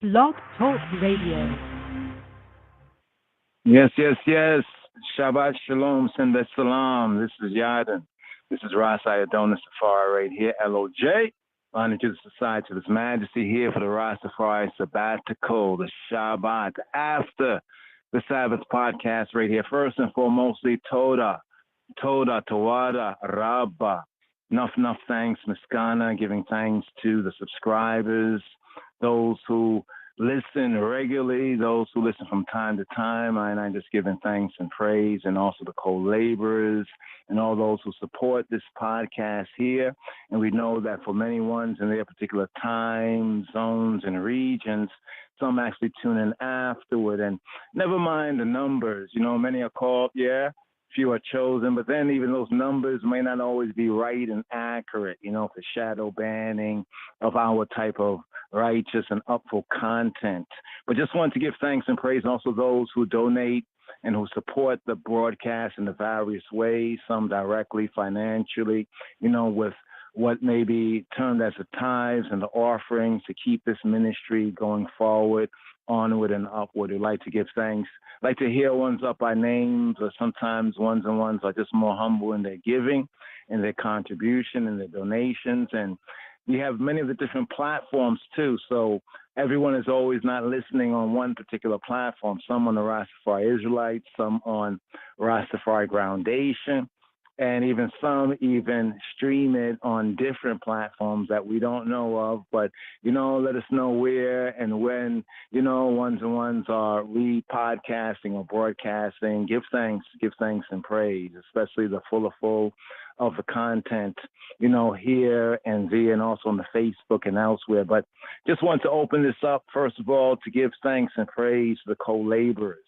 Blog Talk Radio. Yes, yes, yes. Shabbat Shalom, send that salam. This is Yarden. This is Rastafari right here, LOJ. Honor to the Society of His Majesty here for the Rastafari Sabbatical, the Shabbat, after the Sabbath podcast right here. First and foremostly, Toda, Tawada, Rabba. Enough thanks, Miskana, giving thanks to the subscribers, those who listen regularly, those who listen from time to time. I'm just giving thanks and praise, and also the co-laborers and all those who support this podcast here. And we know that for many ones in their particular time zones and regions, some actually tune in afterward. And never mind the numbers. You know, many are called, few are chosen, but then even those numbers may not always be right and accurate, for shadow banning of our type of righteous and upful content. But just want to give thanks and praise also those who donate and who support the broadcast in the various ways, some directly, financially, with what may be termed as the tithes and the offerings to keep this ministry going forward, onward and upward. We'd like to give thanks. Like to hear ones up by names, or sometimes ones are just more humble in their giving and their contribution and their donations. And we have many of the different platforms too. So everyone is always not listening on one particular platform. Some on the Rastafari Israelites, some on Rastafari Groundation, and even some stream it on different platforms that we don't know of. But, let us know where and when, ones are re-podcasting or broadcasting. Give thanks and praise, especially the full of the content, here and there, and also on the Facebook and elsewhere. But just want to open this up, first of all, to give thanks and praise to the co-laborers,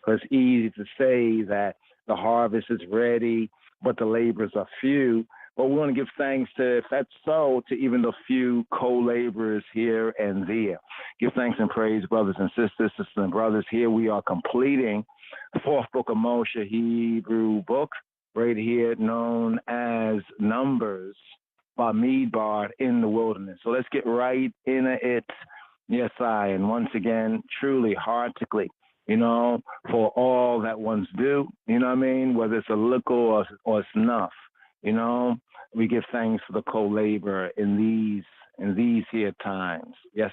because it's easy to say that the harvest is ready, but the laborers are few. But we want to give thanks to, if that's so, to even the few co-laborers here and there. Give thanks and praise, brothers and sisters and brothers. Here we are completing the fourth book of Moshe, Hebrew book, right here known as Numbers, Bamidbar, in the wilderness. So let's get right in it. Yes, and once again, truly, heartily, for all that ones do, whether it's a little or it's enough, we give thanks for the co-labor in these here times. Yes,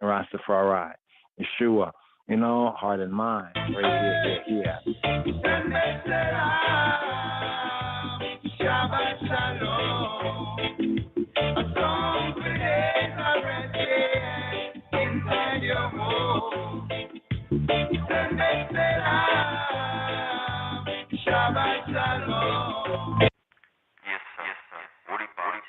Rastafari, Yeshua, heart and mind, right here. Shabbat Shalom, a song created already inside your home. Shabbat Shalom. Yes, sir. Woody Party,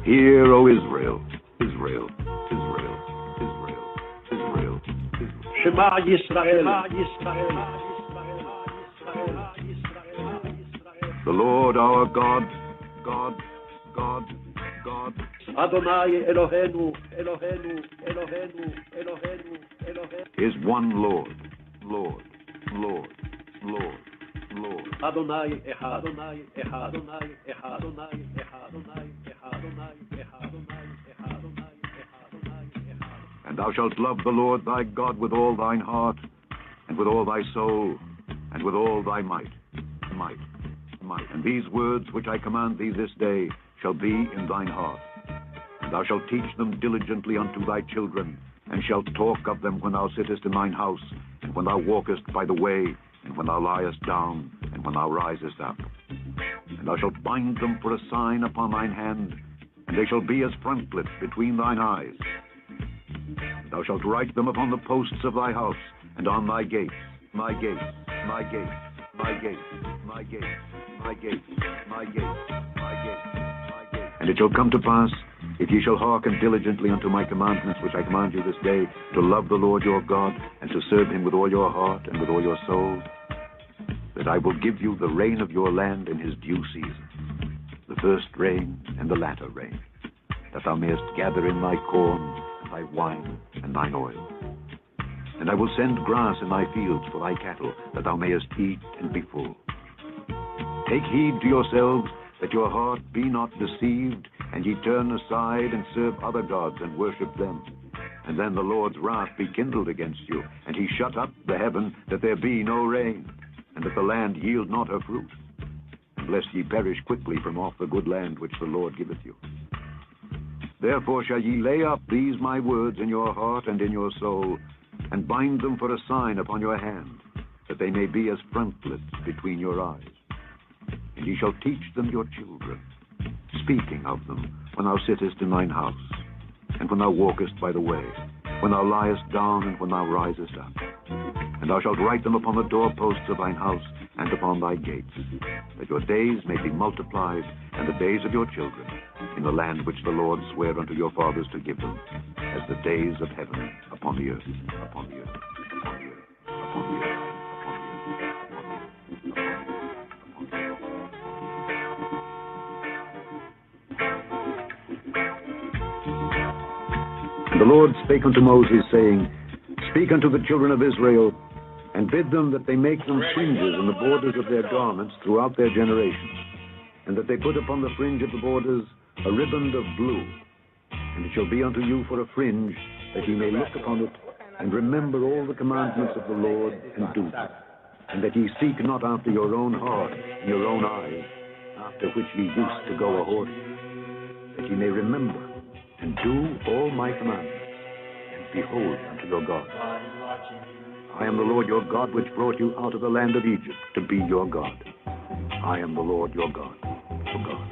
Hear, O Israel, Israel, Israel, Israel, Israel, Israel. Shema Yisrael. The Lord our God, God, Adonai Eloheinu, Eloheinu, Eloheinu, Eloheinu, Eloheinu. is one Lord, Lord. Adonai Echad, Adonai Echad, Adonai Echad, Adonai Echad, Adonai Echad, Adonai Echad, Adonai Echad, Adonai Echad. And thou shalt love the Lord thy God with all thine heart, and with all thy soul, and with all thy might. And these words which I command thee this day shall be in thine heart. And thou shalt teach them diligently unto thy children, and shalt talk of them when thou sittest in thine house, and when thou walkest by the way, and when thou liest down, and when thou risest up. And thou shalt bind them for a sign upon thine hand, and they shall be as frontlets between thine eyes. And thou shalt write them upon the posts of thy house, and on thy gates, my gates, my gates, my gates, my gates, my gates, my gates, my gates, my gates. And it shall come to pass, if ye shall hearken diligently unto my commandments which I command you this day, to love the Lord your God, and to serve him with all your heart and with all your soul, that I will give you the rain of your land in his due season, the first rain and the latter rain, that thou mayest gather in thy corn, and thy wine, and thine oil. And I will send grass in thy fields for thy cattle, that thou mayest eat and be full. Take heed to yourselves, that your heart be not deceived, and ye turn aside and serve other gods and worship them. And then the Lord's wrath be kindled against you, and he shut up the heaven, that there be no rain, and that the land yield not her fruit. And lest ye perish quickly from off the good land which the Lord giveth you. Therefore shall ye lay up these my words in your heart and in your soul, and bind them for a sign upon your hand, that they may be as frontlets between your eyes. And ye shall teach them your children, speaking of them when thou sittest in thine house, and when thou walkest by the way, when thou liest down, and when thou risest up. And thou shalt write them upon the doorposts of thine house and upon thy gates, that your days may be multiplied, and the days of your children, in the land which the Lord sware unto your fathers to give them, as the days of heaven upon the earth, upon the earth, upon the earth, upon the earth, upon the earth. And the Lord spake unto Moses, saying, Speak unto the children of Israel, and bid them that they make them fringes in the borders of their garments throughout their generations, and that they put upon the fringe of the borders a riband of blue. And it shall be unto you for a fringe, that ye may look upon it, and remember all the commandments of the Lord, and do them. And that ye seek not after your own heart and your own eyes, after which ye used to go a-whoring, that ye may remember and do all my commandments, and behold unto your God. I am the Lord your God, which brought you out of the land of Egypt to be your God. I am the Lord your God, your God.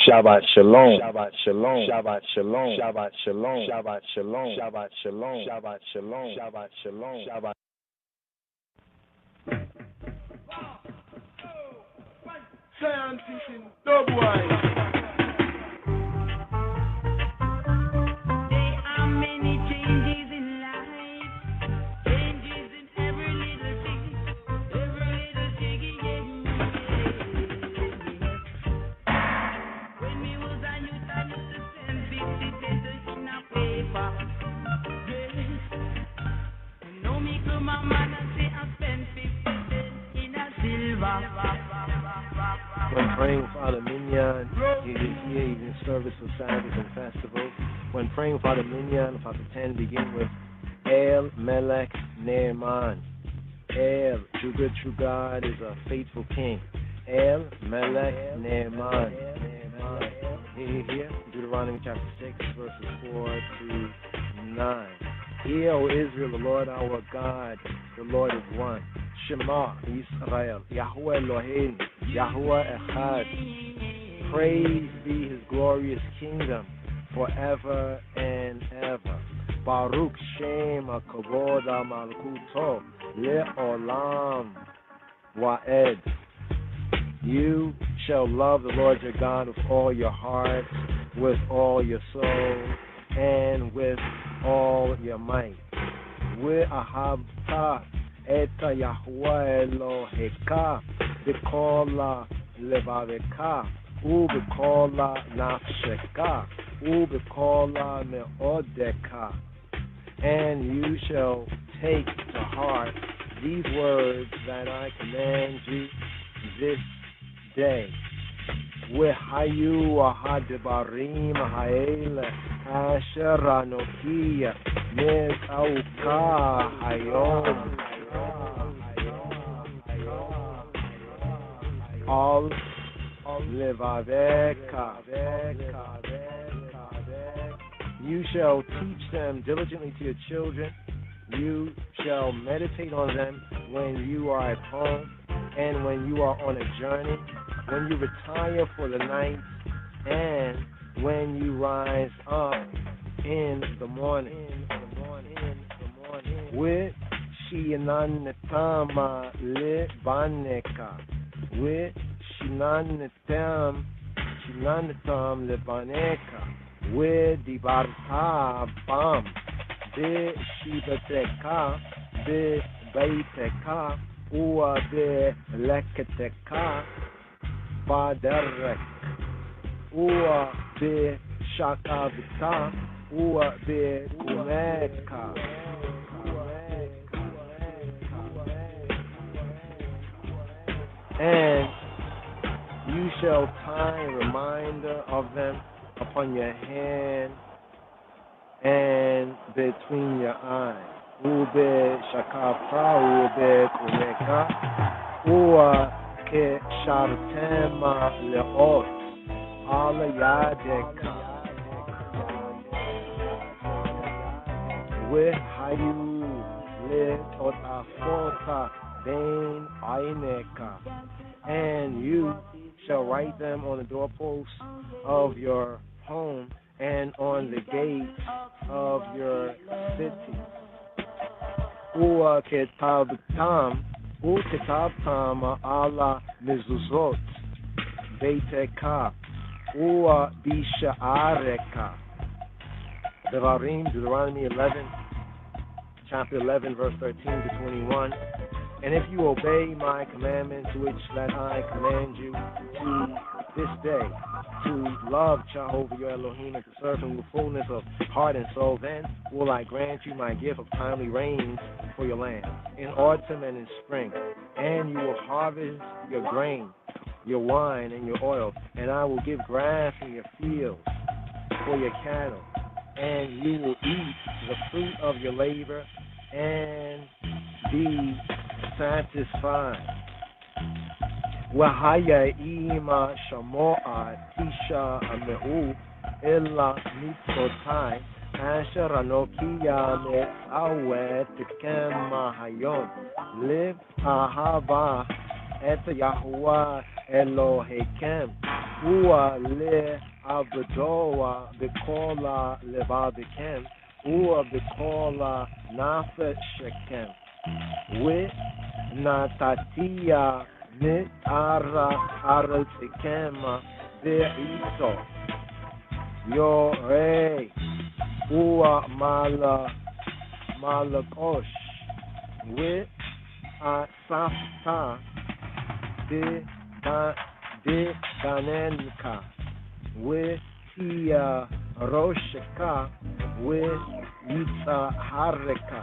Shabbat shalom. Shabbat shalom. Shabbat shalom. Shabbat shalom. Shabbat shalom. Shabbat shalom. Shabbat shalom. Shabbat shalom. Shabbat. Science fishing, double-wise. There are many changes When praying for the minyan, it is here in service of Sabbath and festivals. When praying for the minyan, Father 10 begin with El Melech Ne'eman. El, true God, is a faithful king. El Melech Ne'eman. Here, Deuteronomy chapter 6, verses 4 to 9. Hear, O Israel, the Lord our God, the Lord is one. Shema Yisrael, Yahweh Elohim, Yahweh Echad. Praise be His glorious kingdom forever and ever. Baruch Shem HaKavod HaMalkuto Le'olam Wa'ed. You shall love the Lord your God with all your heart, with all your soul, and with all your might. Ve'ahavta et Yahweh Eloheka b'kol levaveka u'b'kol nafsheka u'b'kol me'odeka. And you shall take to heart these words that I command you this day. Vehayu ha'debarim ha'ele asher anoki me'auka hayom al levaveka. You shall teach them diligently to your children. You shall meditate on them when you are at home and when you are on a journey, when you retire for the night, and when you rise up in the morning. With shinanetama lebaneka. With shinanetam lebaneka. With dibarta bam. Be shibateka. Be baiteka. Ua be leketeka. Baderek. Ua be shakavita. Ua be kumeka. And you shall tie a reminder of them upon your hand and between your eyes. Ube shakapa, ube kumeka, ua ke shartema leot, ala yadeka. We hayu le otafota ben aineka. And you shall write them on the doorposts of your home and on the gates of your city. Ua ketabtam ala mezuzot beiteka ua bisha'areka. Deuteronomy 11, chapter 11, verse 13 to 21. And if you obey my commandments, which that I command you to this day, to love Jehovah your Elohim and to serve him with fullness of heart and soul, then will I grant you my gift of timely rains for your land, in autumn and in spring. And you will harvest your grain, your wine, and your oil. And I will give grass in your fields for your cattle. And you will eat the fruit of your labor and be satisfied. Wahaya ima shamoa tisha ameu illa mitzotai asher anokiya me'awet kema hayom liv ahava et Yahuwah Elohekem ua le abdoa bekola levavikem ua bekola nafeshekem with natatia mitara arotsekema be'iso yorei ua malakosh with asafta de danenka with tia rosheka with yitzahareka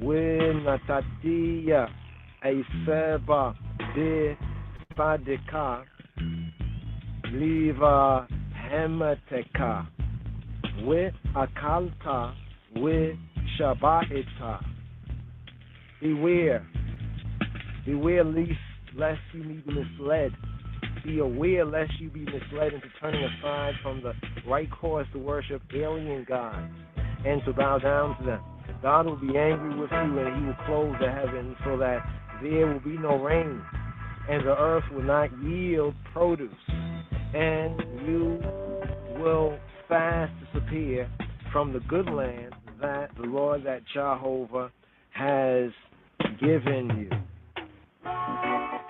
with natatia Eiseba de Sadeka, Liva Hemateka, with Akalta, with Shabbaita. Beware lest you be misled. Be aware lest you be misled into turning aside from the right course to worship alien gods and to bow down to them. God will be angry with you, and he will close the heavens so that there will be no rain, and the earth will not yield produce, and you will fast disappear from the good land that the Lord, that Jehovah, has given you.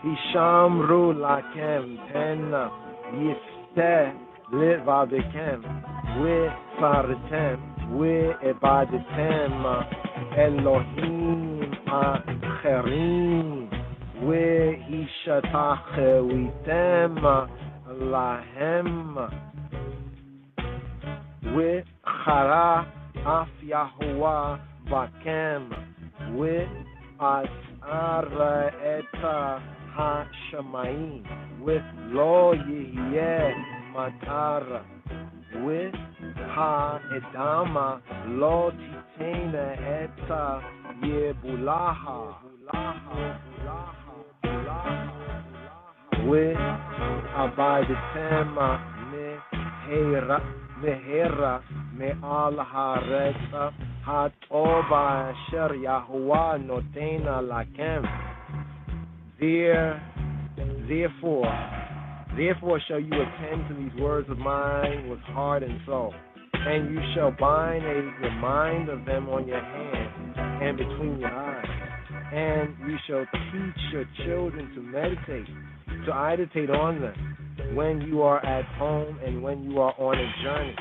Hishamru lakem pena yifte levabekem we fartem we ebadetem Elohim acherim we ishatachewitem lahem we chara af Yahuwah bakem we asar eta ha-shamayim with lo yihye matar with ha-edama lo titena eta yebulaha with abadetema mehera me'al ha'retza ha'toba asher Yahuwah notena lakem. Therefore shall you attend to these words of mine with heart and soul, and you shall bind a reminder of them on your hand and between your eyes, and you shall teach your children to meditate on them when you are at home and when you are on a journey,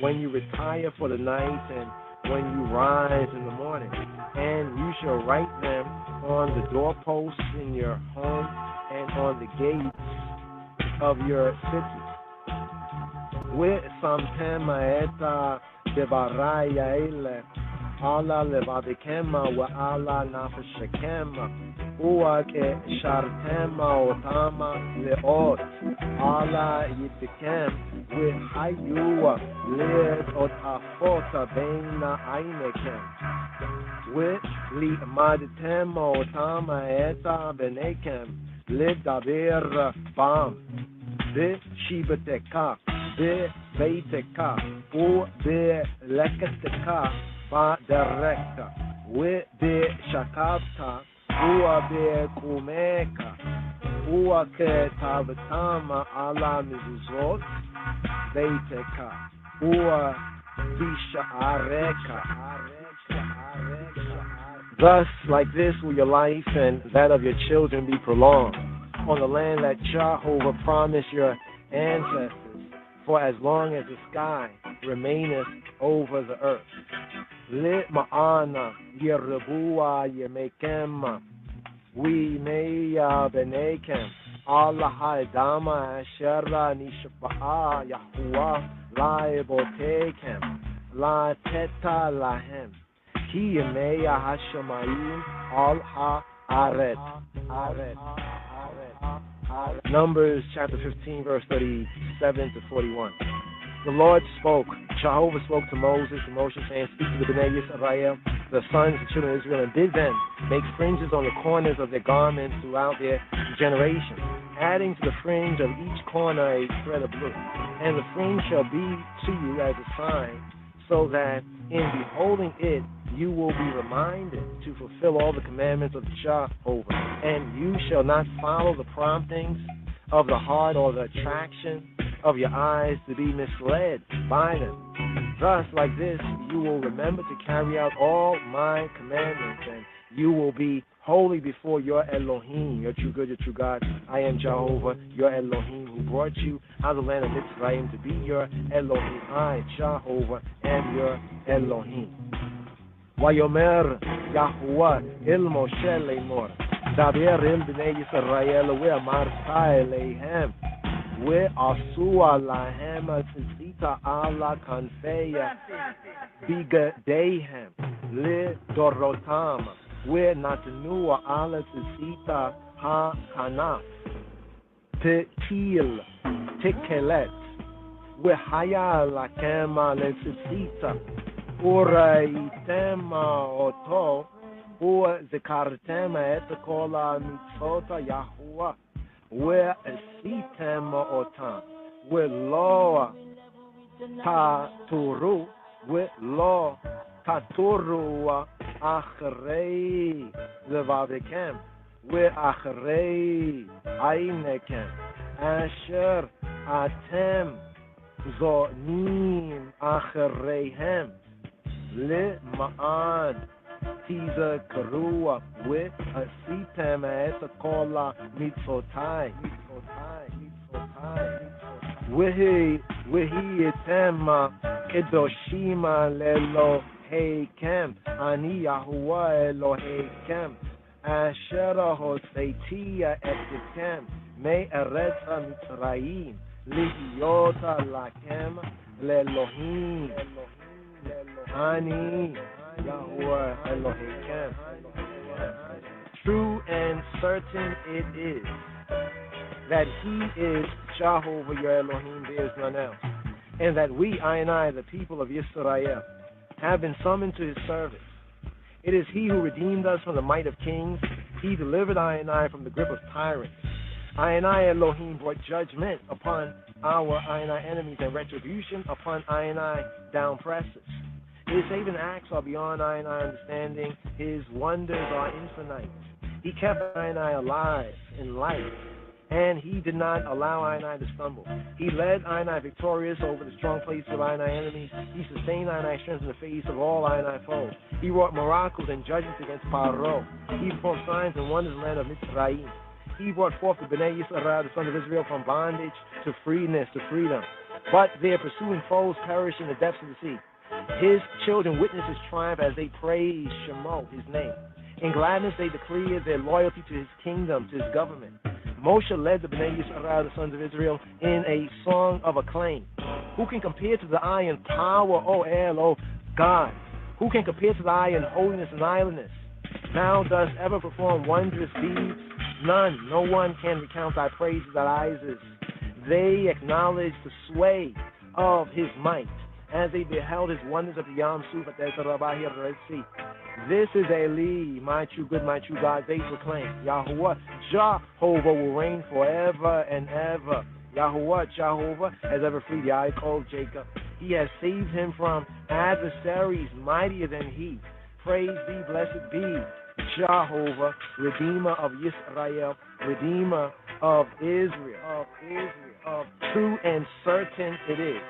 when you retire for the night and when you rise in the morning, and you shall write them on the doorposts in your home and on the gates of your city. With samtem eta devaraya ele ala levadikema wa ala nafashekema uwa ke shartema otama leot ala yitikem with hayua led ot afota beina ainekem with li maditema otama eta benekem led daber bam de shibateka de beiteka u de lekateka ba directa with de shakavta uwa be kumeka uwa ke tabatama ala mizuzot beiteka uwa bisha areka. Thus, like this, will your life and that of your children be prolonged on the land that Jehovah promised your ancestors, for as long as the sky remaineth over the earth. Lit ma'ana yerebua yemekem we meya benekem Allah ha'edama asherra nishba'a Yahuwah la'ebotekem la teta lahem ki yemeya hashamayim al ha'aret. Numbers chapter 15 verse 37 to 41. The Lord spoke, Jehovah spoke to Moses and Moshe, saying, speak to the Bnei Yisrael, the sons and children of Israel, and bid them make fringes on the corners of their garments throughout their generations, adding to the fringe of each corner a thread of blue. And the fringe shall be to you as a sign, so that in beholding it you will be reminded to fulfill all the commandments of Jehovah. And you shall not follow the promptings of the heart or the attraction of your eyes to be misled by them. Thus, like this, you will remember to carry out all my commandments, and you will be holy before your Elohim, your true good, your true God. I am Jehovah, your Elohim, who brought you out of the land of Mitzrayim to be your Elohim. I, Jehovah, am your Elohim. Vayomer Yahuwah el Moshe leimor, daber el bnei Yisrael ve'amarta eleihem ve'asua lahem tzita ala kanfeya bigadehem le dorotam ve'natanua ala tzita ha-kanaf, tetil, tikelet, wehaya lakema lesitzita, uraitema oto, וזכרתם את כל המצוות יהוה ועשיתם אותם ולא תטורו ולא תטורו אחרי לבבכם ואחרי עיניכם אשר אתם זונים אחריהם למען תזכרו ועשיתם את כל מצוותיי והייתם קדושים לאלוהיכם אני יהוה אלוהיכם אשר הוצאתי אתכם מארץ מצרים להיות לכם לאלוהים אני Yahweh Elohim. True and certain it is that He is Jehovah your Elohim, there is none else, and that we, I and I, the people of Yisrael, have been summoned to His service. It is He who redeemed us from the might of kings. He delivered I and I from the grip of tyrants. I and I, Elohim, brought judgment upon our I and I enemies and retribution upon I and I down presses. His saving acts are beyond I and I understanding. His wonders are infinite. He kept I and I alive in life, and He did not allow I and I to stumble. He led I and I victorious over the strong places of I and I enemies. He sustained I and I strength in the face of all I and I foes. He wrought miracles and judgments against Paro. He performed signs and wonders in the land of Mitzrayim. He brought forth the Bnei Yisrael, the sons of Israel, from bondage to freeness, to freedom. But their pursuing foes perished in the depths of the sea. His children witnessed His triumph as they praised Shemo, His name. In gladness they declared their loyalty to His kingdom, to His government. Moshe led the Bnei Yisrael, the sons of Israel, in a song of acclaim. Who can compare to the eye in power, O El, O God? Who can compare to the eye in holiness and islandness? Thou dost ever perform wondrous deeds. None, no one can recount Thy praises, Thy rises. They acknowledge the sway of His might as they beheld His wonders at the Yam Suf at the Red Sea. This is Eli, my true good, my true God, they proclaim. Yahuwah, Jehovah will reign forever and ever. Yahuwah, Jehovah, has ever freed Yaakov, Jacob. He has saved him from adversaries mightier than he. Praise be, blessed be, Jehovah, Redeemer of Israel, Redeemer of Israel, true and certain it is.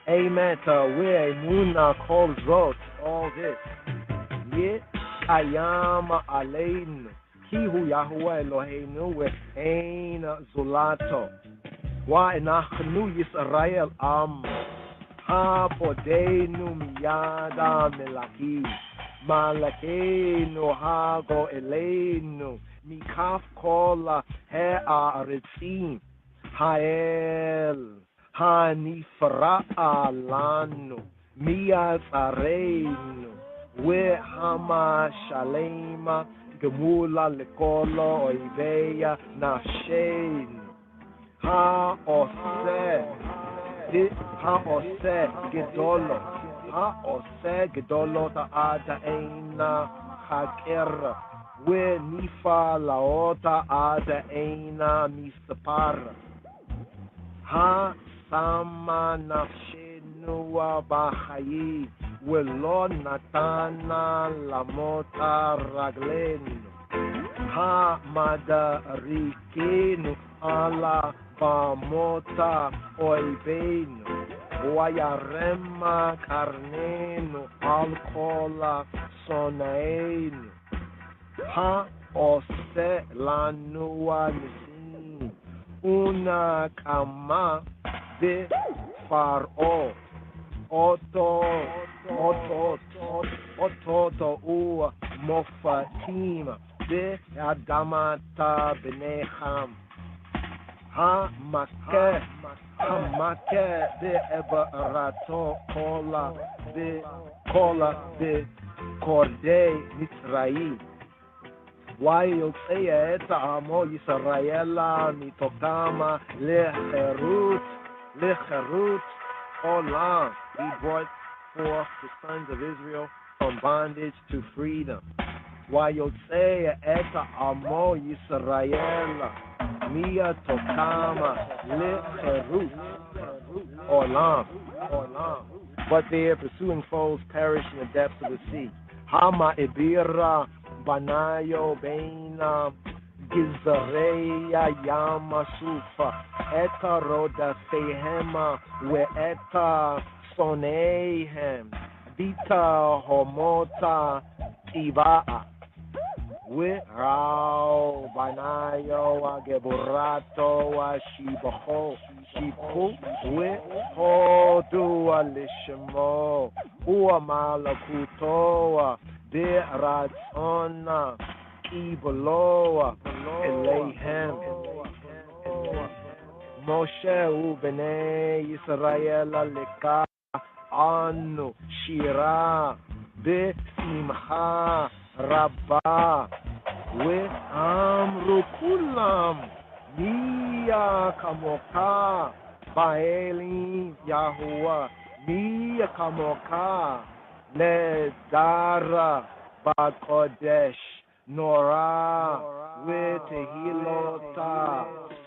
Amen. Where Muna calls out all this. Yet Ayam Aleinu. He who Yahweh Eloheinu with Ein Zulato. Wa Enachnu Yisrael Am. Ha Podenu Miyada Melaki. Malakenu Hago Eleinu. Mikaf Kola Ha'aritzim. Hael. Hanifra'a lanu miyatzarenu wehama shalema gemula lekolo oiveya nafshenu ha'oseh gedolo ta'ata eina haker wenifa laota ada eina mispar Sama nafshenu b'chayim v'lo natana lamota raglenu ha'madarikenu ala b'mota oivenu v'yarema karnenu al kol sonaenu ha'oseh lanu nisim una kama de faro oto u mofatim de adamata benecham ha make de ebarato kola de kordei mitzrayim ויוצא את עמו ישראל מתוכם לחירות עולם. He brought forth the sons of Israel from bondage to freedom. ויוצא את עמו ישראל מתוכם לחירות עולם. But their pursuing foes perish in the depths of the sea. Hama ibira banayo beina gizreya yama sufa eta roda sehema we eta sonehem dita homota ibaa we rao banayo ageburato ashibaho shipu we hodu alishmo uamalakuto beratzona iboloa eleihem Moshe ubnei Yisrael leka anu shira besimcha rabba we amru kulam miya kamoka Baelim Yahuwah miya kamoka Nedara Bakodesh Nora Wetehilota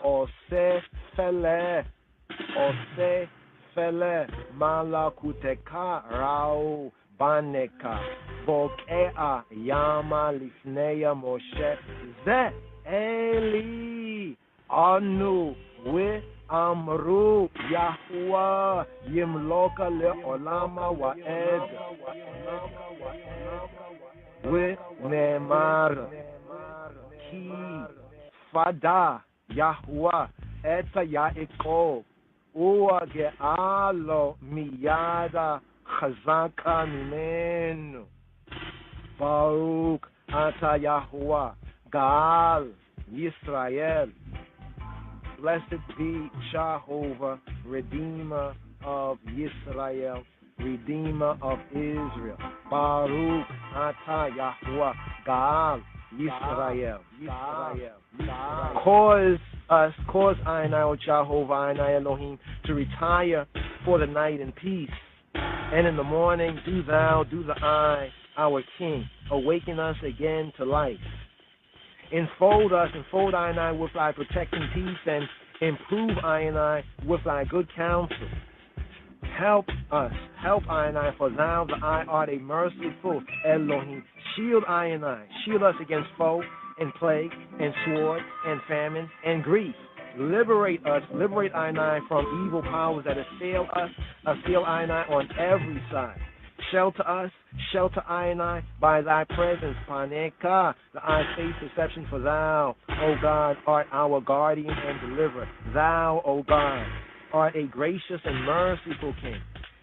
Ose Fele Malakuteka Rao Baneka Bokea Yama Lifneya Moshe Ze Eli Anu We Amru Yahuwah Yimloka Leolama Waed We Nemar Ki Fada Yahuwah Eta Yaakov Ua Gealo Miyada Chazaka Mimenu Baruch Ata Yahuwah Gaal Yisrael. Blessed be Jehovah, Redeemer of Yisrael, Redeemer of Israel. Baruch Ata Yahuwah Gaal Yisrael. Cause I and I, O Jehovah, I and I Elohim, to retire for the night in peace. And in the morning, do thou, do the I, our King, awaken us again to life. Enfold us, enfold I and I with thy protecting peace, and improve I and I with thy good counsel. Help us, help I and I, for thou, the I, art a merciful Elohim. Shield I and I, shield us against foe and plague and sword and famine and grief. Liberate us, liberate I and I from evil powers that assail us, assail I and I on every side. Shelter us, shelter I and I by thy presence, Paneka, the eye face deception, for thou, O God, art our guardian and deliverer. Thou, O God, art a gracious and merciful King.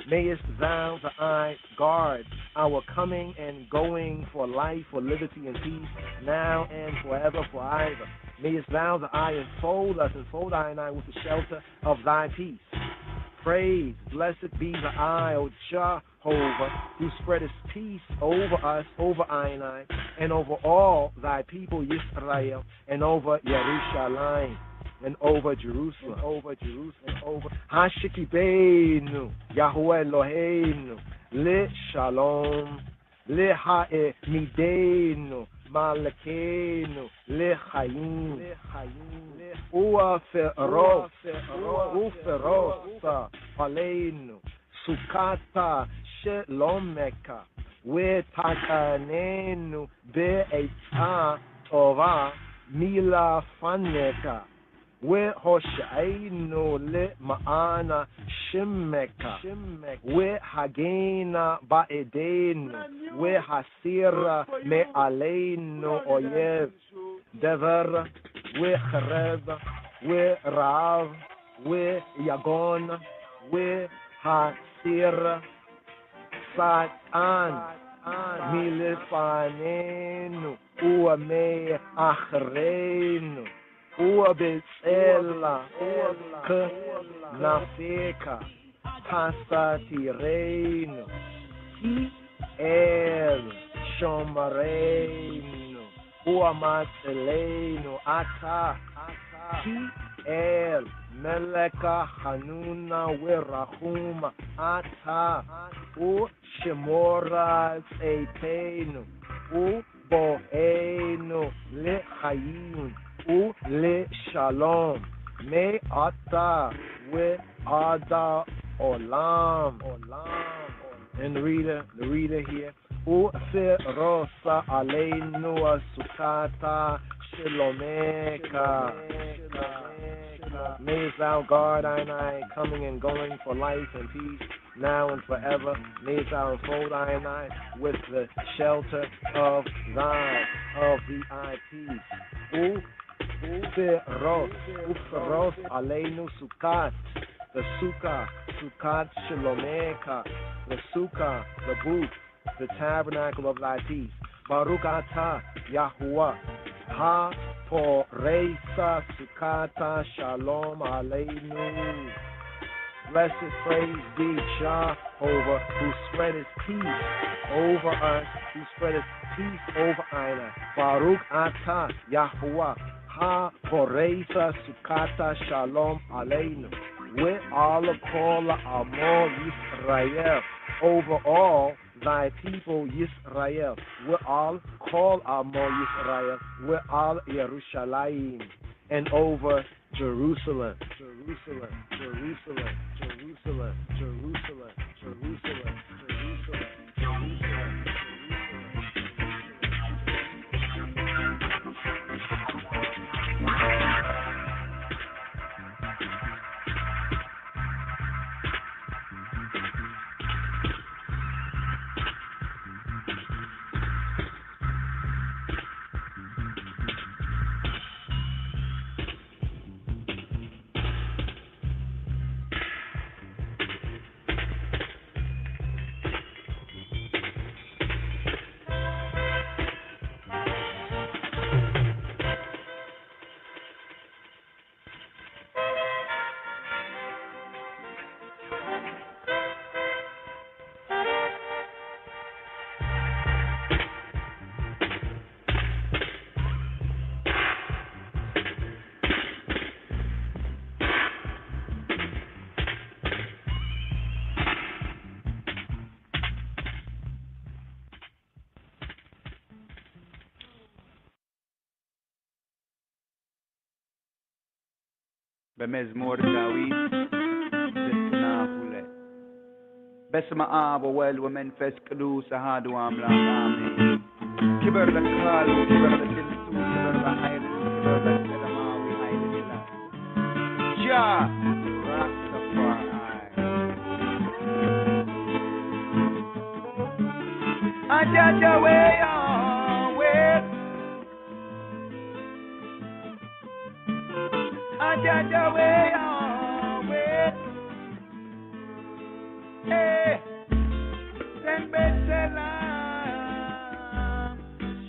Mayest thou, the eye, guard our coming and going for life, for liberty and peace, now and forever, forever. Mayest thou, the eye, enfold us, enfold I and I with the shelter of thy peace. Praise, blessed be the eye, O Jehovah, who spreadest peace over us, over I, and over all thy people, Yisrael, and over Yerushalayim, and over Jerusalem, over Hashikibenu, Yahweh Eloheinu, Le Shalom, Le Ha'emidenu, Malakenu, Le Chaim, Uaferos, Aleinu, Sukata, Shelomeka, Wetakanenu, Be'eta, Tova, Mila Faneka, Hoshainu, Le Ma'ana, Shimeka, Hagena, Ba'edenu, Hasira, Me Aleinu, Oyev, Dever, Chereb, Rav, Yagon, Hasir, Satan, Milifanenu, Uame Achrenu, Uabetsela, Nafeka, Pasatirenu, El Shomarenu, Uamateleinu Ata Ki El Meleka Hanuna Wirahuma Ata U Shemora Eiteinu U Boeinu Le Chayim U Le Shalom Me Ata We Ada Olam. And the reader here. Ufirosa Aleinu Sukata Shilomeka. May thou guard thine eye, coming and going for life and peace, now and forever. May thou enfold thine eye with the shelter of the eye peace. Ufiros Aleinu Sukat. The Sukkah, Sukkot Shilomeka, the Sukkah, the booth, the tabernacle of thy peace. Baruch atah Yahuwah, ha poreisa Sukkata Shalom Aleinu. Blessed praise be Jehovah, who spreadeth peace over us, who spreadeth peace over Aina. Baruch atah Yahuwah, ha poreisa Sukkata Shalom Aleinu. We all call Amor Yisrael over all thy people Yisrael. We all call Amor Yisrael. We all Yerushalayim and over Jerusalem. Jerusalem, Jerusalem, Jerusalem, Jerusalem, Jerusalem, Jerusalem, Jerusalem. במזמור דוד בסנאפולה بسم آب وول ومنفس قدوس أحد وأملاك آمين كبر للخال وكبر للجنس وكبر للحيل وكبر للسلام وحيل الله جا Rastafari Ajaja way on way Ajaja way on way Hey Send Salam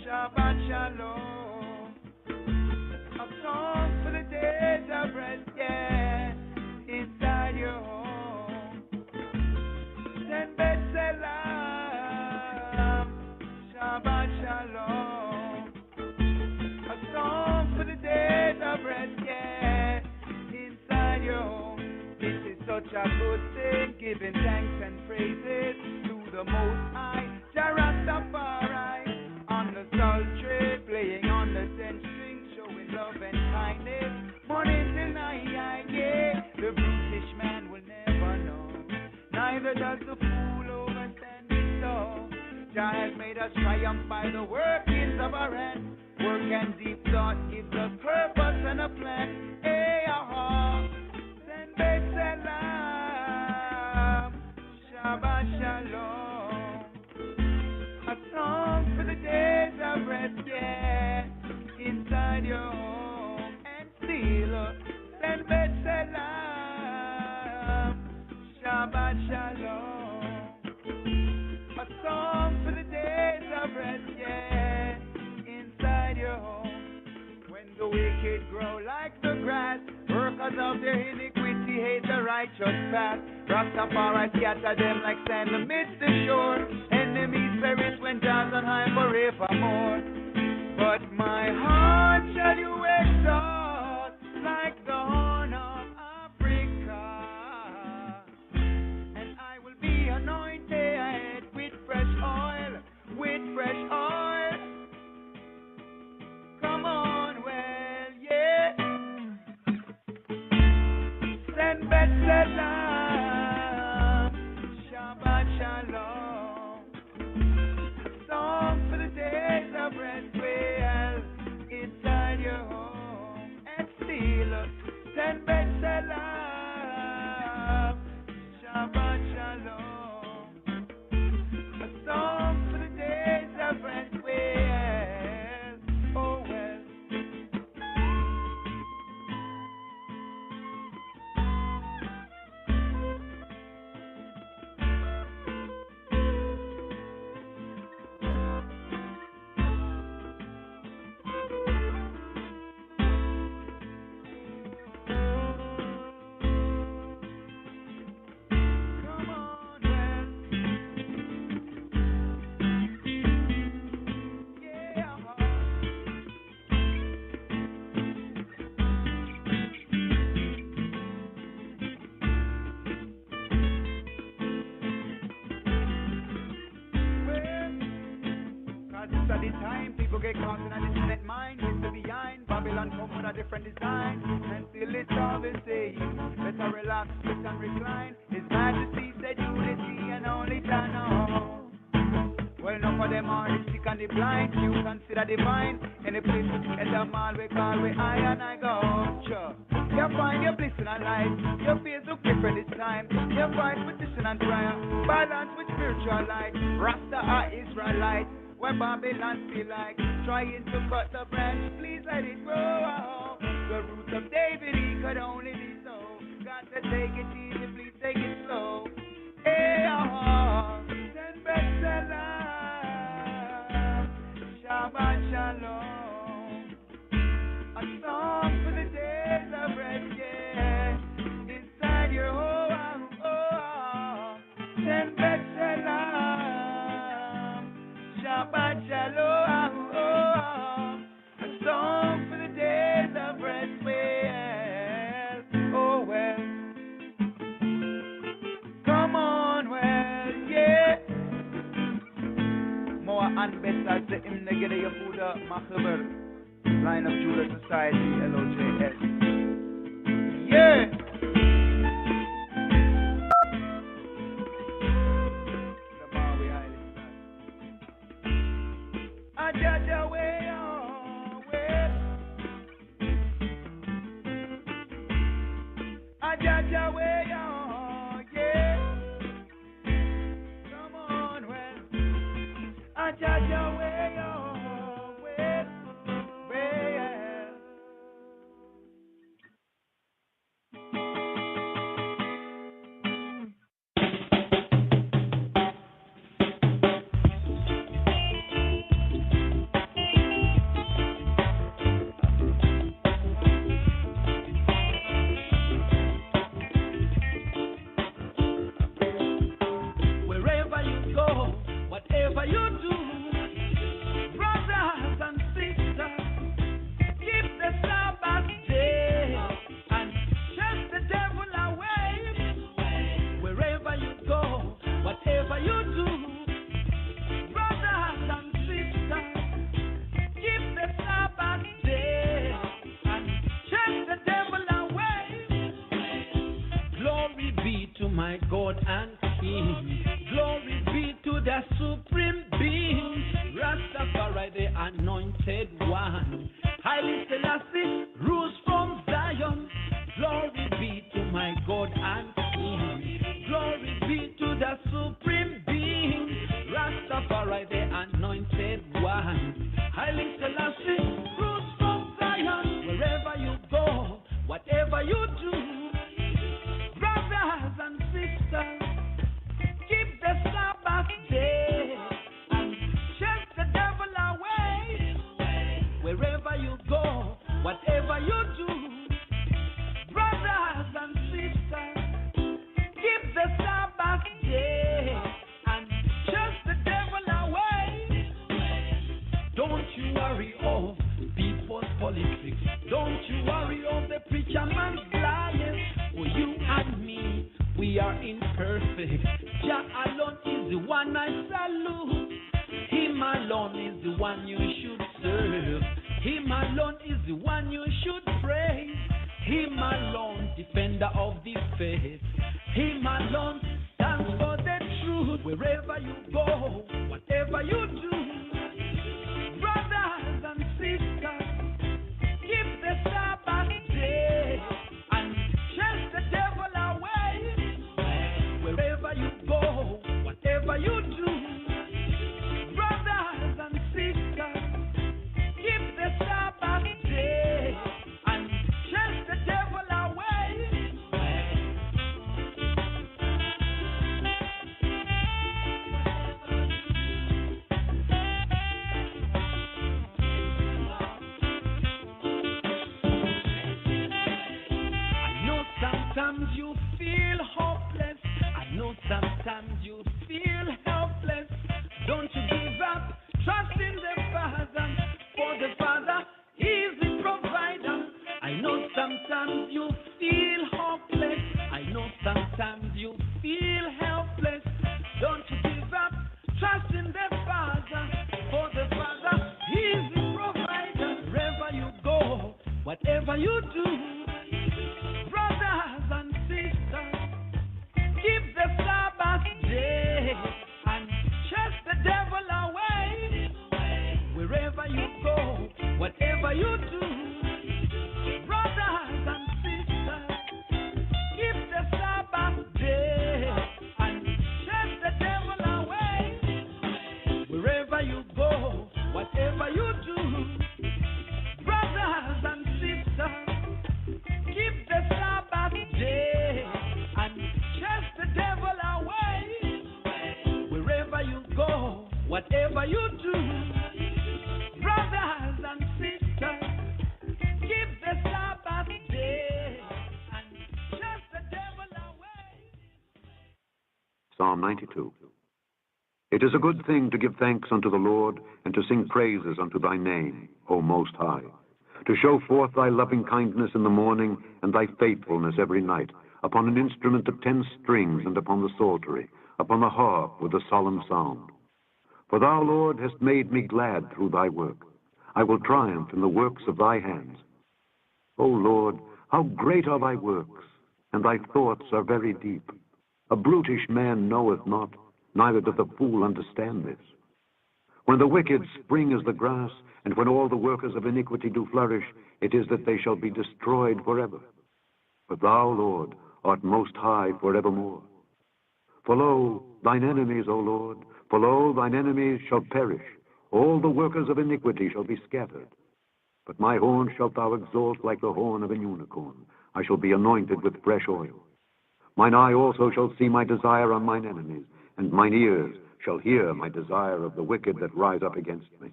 Shabbat Shalom A song for the days of rest, yeah Inside your home Send Salam Shabbat Shalom A song for the days of rest, yeah Inside your home This is such a good thing Giving thanks and praises to the Most High Jah Rastafari On the sultry Playing on the 10 string Showing love and kindness Morning till night, yeah The brutish man will never know Neither does the fool overstand his law Jah has made us triumph by the workings of our hands Work and deep thought gives us purpose and a plan Hey, aha Send Salam Shabbat Shalom A song for the days of rest, yeah Inside your home And still Send Salam Shabbat Shalom A song for the days of rest, yeah Inside your home When the wicked grow like the grass Workers of their iniquity hate the righteous path Rastafari scatter them like sand amidst the shore Enemies perish when Jah's on high forevermore But But my heart shall you exalt like the horn of Africa, and I will be anointed with fresh oil, with fresh oil. Come on, well, yeah. Send Bethlehem, Shabbat Shalom. A song for the days of rest, well, inside your home. And still, send Bethlehem, Shabbat Shalom. A song for the days of rest, well, oh well. Come on, well. Yeah. Cause it's at the time people get caught in an internet mind. It's the behind Babylon come with a different design. And still it's all the same. Better relax, sit and recline. His Majesty said unity and only Jah know. Well, enough of them are the sick and the blind. You consider divine. Any place to get them all we call we I and I go. Sure. You find your bliss in a life. Your face look different this time. You find petition and prayer. Balance with spiritual light. Rasta are Israelite. When Babylon feel like trying to cut the branch, please let it grow. The roots of David, he could only be so. Got to take it easy, please take it slow. Hey, send Bethlehem, Shabbat Shalom. A song for the days of rest, yeah. Inside your home, send Bethlehem, Shabbat Shalom. A song for the days of rest, well, oh well. Come on, well, yeah. More and better the hymn negede Yehuda Machaber, Line of Judah Society, LOJS. Yeah. The Maui Island. Ajaja way on, way. Ajaja way on, yeah. Come on, well. Ajaja way on, way, way. Wherever you go, whatever you do, brothers and sisters, keep the Sabbath day and chase the devil away. Wherever you go, whatever you do, brothers and sisters, keep the Sabbath day and chase the devil away. Glory be to my God and King. Glory be to the Supreme Being, Rastafari, the Anointed One. Haile Selassie rules from Zion. Glory be to my God and King. Glory be to the Supreme Being, Rastafari, the Anointed One. Haile Selassie rules from Zion. Wherever you go, whatever you do, brothers and sisters, keep the Sabbath day and chase the devil away. Wherever you go, whatever one you should serve. Him alone is the one you should praise. Him alone, defender of the faith. Him alone stands for the truth. Wherever you go, whatever you do, brothers and sisters, keep the Sabbath day and chase the devil away. Wherever you go, whatever you do, brothers and sisters, keep the Sabbath day and chase the devil away. I know sometimes you feel hopeless. I know sometimes you feel helpless. Don't you give up. Trust in the Father, for the Father is the provider. I know sometimes you feel hopeless. I know sometimes you feel helpless. Don't you give up. Trust in the Father, for the Father is the provider. Wherever you go, whatever you do, brothers and sisters, keep the Sabbath day and chase the devil away. Wherever you go, whatever you do, brothers and sisters, keep the Sabbath day and chase the devil away. Wherever you go, whatever you do, brothers and sisters, keep the Sabbath day and chase the devil away. Wherever you go, whatever you do, brothers and sisters, keep the Sabbath day and chase the devil away. Psalm 92. It is a good thing to give thanks unto the Lord, and to sing praises unto thy name, O Most High, to show forth thy loving kindness in the morning, and thy faithfulness every night, upon an instrument of 10 strings, and upon the psaltery, upon the harp with a solemn sound. For thou, Lord, hast made me glad through thy work. I will triumph in the works of thy hands. O Lord, how great are thy works, and thy thoughts are very deep. A brutish man knoweth not, neither doth a fool understand this. When the wicked spring as the grass, and when all the workers of iniquity do flourish, it is that they shall be destroyed forever. But thou, Lord, art most high forevermore. For lo, thine enemies, O Lord, for lo, thine enemies shall perish. All the workers of iniquity shall be scattered. But my horn shalt thou exalt like the horn of an unicorn. I shall be anointed with fresh oil. Mine eye also shall see my desire on mine enemies, and mine ears shall hear my desire of the wicked that rise up against me.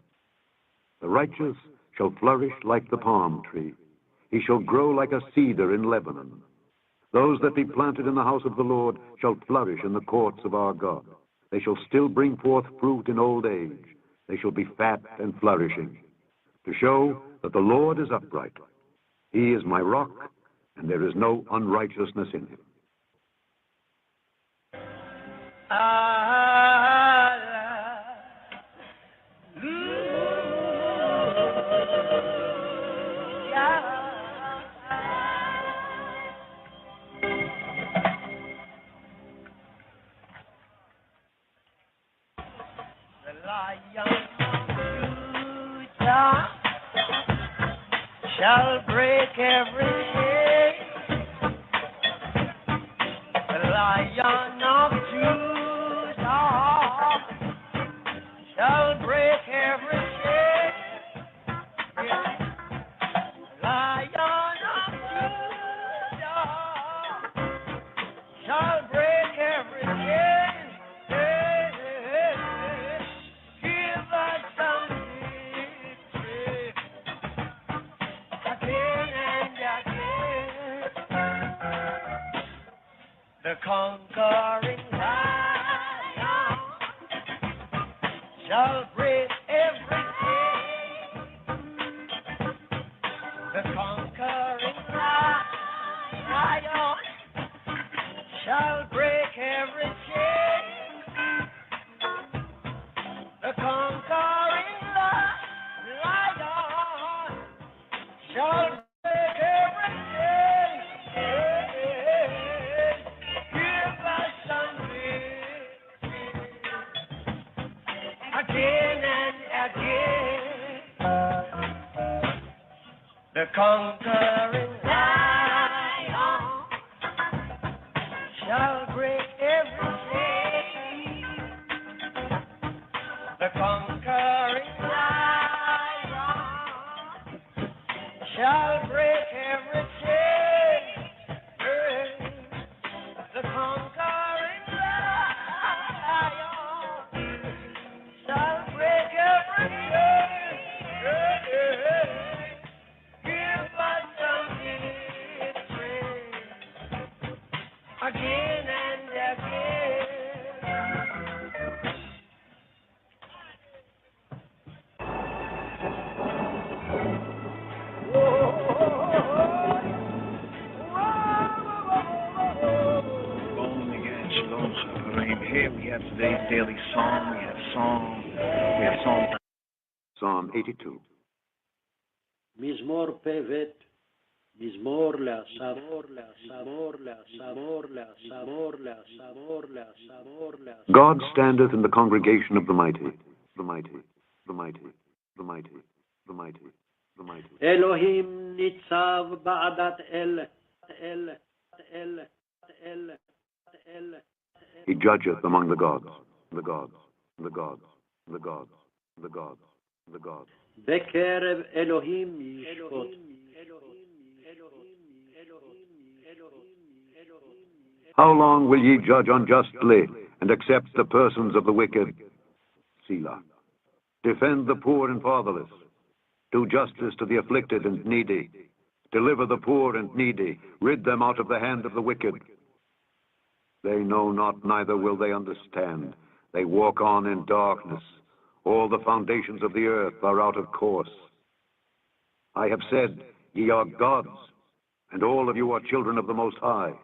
The righteous shall flourish like the palm tree. He shall grow like a cedar in Lebanon. Those that be planted in the house of the Lord shall flourish in the courts of our God. They shall still bring forth fruit in old age. They shall be fat and flourishing, to show that the Lord is upright. He is my rock, and there is no unrighteousness in him. Shall break every chain. The Lion of Judah shall break every chain. The Lion of Judah shall break every chain. Give us some victory. Again and again, the conquering lion shall break every chain. The conquering lion shall break every chain. The conquering lion shall break every chain. Give us some again and again. The conquering lion shall break every chain. The conquering lion shall break every chain. The conquering lion shall break every chain. Give us some victory again and again. Shalom again, shalom Chaverim. Here we have today's daily psalm. We have Psalm. Psalm 82. מזמור פבט, מזמור לאסף, מזמור לאסף. God standeth in the congregation of the mighty, the mighty, the mighty, the mighty, the mighty, the mighty. אלוהים ניצב בעדת אל. He judgeth among the gods, the gods, the gods, the gods, the gods, the gods. בקרב אלוהים ישפוט. How long will ye judge unjustly and accept the persons of the wicked? Selah. Defend the poor and fatherless. Do justice to the afflicted and needy. Deliver the poor and needy. Rid them out of the hand of the wicked. They know not, neither will they understand. They walk on in darkness. All the foundations of the earth are out of course. I have said, ye are gods, and all of you are children of the Most High.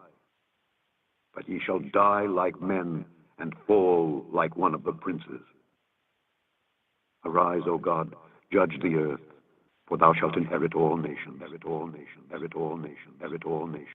But ye shall die like men, and fall like one of the princes. Arise, O God, judge the earth, for thou shalt inherit all nations, inherit all nations, inherit all nations, inherit all nations.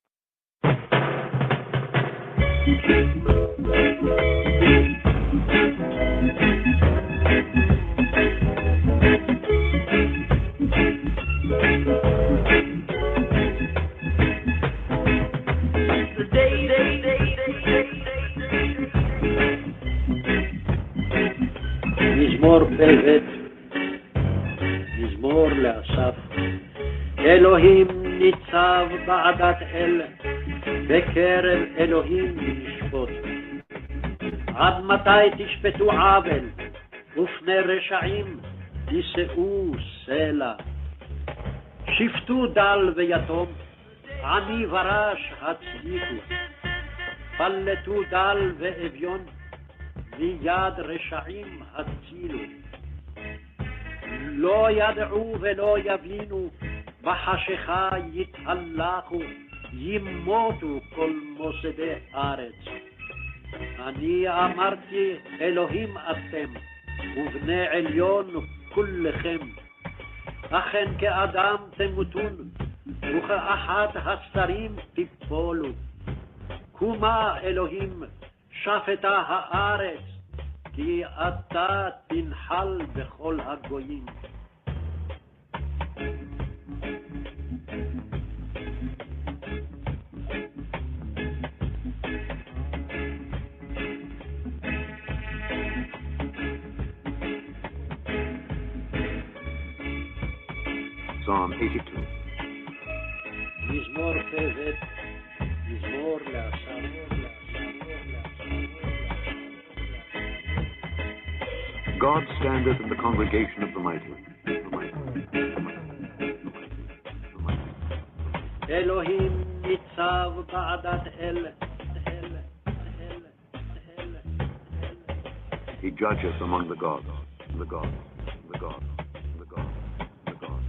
מזמור פבט, מזמור לאסף. אלוהים ניצב בעדת אל, בקרב אלוהים ישפוט. עד מתי תשפטו עוול, ופני רשעים תישאו סלע. שפטו דל ויתום, עני ורש הצדיקו. פלטו דל ואביון, מיד רשעים הצילו. לא ידעו ולא יבינו, בחשיכה יתהלכו, ימותו כל מוסדי ארץ. אני אמרתי, אלוהים אתם, ובני עליון כולכם. אכן כאדם תמותון, וכאחת השרים תיפולו. קומה אלוהים, שפטה הארץ, כי אתה תנחל בכל הגויים. Psalm 82. מזמור פבט, מזמור לאסף. God standeth in the congregation of the mighty, the mighty, the mighty, the mighty. אלוהים ניצב בעדת אל. He judgeth among the gods, the gods, the gods, the gods, the gods,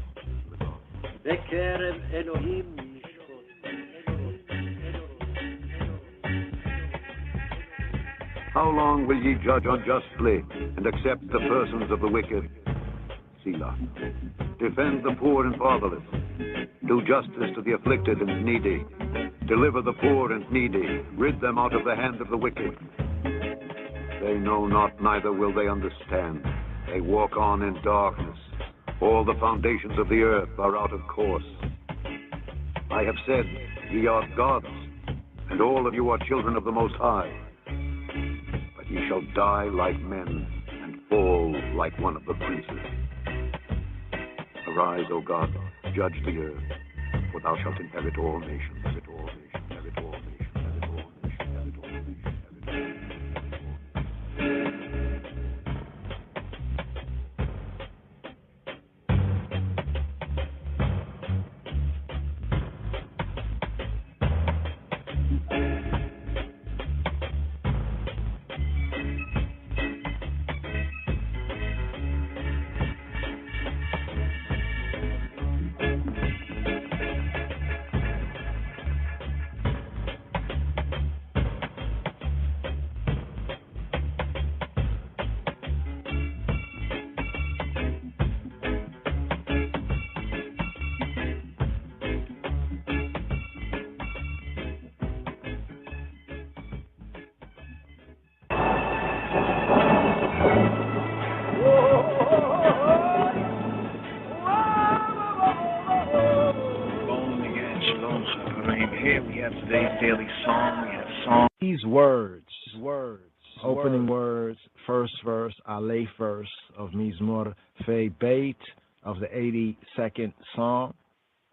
the gods. בקרב אלוהים ישפוט. How long will ye judge unjustly and accept the persons of the wicked? Selah. Defend the poor and fatherless. Do justice to the afflicted and needy. Deliver the poor and needy. Rid them out of the hand of the wicked. They know not, neither will they understand. They walk on in darkness. All the foundations of the earth are out of course. I have said, ye are gods, and all of you are children of the Most High. But ye shall die like men, and fall like one of the princes. Arise, O God, judge the earth, for thou shalt inherit all nations, inherit all nations, inherit all nations, inherit all nations, inherit all nations, inherit all nations. Here we have today's daily song. We have song. These words, opening words, first verse, Aleph verse of Mizmor Fei Beit of the 82nd Psalm.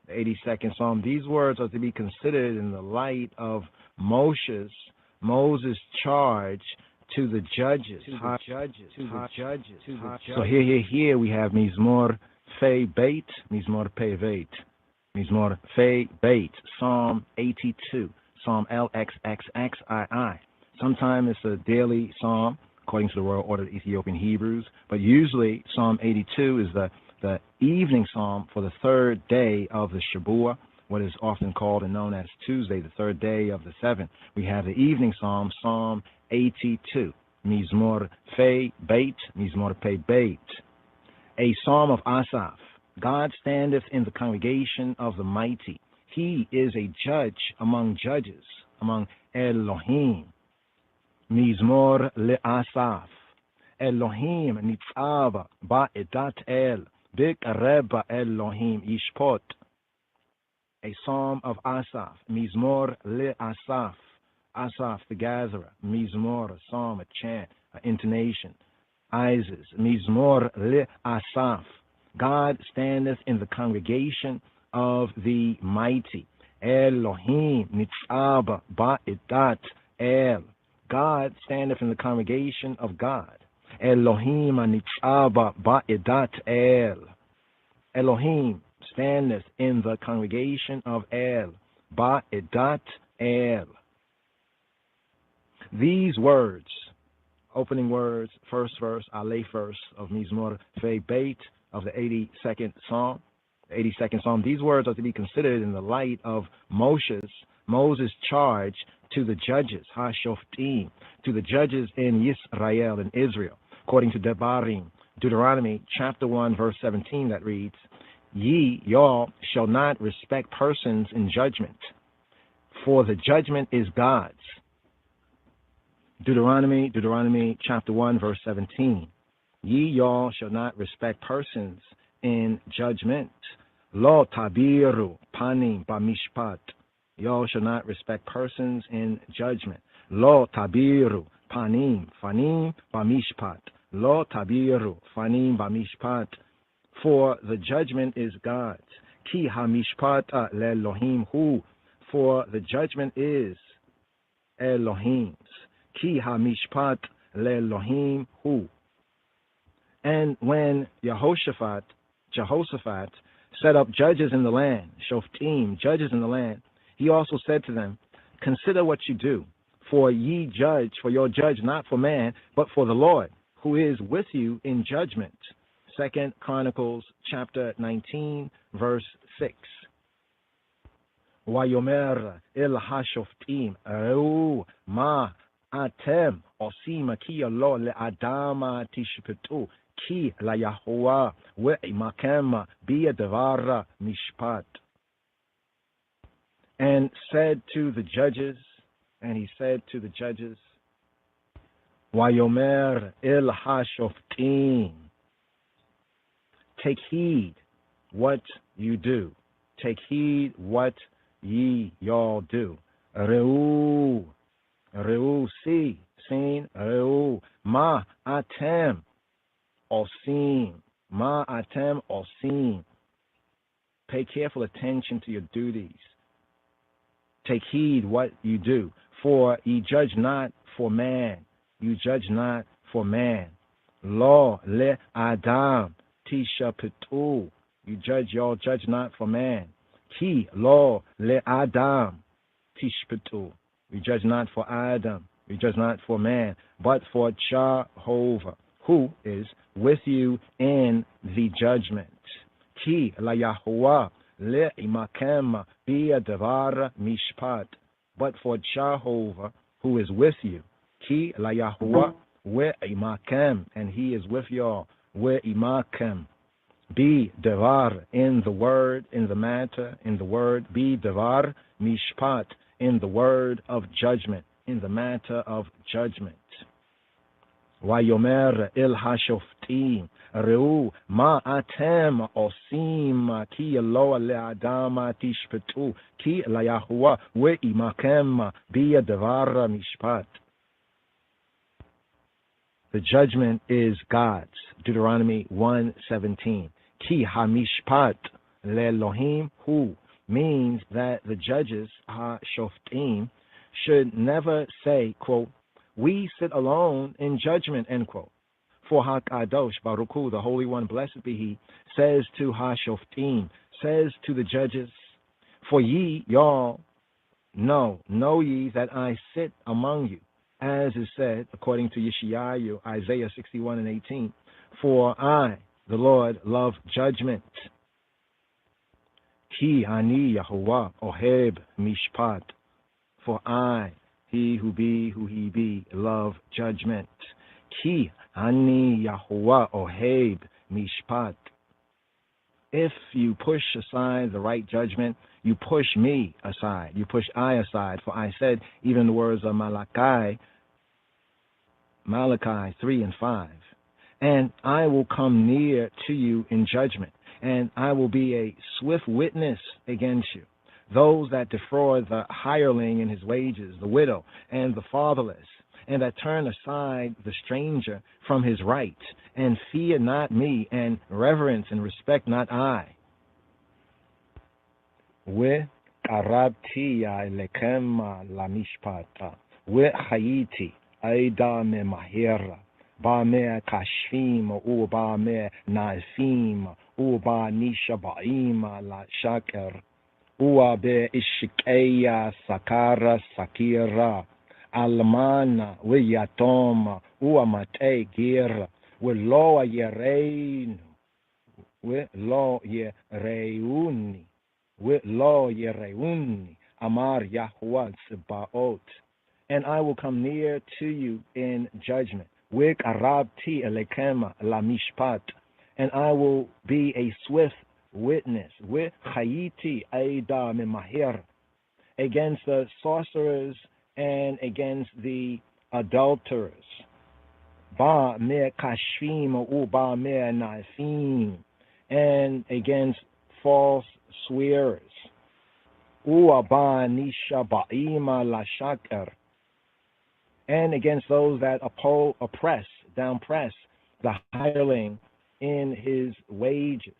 The 82nd Psalm. These words are to be considered in the light of Moses' charge to the judges. So here we have Mizmor Fei Beit, Mizmor Pei Beit. Mizmor Fei Beit, Psalm 82, Psalm LXXXII. Sometimes it's a daily psalm, according to the Royal Order of Ethiopian Hebrews, but usually Psalm 82 is the evening psalm for the third day of the Shabua, what is often called and known as Tuesday, the third day of the seventh. We have the evening psalm, Psalm 82, Mizmor Fei Beit, Mizmor Pei Beit, a psalm of Asaph. God standeth in the congregation of the mighty. He is a judge among judges, among Elohim. Mizmor le'asaf. Elohim nitzav ba'edat el. Bikreba Elohim ishpot. A psalm of Asaph. Mizmor le'asaf. Asaph the gatherer. Mizmor, a psalm, a chant, an intonation. Isis. Mizmor le'asaf. God standeth in the congregation of the mighty. Elohim nitzav ba'edat el. God standeth in the congregation of God. Elohim nitzav ba'edat el. Elohim standeth in the congregation of El. Ba'edat el. These words, opening words, first verse, Aleph verse of Mizmor Fei Beit, of the 82nd Psalm. The 82nd Psalm. These words are to be considered in the light of Moses' charge to the judges, Hashoftim, to the judges in Yisrael, in Israel, according to Devarim, Deuteronomy chapter 1, verse 17, that reads, y'all shall not respect persons in judgment, for the judgment is God's. Deuteronomy chapter 1, verse 17. Y'all shall not respect persons in judgment. Lo tabiru panim b'mishpat. Y'all shall not respect persons in judgment. Lo tabiru panim b'mishpat. Lo tabiru panim b'mishpat. For the judgment is God's. Ki hamishpat le'Elohim hu. For the judgment is Elohim's. Ki hamishpat le'Elohim hu. And when Jehoshaphat set up judges in the land, Shoftim, judges in the land, he also said to them, consider what you do, for your judge not for man, but for the Lord, who is with you in judgment. 2 Chronicles chapter 19, verse 6. Wayomer el hashoftim, reu ma atem osim ki lo le adama tishpetu. Ki la Yahuwah وَإِمَكَمَ بِيَدْوَارَ مِشْپَاتٍ. And said to the judges, and he said to the judges, Wayomer il hashoftim. Take heed what you do. Take heed what ye y'all do. Reu, see, seen, reu, ma atem, osim, ma atem, osim. Pay careful attention to your duties. Take heed what you do, for ye judge not for man. You judge not for man. Lo le adam tisha pitu. You y'all judge not for man. Ki lo le adam tishpitu. You judge not for Adam. You judge not for man, but for Jehovah, who is with you in the judgment. Ki la Yahuwah le imakem biyadvar mishpat. But for Jehovah, who is with you. Ki la Yahuwah we imakem, and he is with y'all. We imakem. Be devar, in the word, in the matter, in the word. Be devar mishpat, in the word of judgment, in the matter of judgment. Wayomer il hashoftim. Reu ma atem osim ki lo le adama tishpetu ki la Yahuwah we imakem biya devar mishpat. The judgment is God's. Deuteronomy 1:17. Ki hamishpat lelohim hu, means that the judges, ha-shoftim, should never say, quote, we sit alone in judgment, end quote. For HaKadosh Baruch Hu, the Holy One, blessed be He, says to ha-shoftim, says to the judges, for ye, y'all, know ye that I sit among you, as is said, according to Yeshayahu, Isaiah 61:18, for I, the Lord, love judgment. Ki ani Yahuwah oheb mishpat. For I, he who be, who he be, love judgment. Ki ani Yahuwah oheb mishpat. If you push aside the right judgment, you push me aside. You push I aside. For I said, even the words of Malachi 3:5. And I will come near to you in judgment, and I will be a swift witness against you. Those that defraud the hireling in his wages, the widow and the fatherless, and that turn aside the stranger from his right, and fear not me, and reverence and respect not I. We karabti lekem la mishpata, we chayiti aida me mahira. Ba me kashfim u ba me naifim u ba nisha ba'ima la shaker u be ishkeya sakara sakira almana we yatom u mate gir we lo yerein we lo yereuni we lo yereuni amar Yahuwah Tsebaot. And I will come near to you in judgment. Wik arabti elekema la mishpat, and I will be a swift witness. With chayiti aida memahir, against the sorcerers and against the adulterers. Ba me kashfim u ba me naifim, and against false swearers. Uaba nisha ba'ima la shakar, and against those that oppress, downpress the hireling in his wages.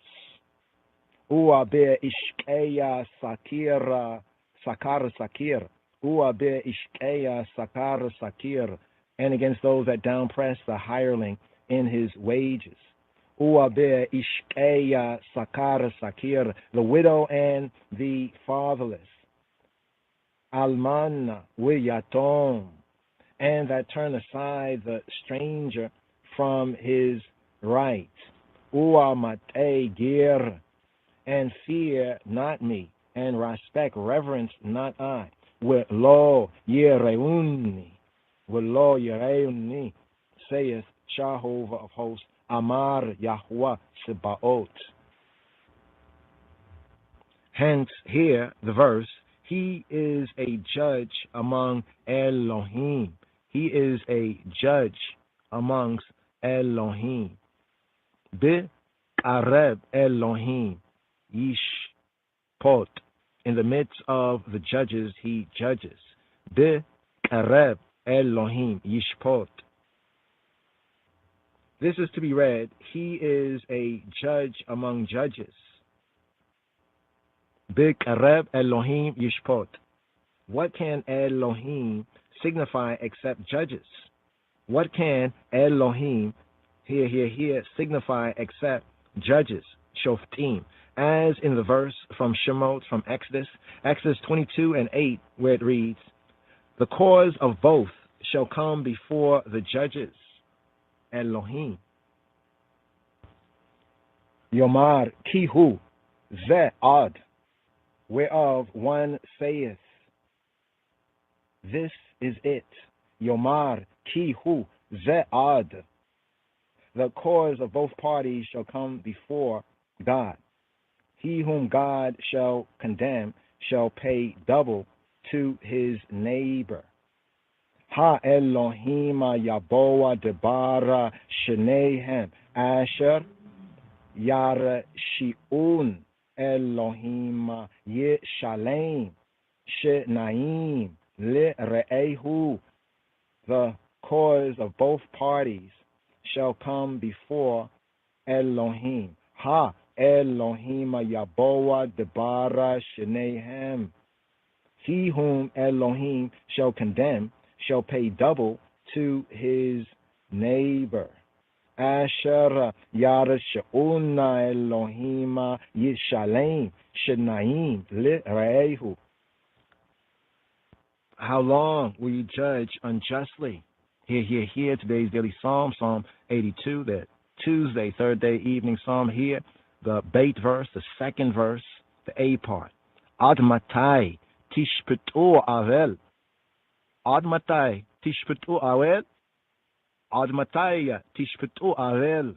Uabe ishkeya sakira sakar sakir. Uabe ishkeya sakar sakir, and against those that downpress the hireling in his wages. Uabe ishkeya sakar sakir, the widow and the fatherless. Almana wiyatom, and that turn aside the stranger from his right. Uamate gir, and fear not me, and respect, reverence not I. With lo yereuni, saith Jehovah of hosts, Amar Yahweh Sebaot. Hence, here, the verse, he is a judge among Elohim. He is a judge amongst Elohim. Be'areb Elohim Yishpot. In the midst of the judges, he judges. Be'areb Elohim Yishpot. This is to be read, he is a judge among judges. Be'areb Elohim Yishpot. What can Elohim signify except judges? What can Elohim, here, signify except judges? Shoftim. As in the verse from Shemot, from Exodus 22:8, where it reads, the cause of both shall come before the judges. Elohim. Yomar Kihu Ve'ad, whereof one saith, this is it. Yomar Kihu Ve'ad. The cause of both parties shall come before God. He whom God shall condemn shall pay double to his neighbor. Ha Elohim Yaboa Debara Shenehem Asher Yar Shi'un Elohim Yeshalem Shenaim Le Re'ehu. The cause of both parties shall come before Elohim. Ha Elohim Yaboa Debara Shenehem. He whom Elohim shall condemn shall pay double to his neighbor. Asher Yar She'una Elohim Yishalem Shenaim L'Re'ehu. How long will you judge unjustly? Here, today's daily psalm, Psalm 82, the Tuesday, third day evening psalm here, the Beit verse, the second verse, the A part. Ad matai tishpetu avel. Ad matai tishpetu avel. Ad matai tishpetu avel.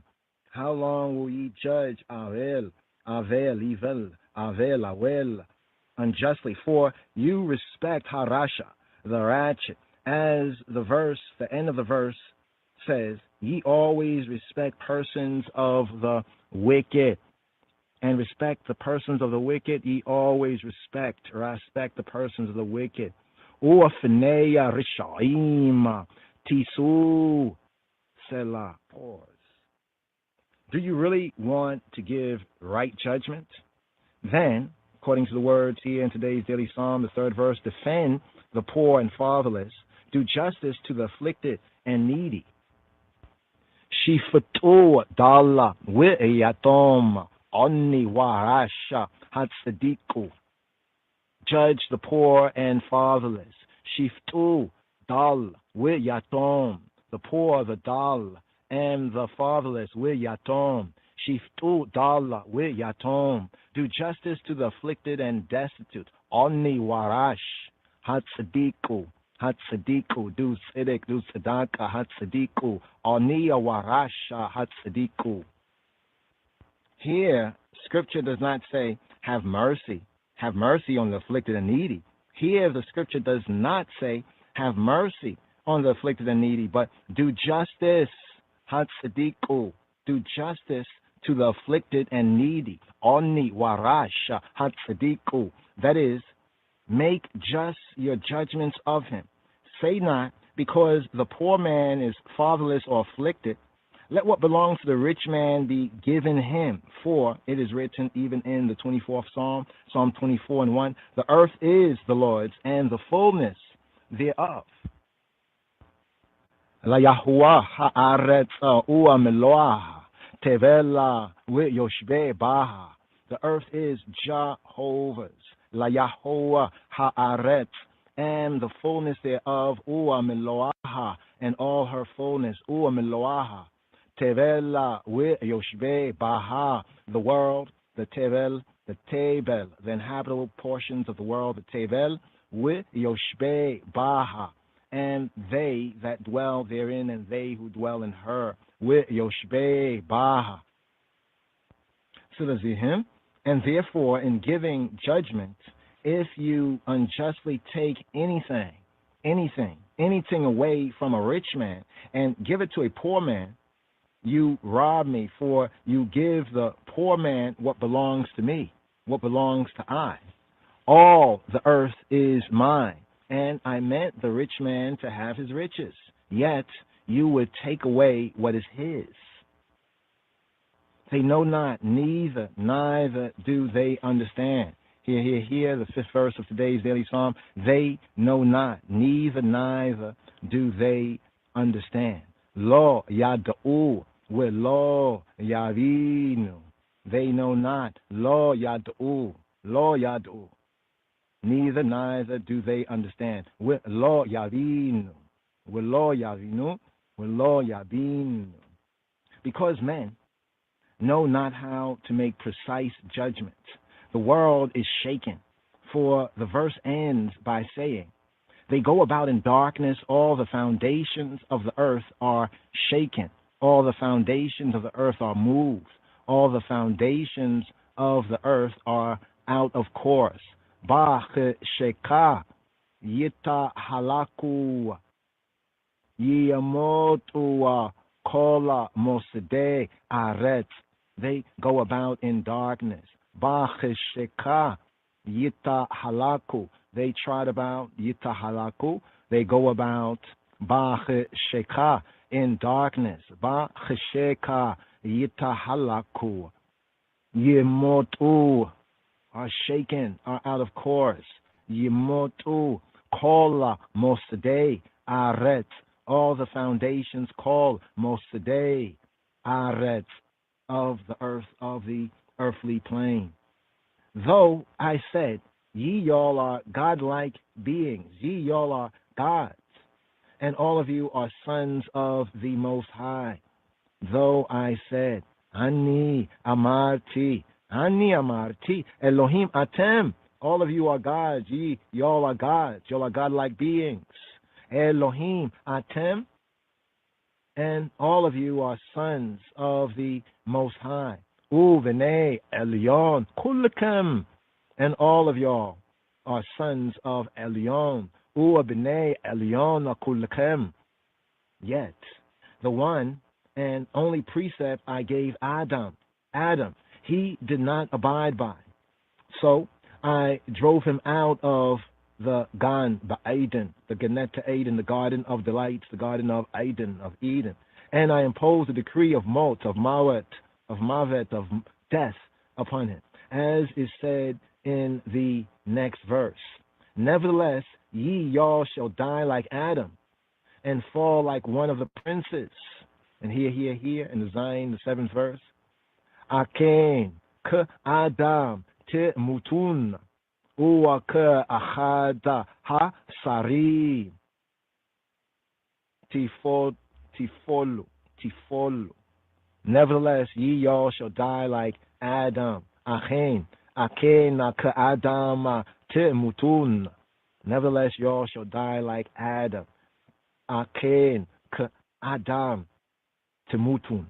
How long will ye judge avel, evil, avel, unjustly? For you respect harasha, the ratchet, as the end of the verse says, ye always respect persons of the wicked. And respect the persons of the wicked, ye always respect the persons of the wicked. Uafneya rishaim tisu selah. Pause. Do you really want to give right judgment? Then, according to the words here in today's daily psalm, the third verse, defend the poor and fatherless. Do justice to the afflicted and needy. Shifatu dalla wi'yatom onni warasha hatzadiku. Judge the poor and fatherless. Shiftu dal wi'yatom. The poor, the dal, and the fatherless wi'yatom. Shiftu dal wi'yatom. Do justice to the afflicted and destitute. Onni warash hatzadiku. Hatzadiku, do tzedek, do tzedaka, hatzadiku, oniya warasha, hatzadiku. Here, Scripture does not say, have mercy on the afflicted and needy. Here, the Scripture does not say, have mercy on the afflicted and needy, but do justice, hatzadiku, do justice to the afflicted and needy, oni warasha, hatzadiku. That is, make just your judgments of him. Say not, because the poor man is fatherless or afflicted, let what belongs to the rich man be given him. For it is written even in the 24th Psalm, Psalm 24:1, the earth is the Lord's and the fullness thereof. La Yahuwah ha'aretz ua meloah tevela ve'yoshbe baha. The earth is Jehovah's. La Yahuwah ha'aretz, and the fullness thereof, ua meloaha, and all her fullness, ua meloaha. Tevela ve'yoshbe baha, the world, the tevel, the tebel, the inhabitable portions of the world, the tevel, ve'yoshbe baha, and they that dwell therein, and they who dwell in her, Yoshbe Baha. Silazihim. And therefore, in giving judgment, if you unjustly take anything away from a rich man and give it to a poor man, you rob me, for you give the poor man what belongs to me, what belongs to I. All the earth is mine, and I meant the rich man to have his riches, yet you would take away what is his. They know not, neither do they understand. Here, the 5th verse of today's daily psalm. They know not, neither do they understand. Lo yad'u, we lo yavinu. They know not, lo yad'u, neither do they understand. We lo yavinu, we lo yavinu. Because men know not how to make precise judgment. The world is shaken, for the verse ends by saying, they go about in darkness, all the foundations of the earth are shaken, all the foundations of the earth are moved, all the foundations of the earth are out of course. Ba sheka yita halaku yamotu kola mosede aret. They go about in darkness. Ba sheka yita halaku. They trot about yita halaku. They go about ba sheka in darkness. Ba sheka yita halaku. Yemotu are shaken, are out of course. Yemotu kola mosede aret. All the foundations call mosede aret, of the earth, of the earthly plane. Though I said, ye y'all are godlike beings, ye y'all are gods, and all of you are sons of the Most High. Though I said, Ani amarti, Elohim atem, all of you are gods, y'all are gods, y'all are godlike beings. Elohim atem, and all of you are sons of the Most High. Uvene Elyon kulkem, and all of y'all are sons of Elyon. Uabene Elyon kulkem. Yet the one and only precept I gave Adam, he did not abide by. So I drove him out of the Gan Ba'aden, the Ganet Eden, the Garden of Delights, the Garden of Eden, of Eden. And I imposed a decree of Mot, of Mawet, of Mavet, of death upon him, as is said in the next verse. Nevertheless, y'all shall die like Adam, and fall like one of the princes. And here, in the Zion, the 7th verse. Aken ke Adam te mutun. Uwaka ahada ha sari tifolu. Nevertheless, ye y'all shall die like Adam. Achen ka Adam te mutun. Nevertheless, y'all shall die like Adam. Achen ka Adam te mutun,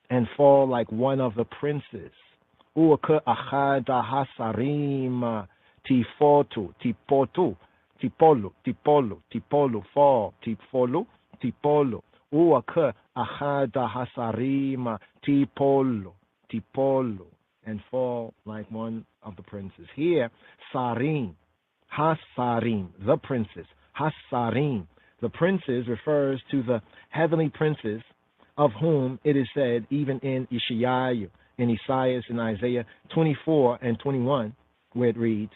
and fall like one of the princes. Uwaka ahada ha sarim. Tipolu, fall, tipolu. Uaka ahada hasarima, tipolu, and fall like one of the princes. Here, sarim, hasarim, the princes, hasarim. The princes refers to the heavenly princes, of whom it is said, even in Isaiah, in Isaiah 24 and 21, where it reads,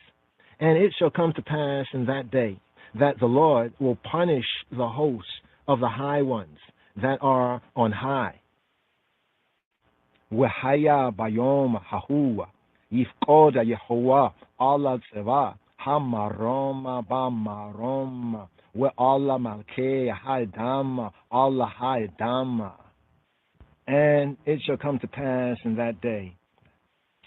and it shall come to pass in that day that the Lord will punish the hosts of the high ones that are on high. Wehaya bayom hahua yifkoda Yehovah Allah tseva hamaroma bamaroma we Allah malke haidama Allah haidama. And it shall come to pass in that day,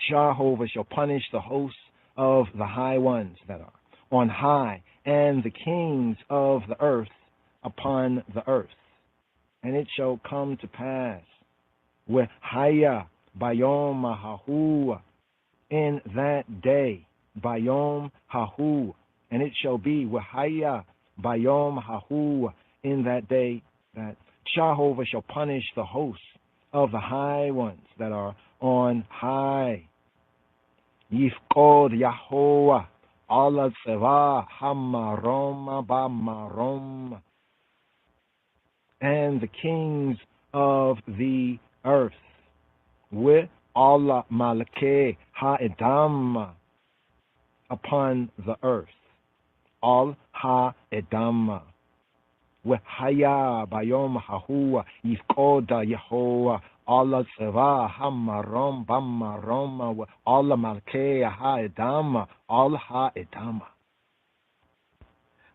Jehovah shall punish the hosts of the high ones that are on high, and the kings of the earth upon the earth. and it shall come to pass, Wehaya Bayom Hahu, in that day, Bayom Hahu, and it shall be Wehaya Bayom Hahu, in that day that Jehovah shall punish the hosts of the high ones that are on high. Yifkod Yahoah Allah Seva Hamarom Bamarom, and the kings of the earth, with Allah Malake Ha-Edam, upon the earth, Al Ha-Edam, with Haya Bayom Hahua Yifkoda Yehoah Allah Seva Hamarom Bamarom, with Allah Malake Ha-Edam, Al Ha-Edam.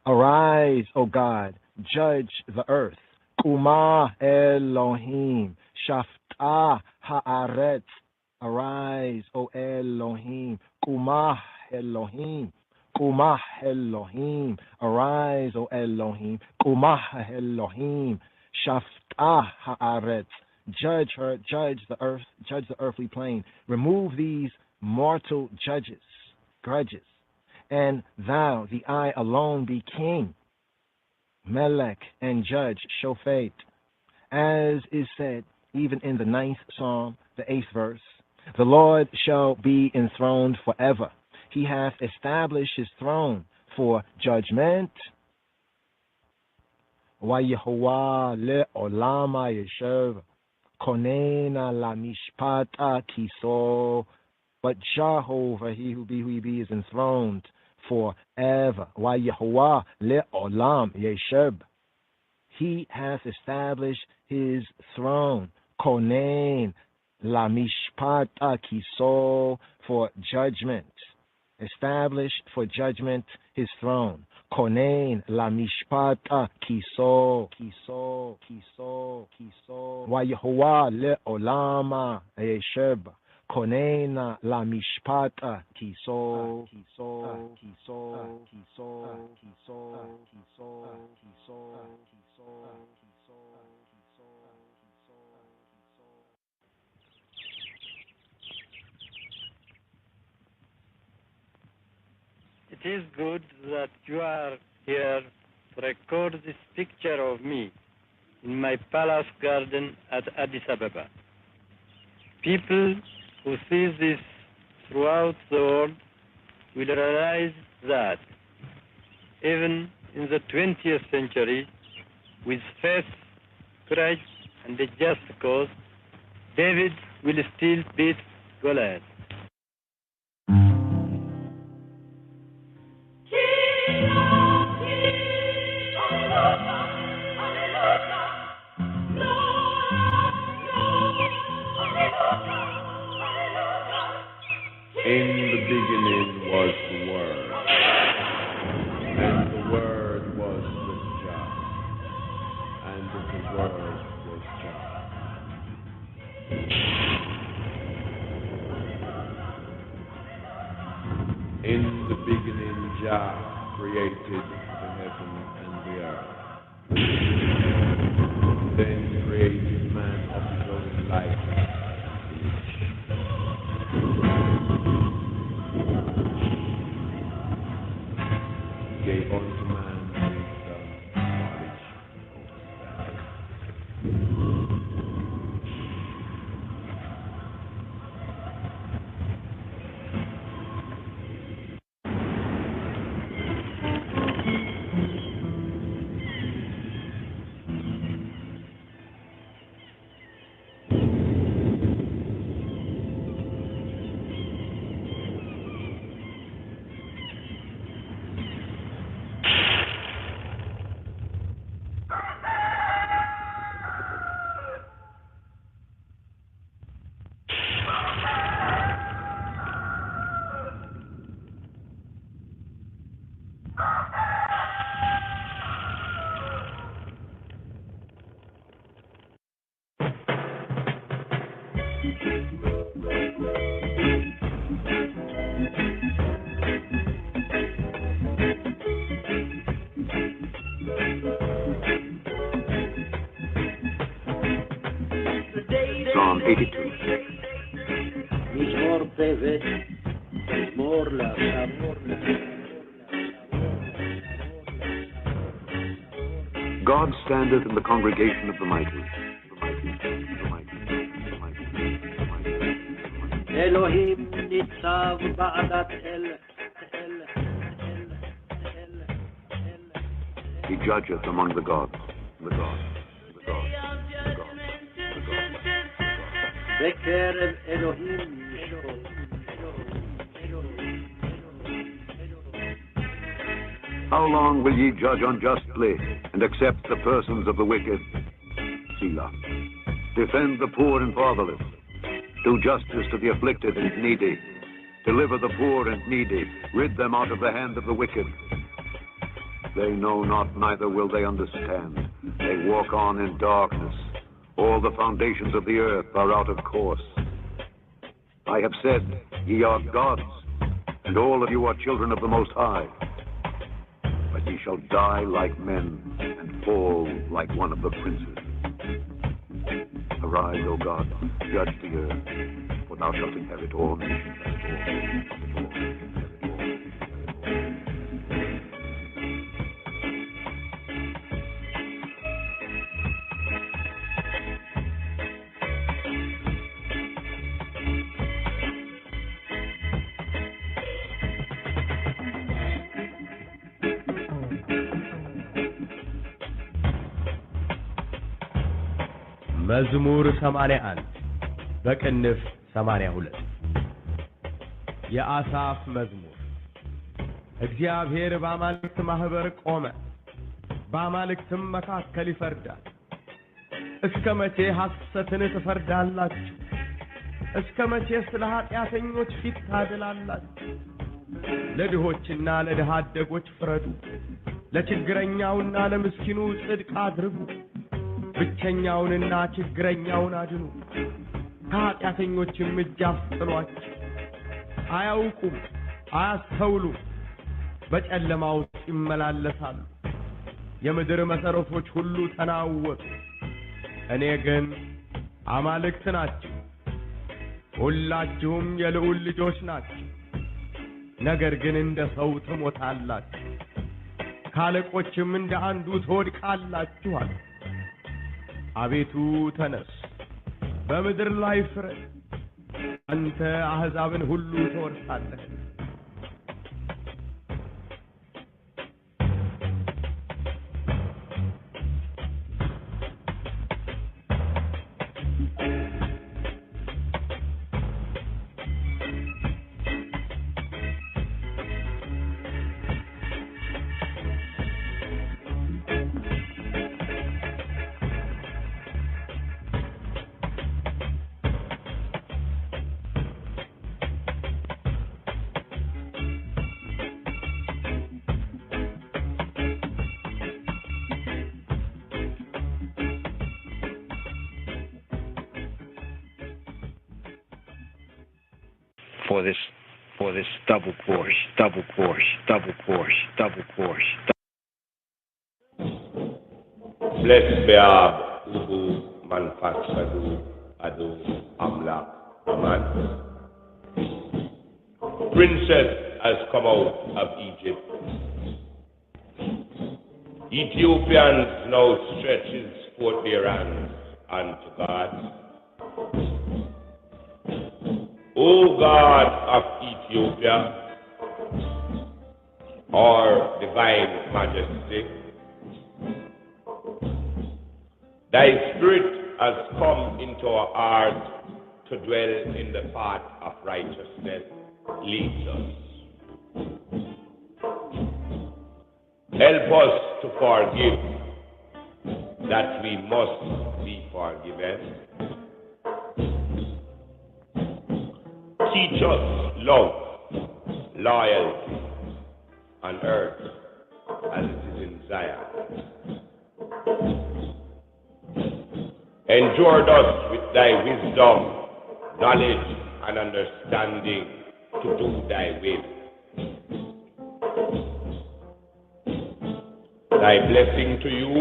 Arise, O God, judge the earth. Kuma Elohim, Shafta Haaretz. Arise, O Elohim. Kuma Elohim. Kuma Elohim. Arise, O Elohim. Kuma Elohim. Shafta Haaretz. Judge her, judge the earth, judge the earthly plane. Remove these mortal grudges. And thou, the I alone, be king, Melech, and judge, Shofet, as is said even in the 9th Psalm, the 8th verse. The Lord shall be enthroned forever. He hath established his throne for judgment. Wayehovah le'olama yeshev, konena la mishpata kiso. But Jehovah, he who be, is enthroned forever. Wayehovah le'olam yeshev. He hath established his throne. Konen la mishpata kiso, for judgment. Established for judgment his throne. Konen la mishpata kiso. Wayehovah le'olama yeshev. Konena la mishpata kiso. It is good that you are here to record this picture of me in my palace garden at Addis Ababa. People who see this throughout the world will realize that even in the 20th century, with faith, courage, and a just cause, David will still beat Goliath. In the beginning was the Word, and the Word was with Jah, and the Word was Jah. In the beginning Jah created the heaven and the earth. Then he created man of his own likeness. Gave unto man wisdom, knowledge, הצוות, מזמור להשבוע. God standeth in the congregation of the mighty. אלוהים ניצב בעדת אל. He judgeth among the gods. בקרב אלוהים ישכון. How long will ye judge unjustly and accept the persons of the wicked? Selah. Defend the poor and fatherless. Do justice to the afflicted and needy. Deliver the poor and needy. Rid them out of the hand of the wicked. They know not, neither will they understand. They walk on in darkness. All the foundations of the earth are out of course. I have said, ye are gods, and all of you are children of the Most High. But ye shall die like men, and fall like one of the princes. Arise, O God, judge the earth, for thou shalt inherit all nations. መዝሙር 81 በቅንፍ 82 የአሳፍ መዝሙር። እግዚአብሔር በአማልክት ማህበር ቆመ፣ በአማልክትም መካከል ይፈርዳል። እስከ መቼ ሐሰትን ትፈርዳላችሁ? እስከ መቼ ስለ ኃጢአተኞች ፊት ታደላላችሁ? ለድሆችና ለድሃ አደጎች ፍረዱ፣ ለችግረኛውና ለምስኪኑ ጽድቅ አድርጉ። ብቸኛውንና ችግረኛውን አድኑ፣ ከኃጢአተኞችም እጅ አስጥሏቸው። አያውቁም፣ አያስተውሉም፣ በጨለማ ውስጥ ይመላለሳሉ። የምድር መሠረቶች ሁሉ ተናወጡ። እኔ ግን አማልክት ናችሁ፣ ሁላችሁም የልዑል ልጆች ናችሁ። ነገር ግን እንደ ሰው ትሞታላችሁ፣ ካለቆችም እንደ አንዱ ትወድቃላችሁ አለ። አቤቱ ተነስ፣ በምድር ላይ ፍረድ፣ አንተ አሕዛብን ሁሉ ትወርሳለህ። For this double course. Blessed be Ab, Ubu, Manfat, Adu, Amlak, Aman. Princess has come out of Egypt. Ethiopians now stretches forth their hands unto God. O God of Ethiopia, our divine majesty, thy spirit has come into our heart to dwell in the path of righteousness. Lead us. Help us to forgive, that we must be forgiven. Teach us love, loyalty on earth as it is in Zion. Endure us with thy wisdom, knowledge, and understanding to do thy will. Thy blessing to you,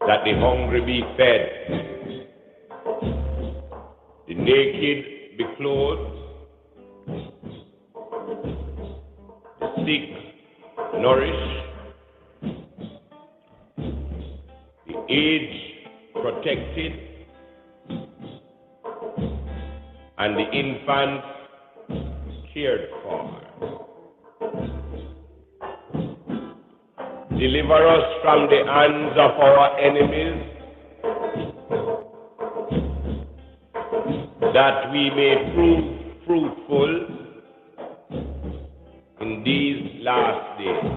that the hungry be fed, the naked be clothed, The sick nourished, the aged protected, and the infants cared for. Deliver us from the hands of our enemies, that we may prove fruitful in these last days.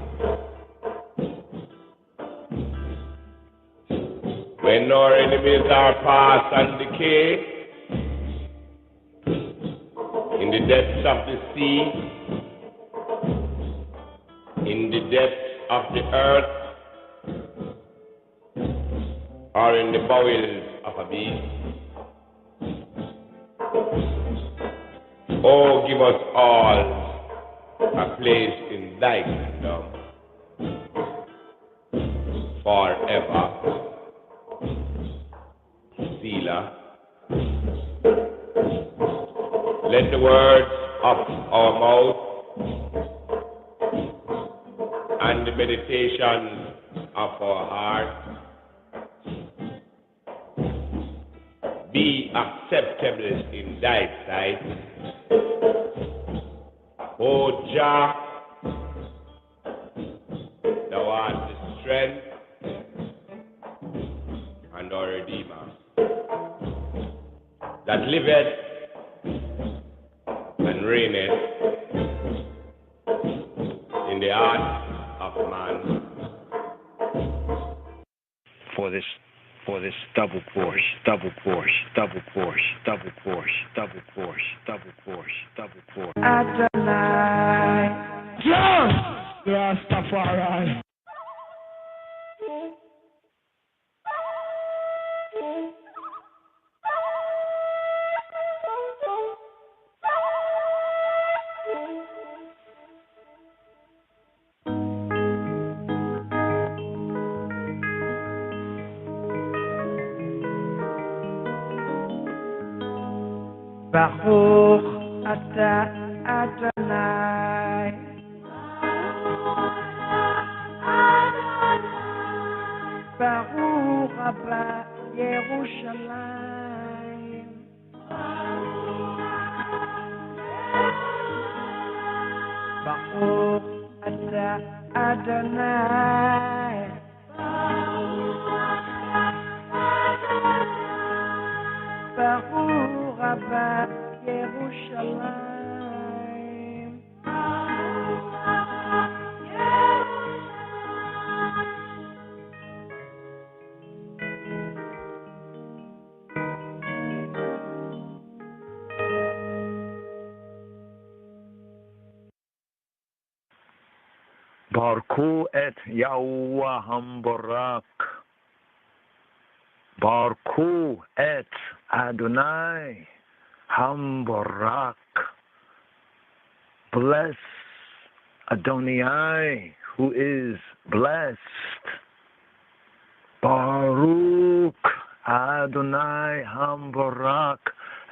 When our enemies are past and decay, in the depths of the sea, in the depths of the earth, or in the bowels of a beast. Oh, give us all a place in thy kingdom forever. Selah. Let the words of our mouth and the meditation of our heart be acceptable in thy sight. O Jah, thou art the strength and our Redeemer, that liveth and reigneth in the heart of man. For this double course, double course, double course, double course, double course, double course, double course. Adonai. Jah, Rastafari. Baruch Ata Adonai. Baruch Abba Yerushalayim. Baruch Ata Adonai. Baruch Abba Yerushalayim. Barku et Yahuwah Hambarak. Barku et Adonai Hambarak. Bless Adonai, who is blessed. Baruch Adonai Hambarak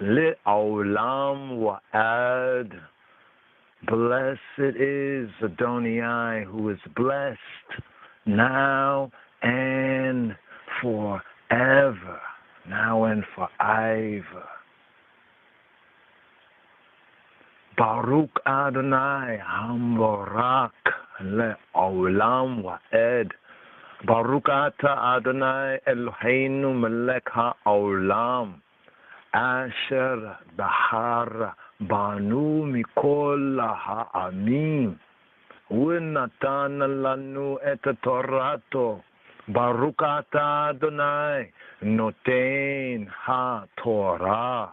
Le'olam Wa'ad. Blessed is Adonai, who is blessed now and forever. Now and forever. Baruch Adonai Hambarak Le'olam Wa'ed. Baruch Ata Adonai Eloheinu Melech HaOlam Asher Bahar Banu Mikol Ha'amim U'natan Lanu Et Torato. Baruch Ata Adonai Noten HaTorah.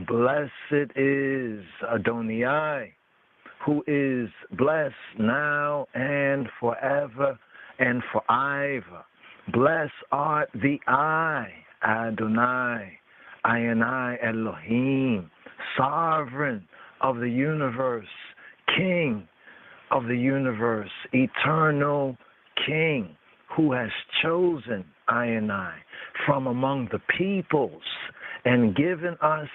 Blessed is Adonai, who is blessed now and forever and forever. Blessed art thee, I, Adonai, I Elohim, sovereign of the universe, king of the universe, eternal king, who has chosen I from among the peoples and given us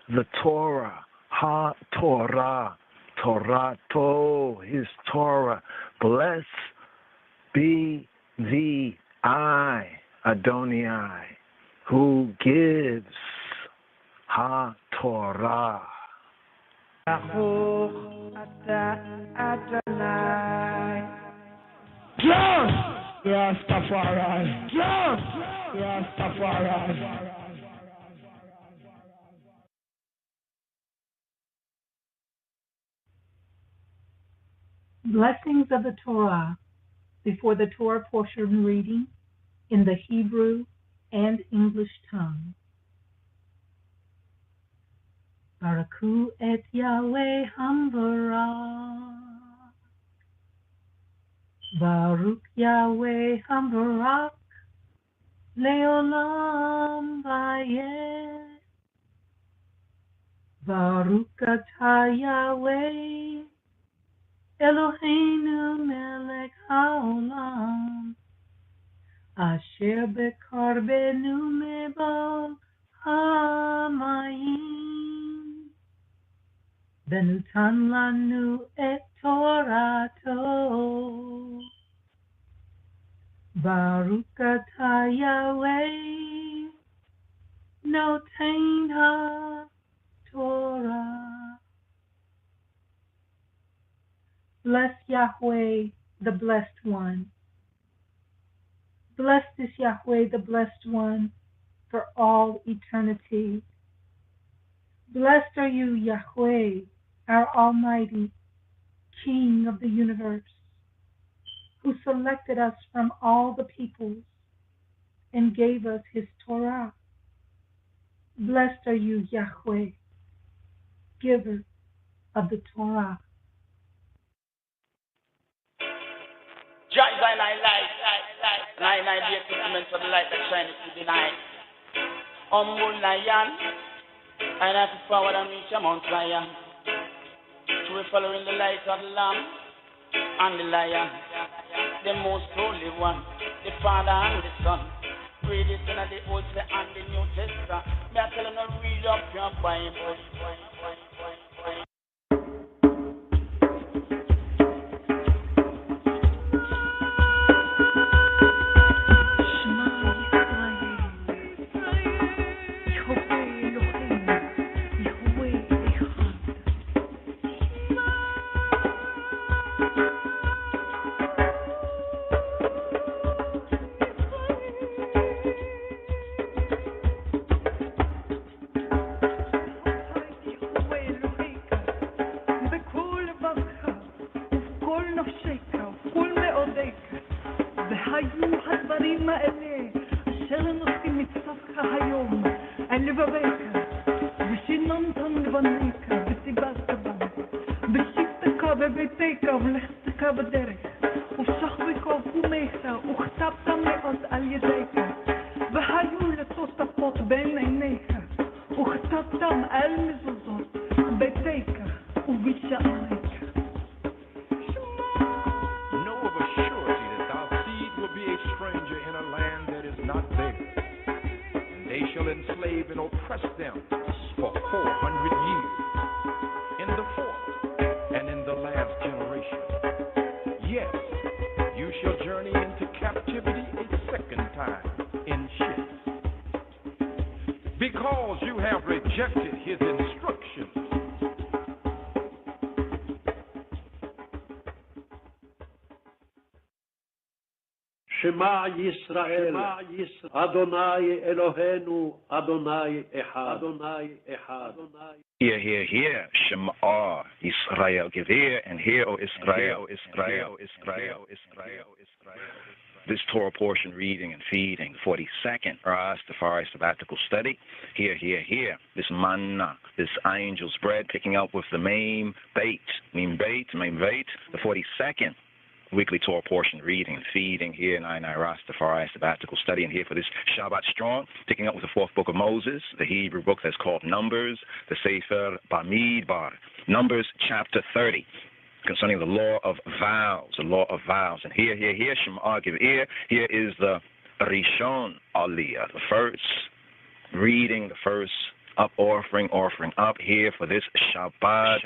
the Torah, Ha-Torah, Torato, his Torah. Bless be the I, Adonai, who gives Ha-Torah. Just Rastafari. Just Rastafari. Blessings of the Torah before the Torah portion reading in the Hebrew and English tongue. Baraku et Yahweh Hamvarah. Baruch Yahweh Hamvarach Leolam Vayeh. Baruch atah Yahweh Eloheinu melech haolam asher bekarbenu mebol hamayim venutan lanu et torato. Baruch atah Yahweh noten ha-Torah. Bless Yahweh, the Blessed One. Blessed is Yahweh, the Blessed One, for all eternity. Blessed are you, Yahweh, our Almighty, King of the universe, who selected us from all the peoples and gave us his Torah. Blessed are you, Yahweh, giver of the Torah. Jah is I light, and I be a testament for the light that shines through the night. Humble lion, and I have to forward and reach a Mount Zion. Through following the light of the Lamb and the Lion, the most holy one, the Father and the Son. Read it in the Old and the New Testament. Me I tell you to read up your Bible. Shema Yisrael, Adonai Eloheinu, Adonai Echad. Hear, Shema Yisrael, give ear, and hear, O Israel. This Torah portion reading and feeding, 42nd Rastafari sabbatical study. Hear. This manna, this angel's bread, picking up with the main bait, the 42nd weekly Torah portion reading and feeding here in I Rastafari sabbatical study, and here for this Shabbat strong, picking up with the fourth book of Moses, the Hebrew book that's called Numbers, the Sefer Bamidbar, Numbers chapter 30, concerning the law of vows, and here, Shema, give ear. Here is the Rishon Aliyah, the first reading, the first up offering up here for this Shabbat.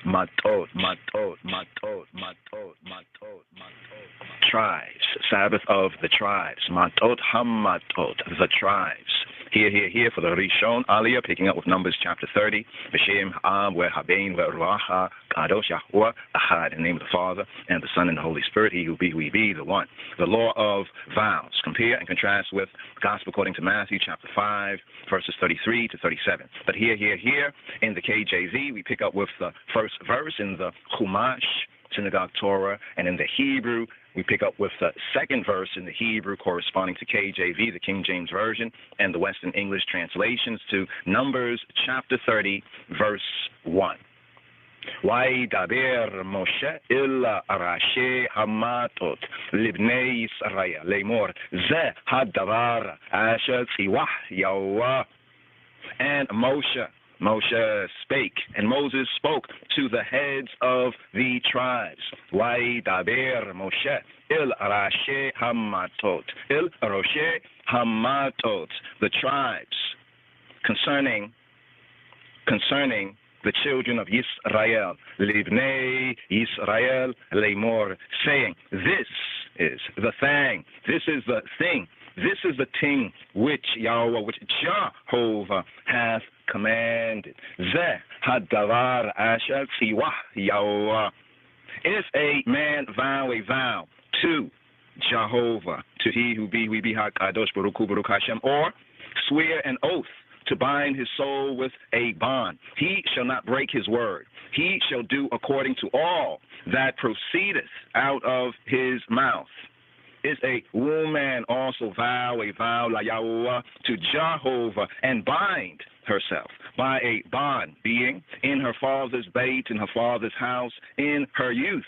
Matot. Tribes, Sabbath of the tribes. Matot Hamatot, the tribes. Here for the Rishon Aliyah, picking up with Numbers chapter 30. B'Shem Ha'am Ve'Habein Ve'Ruach Kadosh Yahuwah Ahad, in the name of the Father and the Son and the Holy Spirit, He who be, the one. The law of vows. Compare and contrast with Gospel according to Matthew chapter 5, verses 33 to 37. But here, in the KJV, we pick up with the first verse in the Chumash, Synagogue Torah, and in the Hebrew, we pick up with the second verse in the Hebrew corresponding to KJV, the King James Version, and the Western English translations to Numbers chapter 30, verse 1. וידבר משה אל ראשי המטות לבני ישראל לאמור זה הדבר אשר ציווה יהוה. And Moshe spake, and Moses spoke to the heads of the tribes. וידבר משה אל ראשי המטות, אל ראשי המטות, the tribes, concerning the children of Yisrael, Libnei Yisrael Lemor, saying, this is the thing, this is the thing, this is the thing which Yahweh, which Jehovah hath commanded. Zeh hadavar asher tzivah Yahweh. If a man vow a vow to Jehovah, to He who be, we be HaKadosh Baruch Hu Baruch Hashem, or swear an oath to bind his soul with a bond, he shall not break his word. He shall do according to all that proceedeth out of his mouth. Is a woman also vow a vow la Yahweh to Jehovah and bind herself by a bond, being in her father's bait, in her father's house, in her youth?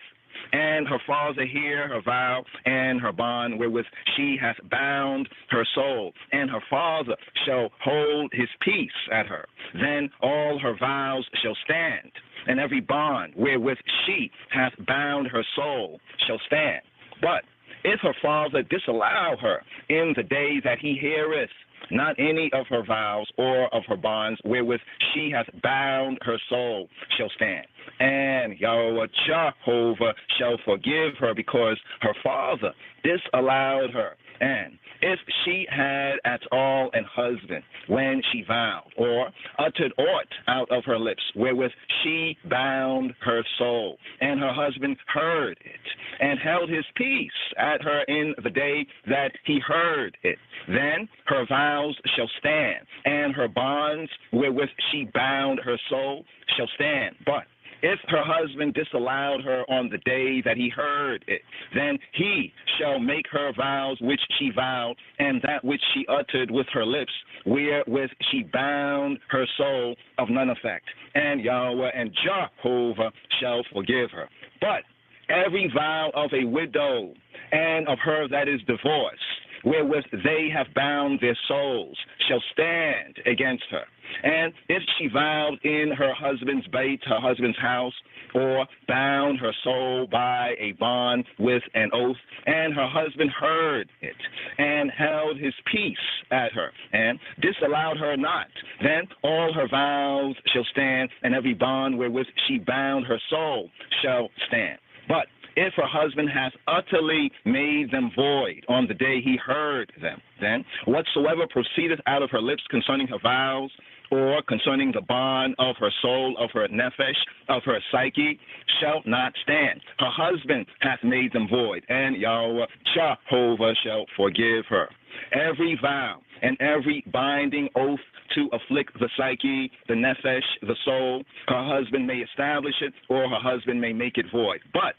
And her father hear her vow and her bond wherewith she hath bound her soul, and her father shall hold his peace at her. Then all her vows shall stand, and every bond wherewith she hath bound her soul shall stand. But if her father disallow her in the day that he heareth not any of her vows or of her bonds wherewith she hath bound her soul shall stand, and Yahweh Jehovah shall forgive her because her father disallowed her. And if she had at all an husband when she vowed, or uttered aught out of her lips wherewith she bound her soul, and her husband heard it, and held his peace at her in the day that he heard it, then her vows shall stand, and her bonds wherewith she bound her soul shall stand. But if her husband disallowed her on the day that he heard it, then he shall make her vows which she vowed, and that which she uttered with her lips, wherewith she bound her soul, of none effect. And Yahweh and Jehovah shall forgive her. But every vow of a widow and of her that is divorced, wherewith they have bound their souls, shall stand against her. And if she vowed in her husband's bait, her husband's house, or bound her soul by a bond with an oath, and her husband heard it, and held his peace at her, and disallowed her not, then all her vows shall stand, and every bond wherewith she bound her soul shall stand. But if her husband hath utterly made them void on the day he heard them, then whatsoever proceedeth out of her lips concerning her vows, or concerning the bond of her soul, of her nephesh, of her psyche, shall not stand. Her husband hath made them void, and Yahweh Jehovah shall forgive her. Every vow and every binding oath to afflict the psyche, the nephesh, the soul, her husband may establish it, or her husband may make it void. But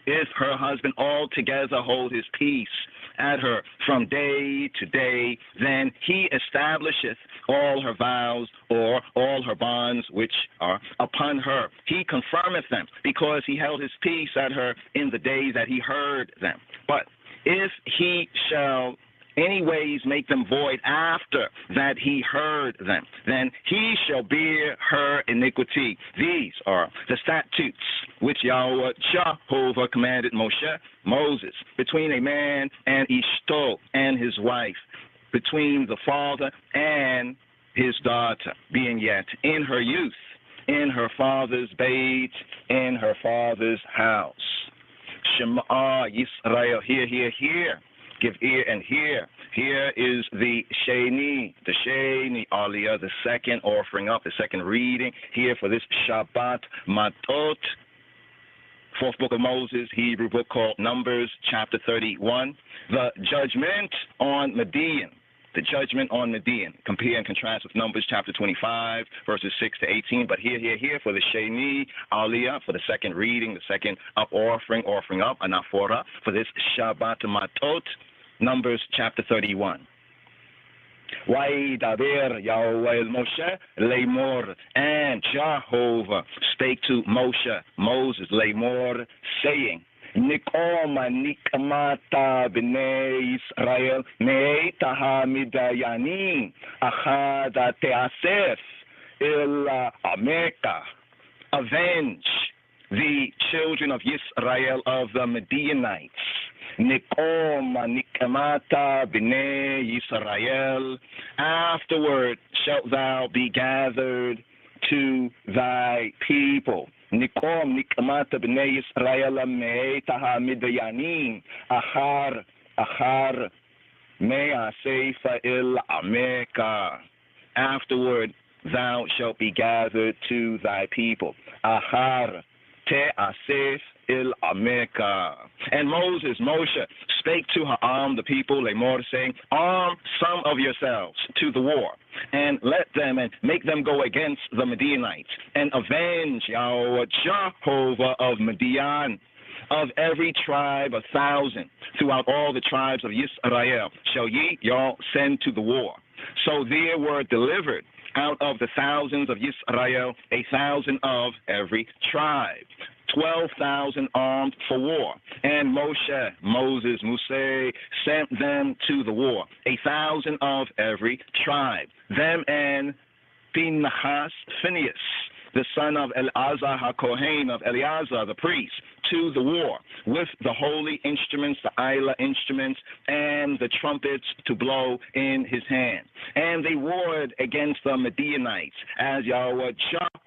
if her husband altogether hold his peace at her from day to day, then he establisheth all her vows or all her bonds which are upon her. He confirmeth them, because he held his peace at her in the day that he heard them. But if he shall anyways make them void after that he heard them, then he shall bear her iniquity. These are the statutes which Yahweh Jehovah commanded Moses between a man and Ishto and his wife, between the father and his daughter, being yet in her youth, in her father's bait, in her father's house. Shema Yisrael, hear, hear, hear. Give ear and hear. Here is the Sheni Aliyah, the second offering up, the second reading here for this Shabbat Matot, fourth book of Moses, Hebrew book called Numbers, chapter 31. The judgment on Midian. The judgment on Midian. Compare and contrast with Numbers chapter 25, verses 6 to 18. But here for the Sheni Aliyah, for the second reading, the second up offering up, anaphora, for this Shabbat Matot, Numbers chapter 31. Waidaber Yahweh Moshe Lemor, and Jehovah spake to Moses Lemor, saying, Nikoma Nikamata b'nei Israel me'etaha midayanim achada te'asef el Ameka. Avenge the children of Israel of the Midianites. Nikoma Nikamata b'nei Israel. Afterward shalt thou be gathered to thy people. Nikom Nikamata b'nei Israel me'etaha midayanim achar me'asefa el Ameka. Afterward thou shalt be gathered to thy people. Achar te'asef el Ameka. And Moshe, spake to Ha'am, the people, Lemor, saying, arm some of yourselves to the war, and let them, and make them go against the Midianites, and avenge Yahweh Jehovah of Midian. Of every tribe 1,000, throughout all the tribes of Yisrael, shall ye, y'all, send to the war. So there were delivered out of the thousands of Yisrael 1,000 of every tribe. 12,000 armed for war. And Moses, sent them to the war. 1,000 of every tribe. Them and Phinehas, the son of Eleazar HaKohen, of Eleazar the priest, to the war, with the holy instruments, the Isla instruments, and the trumpets to blow in his hand. And they warred against the Midianites, as Yahweh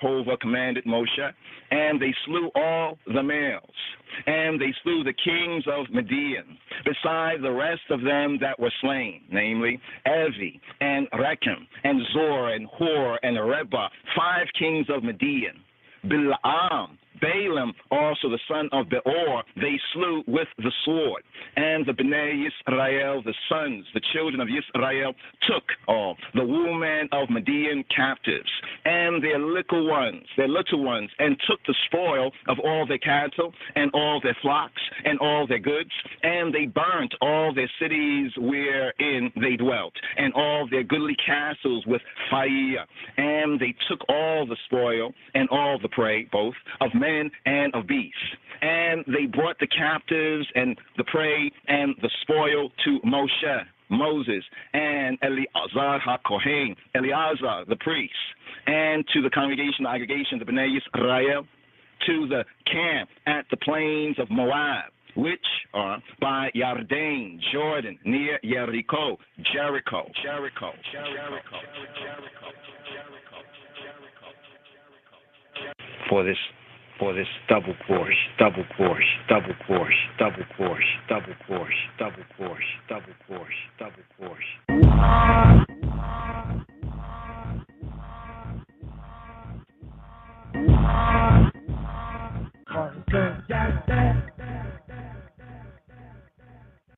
Jehovah commanded Moshe, and they slew all the males. And they slew the kings of Midian, beside the rest of them that were slain, namely Evi, and Rechem, and Zor, and Hor, and Reba, 5 kings of Midian. Balaam, also the son of Beor, they slew with the sword. And the Bnei Yisrael, the children of Yisrael, took all the women of Midian captives, and their little ones, and took the spoil of all their cattle, and all their flocks, and all their goods, and they burnt all their cities wherein they dwelt, and all their goodly castles with fire. And they took all the spoil, and all the prey, both of men and of beasts. And they brought the captives and the prey and the spoil to Moses, and Eleazar HaKohen, Eleazar the priest, and to the congregation, the aggregation, the Bnei Yisrael, to the camp at the plains of Moab, which are by Yarden, Jordan, near Jericho. For this double course.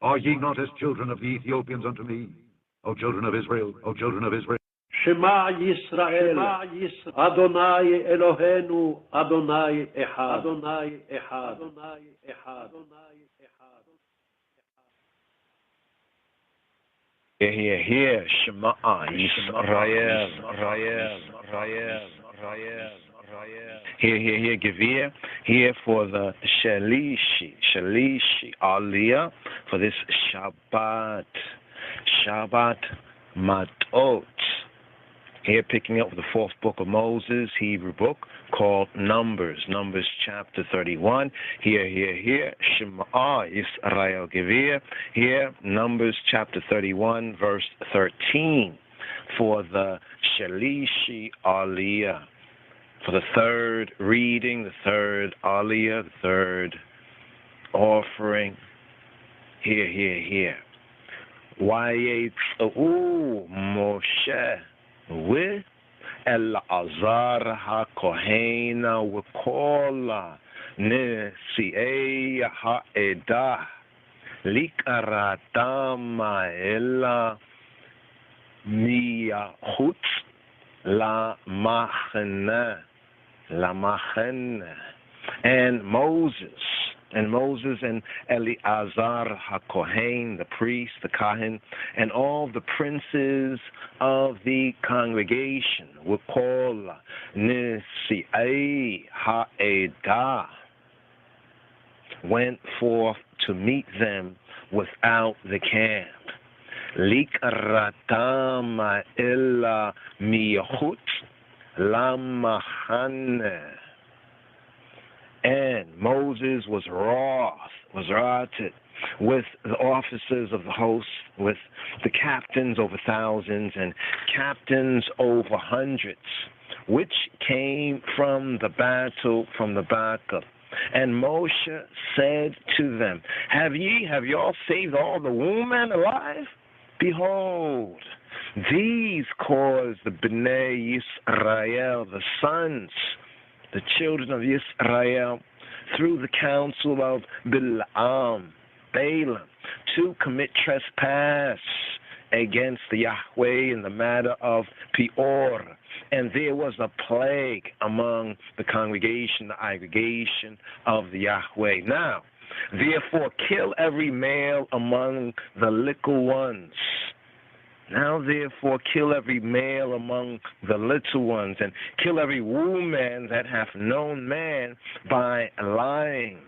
Are ye not as children of the Ethiopians unto me, O children of Israel, O children of Israel? Shema Yisrael, Adonai Eloheinu, Adonai Echad, Adonai Echad, Adonai Echad, Adonai Echad. Here, Shema Yisrael, Here, give ear. Here for the Shalishi Aliyah, for this Shabbat Matot. Here, picking up with the fourth book of Moses, Hebrew book, called Numbers. Numbers chapter 31. Here. Shema Yisrael Gevir. Here, Numbers chapter 31, verse 13. For the Shalishi Aliyah. For the third reading, the third Aliyah, the third offering. Here. Wayetz'u Moshe with Elazar HaKohena Wikola Nesi'ei Ha'edah Likaratama Ela Miyachutz La Machane. And Moses and Eleazar HaKohen, the priest, the Kahan, and all the princes of the congregation were called Nesi'ei Ha'edah, went forth to meet them without the camp. Likratama illa miyachut lamachane. And Moses was wroth with the officers of the host, with the captains over thousands and captains over hundreds, which came from the battle from the back of. And Moshe said to them, Have y'all saved all the women alive? Behold, these caused the Bnei Yisrael, the sons, the children of Israel, through the counsel of Balaam, to commit trespass against the Yahweh in the matter of Peor. And there was a plague among the congregation, the aggregation of the Yahweh. Now, therefore, kill every male among the little ones. Now, therefore, kill every male among the little ones, and kill every woman that hath known man by laying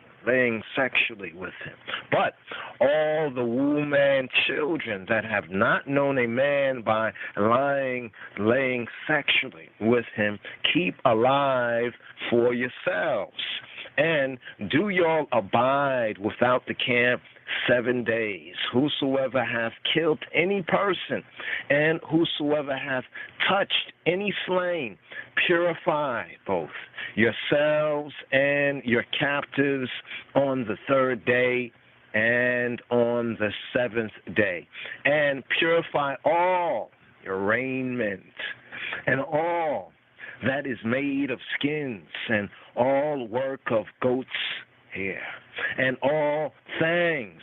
sexually with him. But all the woman children that have not known a man by laying sexually with him, keep alive for yourselves. And do y'all abide without the camp 7 days. Whosoever hath killed any person, and whosoever hath touched any slain, purify both yourselves and your captives on the 3rd day and on the 7th day. And purify all your raiment and all that is made of skins, and all work of goat's hair, and all things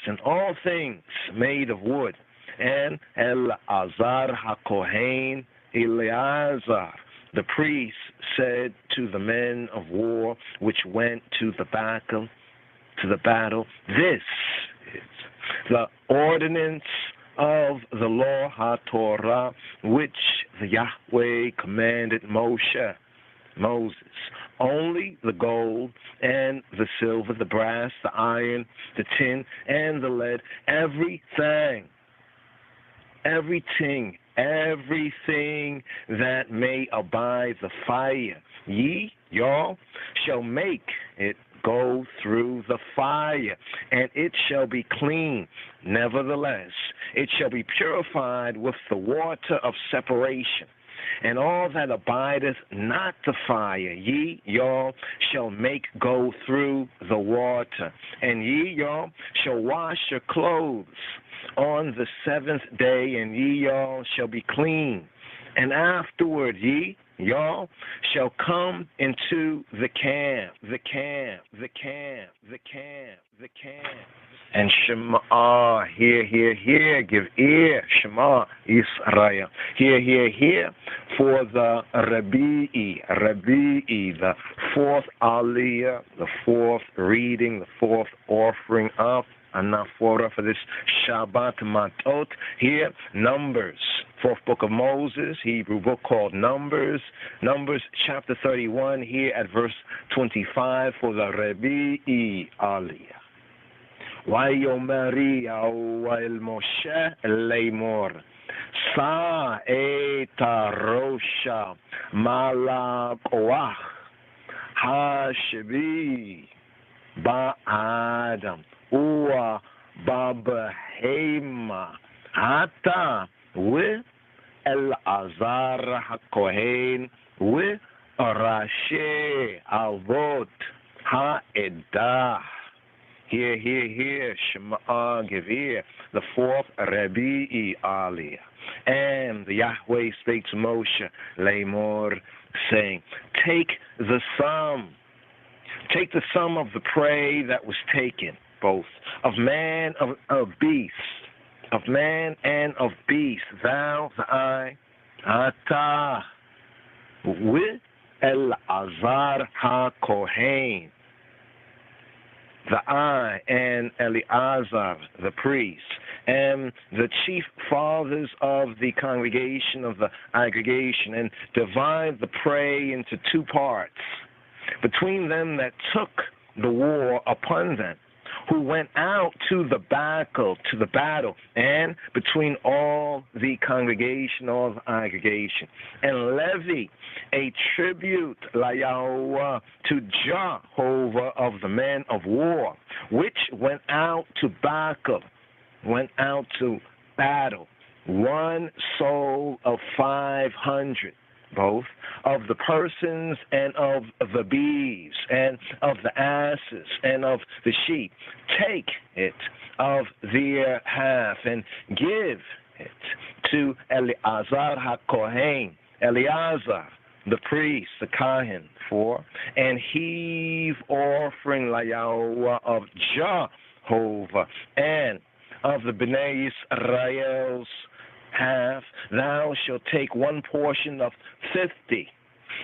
made of wood. And Eleazar HaKohen, Eleazar, the priest, said to the men of war which went to the battle, this is the ordinance of the law HaTorah, which the Yahweh commanded Moses. Only the gold and the silver, the brass, the iron, the tin, and the lead, everything that may abide the fire, y'all shall make it go through the fire, and it shall be clean. Nevertheless, it shall be purified with the water of separation. And all that abideth not the fire, y'all shall make go through the water. And y'all shall wash your clothes on the 7th day, and y'all shall be clean. And afterward, y'all shall come into the camp. And Shema, hear, give ear, Shema, Israel. Hear, for the Rabi'i, the 4th Aliyah, the 4th reading, the 4th offering of Anaphora for this Shabbat Matot. Here, Numbers, 4th book of Moses, Hebrew book called Numbers chapter 31, here at verse 25 for the Rabi'i Aliyah. Wayomari El Moshe Leimor. Sa eta rosha malakoach hashibi ba Adam uwa ba behema hata with El-Azar HaKohen with Rashi Avot HaEdah. Here, Shema Gevir, the fourth Rabbi Aliyah. And the Yahweh spake to Moshe, Lamor, saying, take the sum of the prey that was taken, both of man, of beast, of man and of beast, thou, the I, Ata, with El-Azar HaKohen, the I and Eleazar, the priest, and the chief fathers of the congregation, of the aggregation, and divide the prey into two parts, between them that took the war upon them, who went out to the battle, and between all the congregation of aggregation, and levy a tribute Yahweh to Jehovah of the men of war, which went out to battle, one soul of 500. Both of the persons and of the beeves and of the asses and of the sheep. Take it of their half and give it to Eleazar HaKohen, Eleazar, the priest, the Kahan, and heave offering Yahweh of Jehovah, and of the Bnei Israel's half, thou shalt take one portion of 50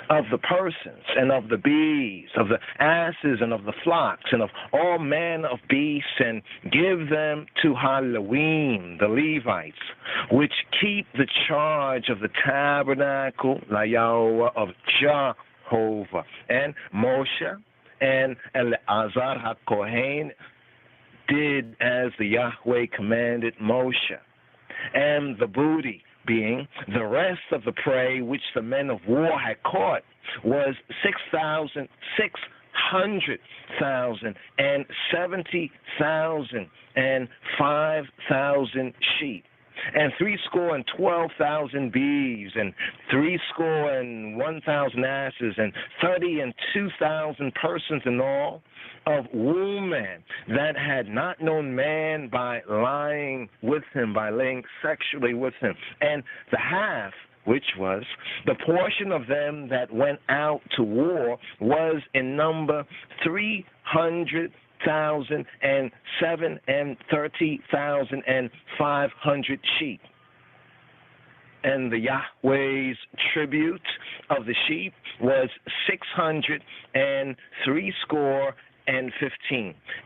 of the persons and of the bees, of the asses and of the flocks, and of all manner of beasts, and give them to Halloween, the Levites, which keep the charge of the tabernacle, Yahweh of Jehovah. And Moshe and Eleazar HaKohen did as the Yahweh commanded Moshe. And the booty, being the rest of the prey which the men of war had caught, was 6,000, 600,000, and 70,000, and 5,000 sheep, and 12,000 beeves, and 1,000 asses, and 32,000 persons in all, of women that had not known man by lying with him, by laying sexually with him. And the half, which was the portion of them that went out to war, was in number 300,000 and 30,500 sheep. And the Yahweh's tribute of the sheep was 615,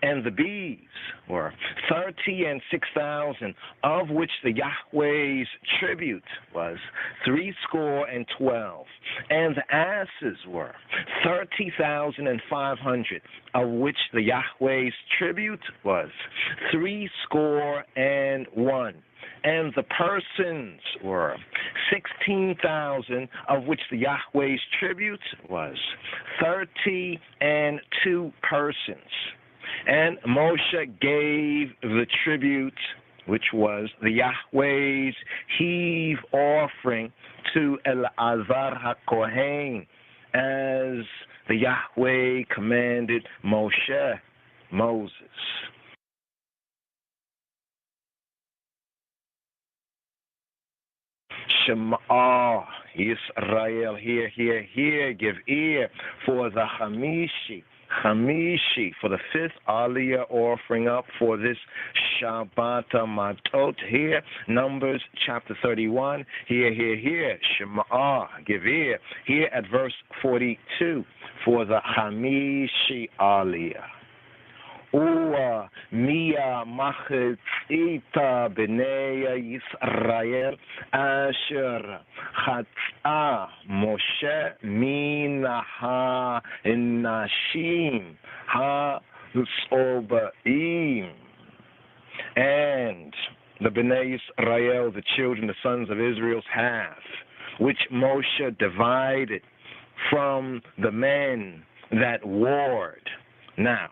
and the bees were 6,000, of which the Yahweh's tribute was 312, and the asses were 30,500, of which the Yahweh's tribute was 301. And the persons were 16,000, of which the Yahweh's tribute was 32 persons. And Moshe gave the tribute, which was the Yahweh's heave offering, to Eleazar HaKohen, as the Yahweh commanded Moses. Shema Yisrael, hear, give ear for the Hamishi, for the fifth Aliyah offering up for this Shabbat Matot. Here, Numbers chapter 31. Hear, Shema, give ear. Here at verse 42 for the Hamishi Aliyah. Uwa Mia Machitzita Bnei Yisrael Asher Chatza Moshe Mina Ha-Nashim Ha-Tzoba'im. And the Bnei Israel, the children, the sons of Israel's half, which Moshe divided from the men that warred. Now,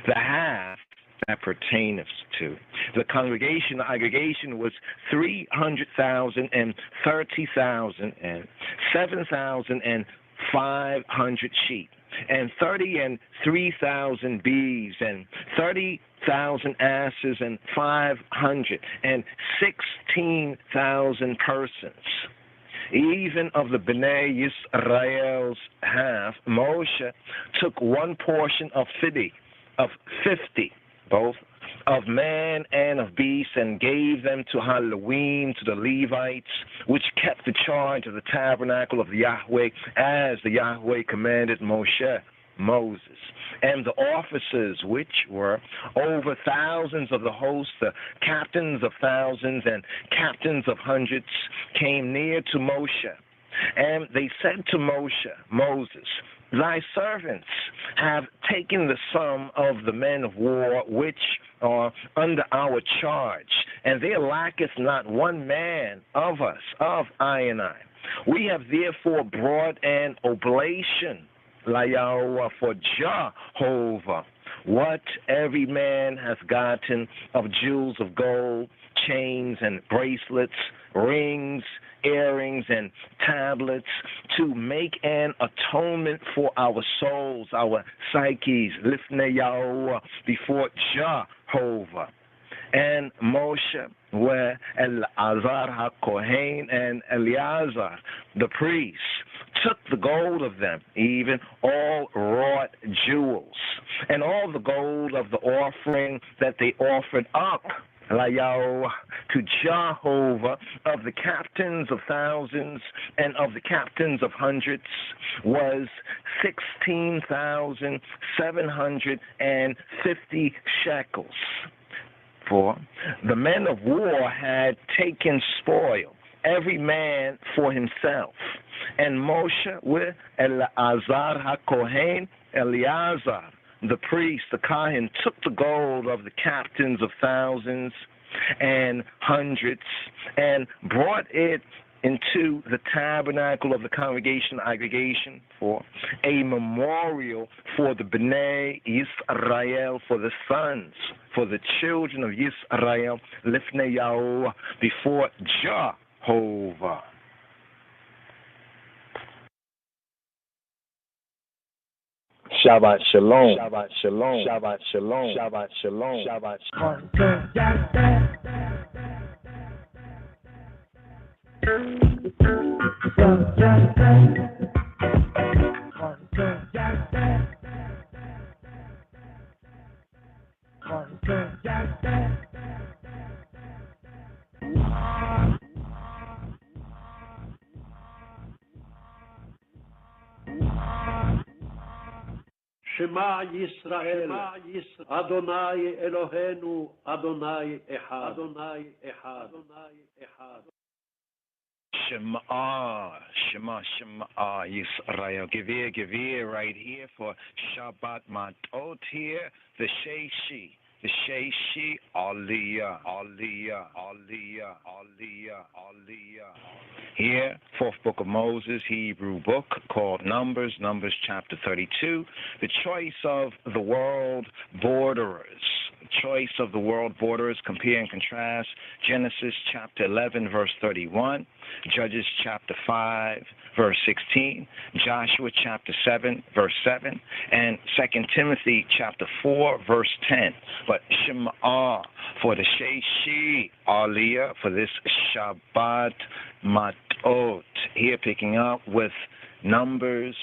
the half that pertaineth to the congregation, the aggregation was 300,000 and 30,000 and 7,000 and 500 sheep, and 30 and 3,000 beeves, and 30,000 asses, and 500 and 16,000 persons. Even of the Bnei Yisrael's half, Moshe took one portion of 50, both of man and of beast, and gave them to Halloween, to the Levites, which kept the charge of the tabernacle of Yahweh, as the Yahweh commanded Moses. And the officers, which were over thousands of the host, the captains of thousands and captains of hundreds, came near to Moshe. And they said to Moses, thy servants have taken the sum of the men of war which are under our charge, and there lacketh not one man of us, of I and I. We have therefore brought an oblation for Jehovah, what every man hath gotten of jewels of gold, chains and bracelets, rings, earrings, and tablets, to make an atonement for our souls, our psyches, lifnei Yahweh, before Jehovah. And Moshe, where Eleazar HaKohen and Eleazar, the priest, took the gold of them, even all wrought jewels, and all the gold of the offering that they offered up to Jehovah, of the captains of thousands and of the captains of hundreds, was 16,750 shekels. For the men of war had taken spoil, every man for himself. And Moshe with Eleazar HaKohen, Eleazar, the priest, the Kohen, took the gold of the captains of thousands and hundreds and brought it into the tabernacle of the congregation aggregation for a memorial for the Bnei Yisrael, for the sons, for the children of Yisrael, lifnei Yahweh, before Jehovah. Shabbat Shalom. Shabbat Shalom. Shabbat Shalom. Shabbat Shalom. Shabbat Shalom. Shema Yisrael, Adonai Eloheinu, Adonai Echad, Adonai Echad, Adonai Echad. Shema Yisrael. Give ear right here for Shabbat Matot here, the Sheishi, Aliyah, Aliyah, Aliyah, Aliyah, Aliyah. Here, fourth book of Moses, Hebrew book called Numbers chapter 32, the choice of the world borderers. Choice of the world borderers, compare and contrast Genesis chapter 11, verse 31, Judges chapter 5, verse 16, Joshua chapter 7, verse 7, and 2 Timothy chapter 4, verse 10. But Shema for the Sheishi Aliyah, for this Shabbat Matot. Here picking up with Numbers,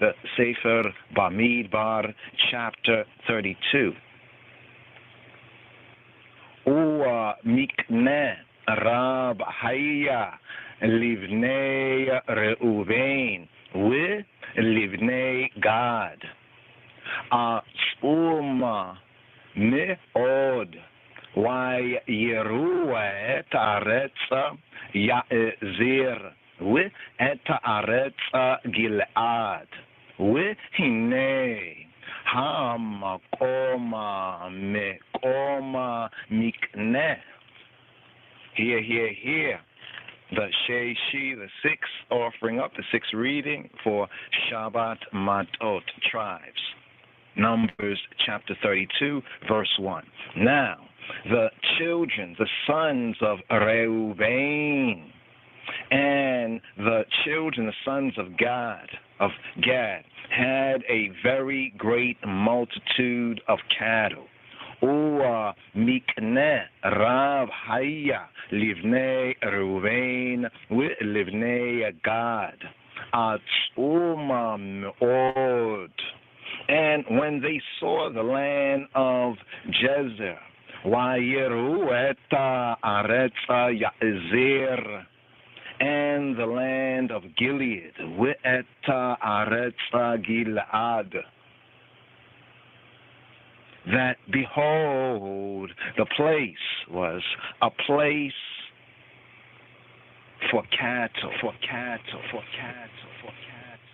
the Sefer Bamidbar, chapter 32. Mikne Rab Haya Livnei Reuven with Livnei Gad. Uma Meod Why Yeruah et Aretz Yaezir with et Aretz Gilad with Hine Hamakoma Mekoma Mikne Rashi, the sixth offering up, the sixth reading for Shabbat Matot, tribes. Numbers chapter 32, verse 1. Now, the children, the sons of Reuben, and the children, the sons of Gad, had a very great multitude of cattle. Ua mikne Rav Haya livnei Reuven livnei Gad atzuma meod. And when they saw the land of Jezer, Wayeru eta aretza Yazer, and the land of Gilead, We'eta aretza Gilad, that behold, the place was a place for cattle, for cattle, for cattle, for cattle,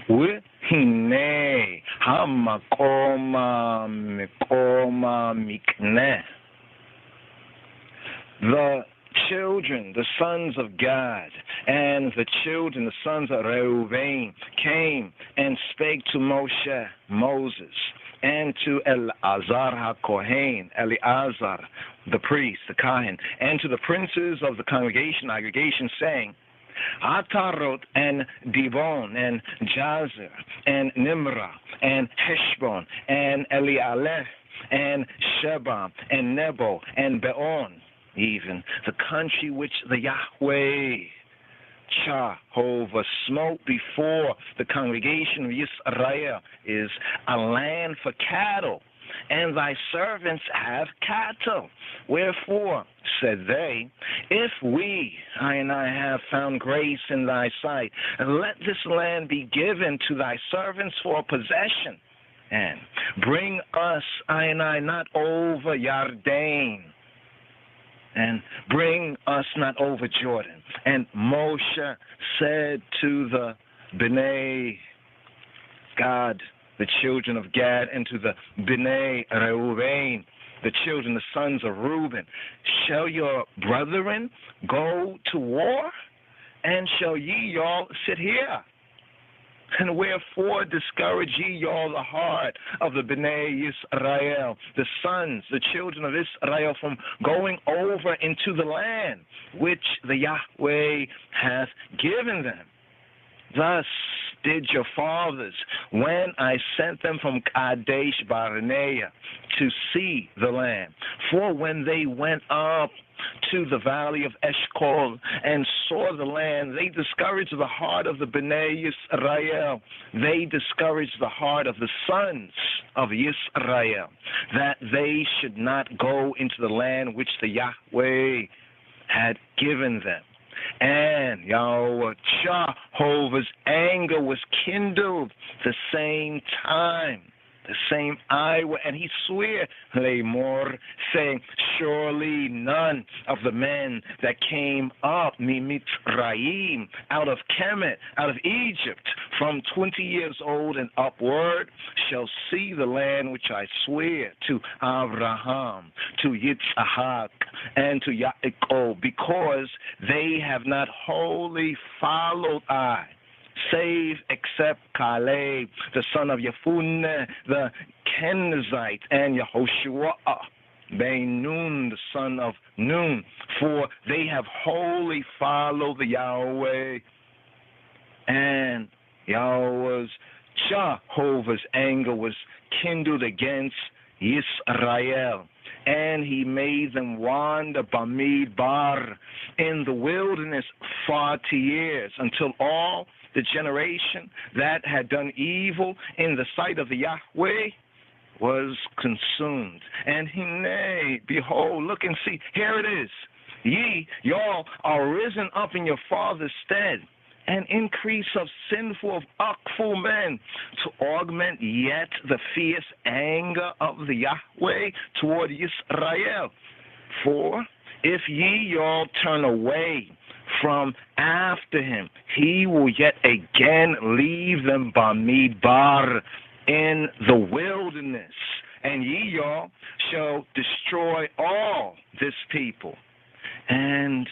for cattle. Hine hamakoma mikoma mikne. The children, the sons of Gad, and the children, the sons of Reuven, came and spake to Moses, and to Eleazar HaKohen, Eleazar, the priest, the Kohen, and to the princes of the aggregation, saying, Atarot and Dibon and Jazer and Nimrah and Heshbon and Elialeh and Sheba and Nebo and Beon, even the country which the Yahweh Jehovah smote before the congregation of Israel is a land for cattle, and thy servants have cattle. Wherefore, said they, if we, I have found grace in thy sight, let this land be given to thy servants for a possession, and bring us, I not over Yarden, and bring us not over Jordan. And Moshe said to the Bnei Gad, the children of Gad, and to the Bnei Reuven, the children, the sons of Reuben, shall your brethren go to war, and shall ye all sit here? And wherefore discourage ye all the heart of the Bnei Yisrael, the sons, the children of Israel, from going over into the land which the Yahweh hath given them? Thus did your fathers when I sent them from Kadesh Barnea to see the land. For when they went up to the valley of Eshcol and saw the land, they discouraged the heart of the Bnei Yisrael. They discouraged the heart of the sons of Yisrael, that they should not go into the land which the Yahweh had given them. And Yahweh Jehovah's anger was kindled the same time, the same hour, and he swore, Lamor, saying, surely none of the men that came up, Mimitzrayim, out of Kemet, out of Egypt, from 20 years old and upward, shall see the land which I swear to Abraham, to Yitzhak, and to Yaakov, because they have not wholly followed I, save except Caleb, the son of Yefuneh, the Kenizzite, and Yehoshua ben Nun, the son of Nun, for they have wholly followed the Yahweh. And Yahweh's Jehovah's anger was kindled against Yisrael, and he made them wander Bamidbar in the wilderness 40 years, until all the generation that had done evil in the sight of the Yahweh was consumed. And Hine, behold, look and see, here it is. Y'all are risen up in your father's stead, an increase of sinful, of artful men, to augment yet the fierce anger of the Yahweh toward Israel. For if ye all turn away from after him, he will yet again leave them Bamidbar in the wilderness, and ye all shall destroy all this people. And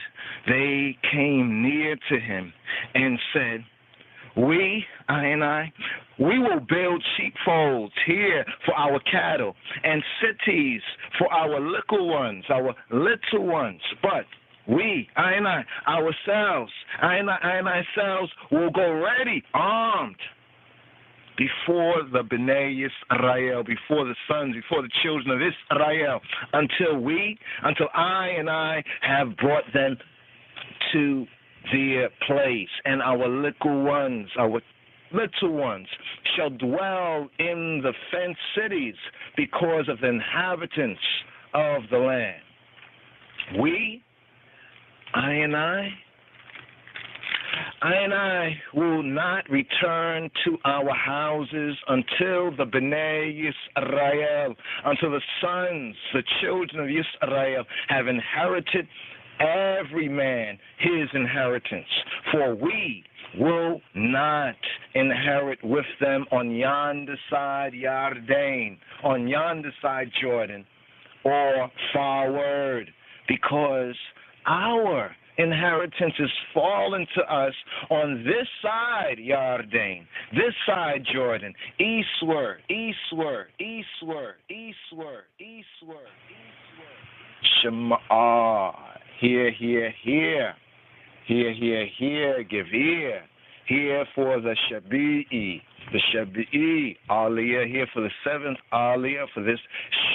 they came near to him and said, we will build sheepfolds here for our cattle and cities for our little ones, But we, ourselves will go ready, armed, before the Bnei Yisrael, before the sons, before the children of Israel, until I have brought them to their place, and our little ones shall dwell in the fenced cities because of the inhabitants of the land. We, I will not return to our houses until the Bnei Yisrael, until the sons, the children of Yisrael, have inherited every man his inheritance. For we will not inherit with them on yonder side Yarden, on yonder side Jordan, or forward, because our inheritance is fallen to us on this side Yarden, this side Jordan, eastward. Shema, hear, give ear. Here for the Shabi'i, Aliyah, here for the 7th Aliyah, for this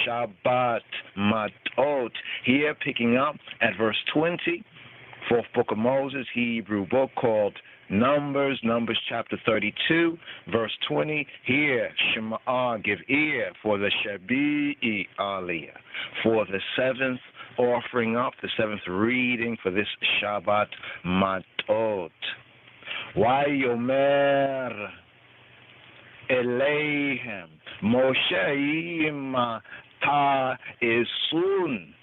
Shabbat Matot. Here picking up at verse 20, 4th book of Moses, Hebrew book called Numbers chapter 32, verse 20. Here, Shema, give ear for the Shabi'i Aliyah, for the 7th offering up, the 7th reading for this Shabbat Matot. Vayomer Eleihem Moshe ima ta'isun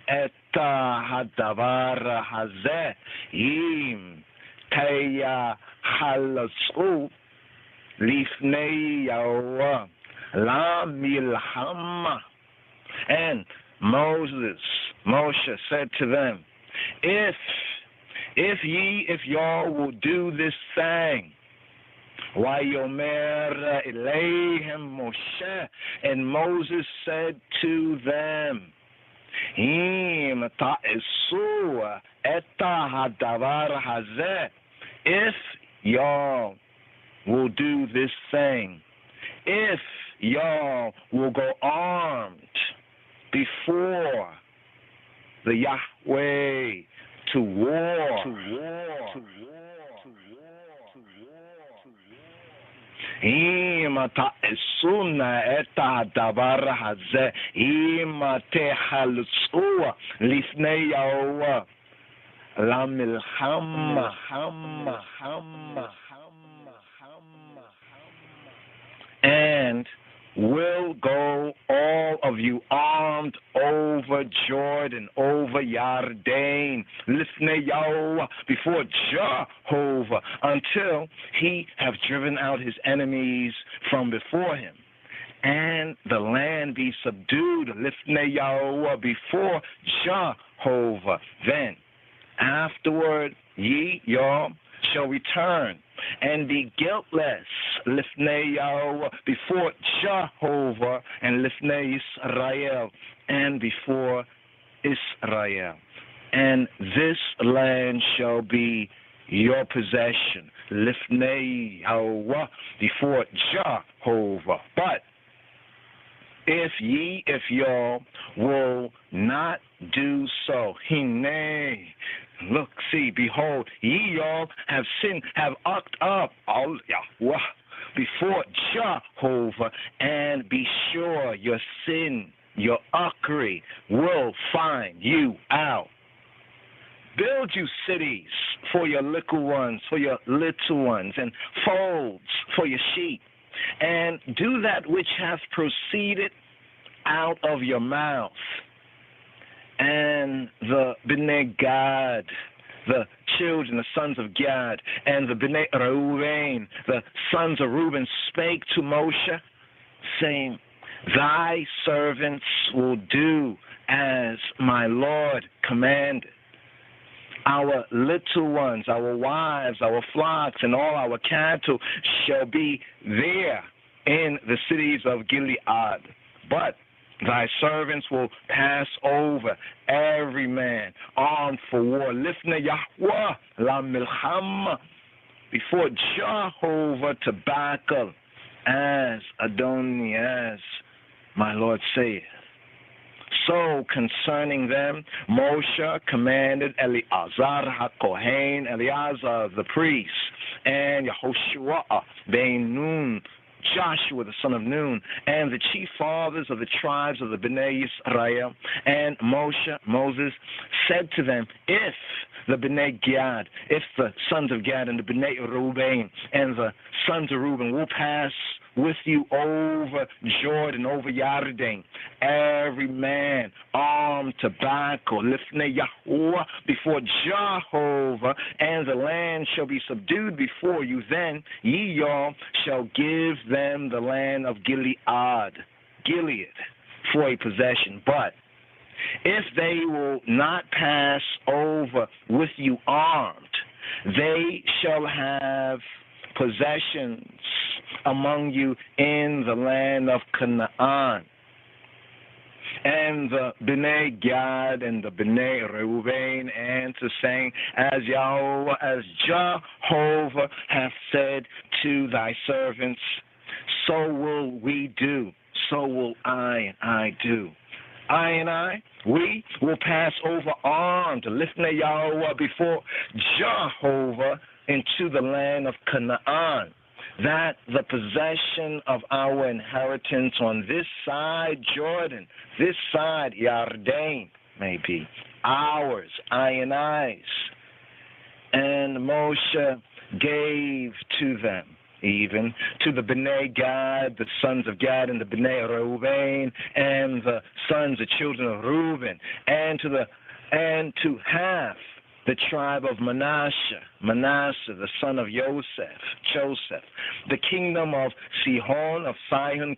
et hadavar hazeh im teyahalatzu lifnei Yahweh la milhama. And Moshe said to them, if y'all will do this thing, Vayomer Eleihem Moshe, and Moses said to them, Im ta'isu eta hadavar hazeh, if y'all will do this thing, if y'all will go armed before the Yahweh to war. Im ta'isuna eta davar hazeh, im tehalutzu lifnei Yahweh la milchama. And will go all of you armed over Jordan, over Yarden, lifnei Yahweh, before Jehovah, until he have driven out his enemies from before him, and the land be subdued, lifnei Yahweh, before Jehovah. Then afterward y'all shall return and be guiltless, lifnei Yahweh, before Jehovah, and lifnei Israel, and before Israel. And this land shall be your possession, lifnei Yahweh, before Jehovah. But if y'all will not do so, Hine, look, see, behold, ye y'all have sinned, have ucked up all Yahweh before Jehovah, and be sure your sin, your uckery will find you out. Build you cities for your little ones, and folds for your sheep, and do that which hath proceeded out of your mouth. And the Bnei Gad, the children, the sons of Gad, and the Bnei Reuven, the sons of Reuben, spake to Moshe, saying, Thy servants will do as my Lord commanded. our little ones, our wives, our flocks, and all our cattle shall be there in the cities of Gilead. But thy servants will pass over, every man armed for war. Lifna Yahweh la milchama, before Jehovah to battle, as Adoni, as my Lord saith. So concerning them, Moshe commanded Eleazar HaKohen, Eleazar the priest, and Yehoshua ben Nun, Joshua the son of Nun, and the chief fathers of the tribes of the Bnei Yisrael. And Moses said to them, if the Bnei Gad, if the sons of Gad and the Bnei Reuben and the sons of Reuben will pass with you over Jordan, over Yarden, every man armed to battle, lifnei Yahuwah, before Jehovah, and the land shall be subdued before you, then ye all shall give them the land of Gilead, for a possession. But if they will not pass over with you armed, they shall have possessions among you in the land of Canaan. And the Bnei Gad and the Bnei Reuben answer, saying, as Jehovah hath said to thy servants, so will we do, so will I do. I and I, we will pass over armed, lifnei Yahweh, before Jehovah, into the land of Canaan, that the possession of our inheritance on this side Jordan, this side Yarden, may be ours, I and I's. And Moshe gave to them, even to the Bnei Gad, the sons of Gad, and the Bnei Reuben, and the sons, the children of Reuben, and to half the tribe of Manasseh, the son of Joseph, the kingdom of Sihon,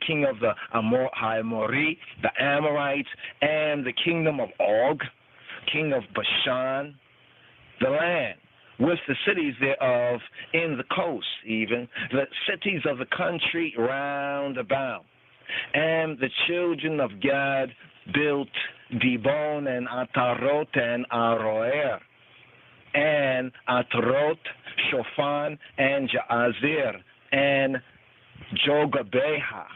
king of the Amori, the Amorites, and the kingdom of Og, king of Bashan, the land, with the cities thereof in the coast, even the cities of the country round about. And the children of Gad built Dibon and Atarot and Aroer, and Atarot, Shofan, and Jaazir, and Jogabeha,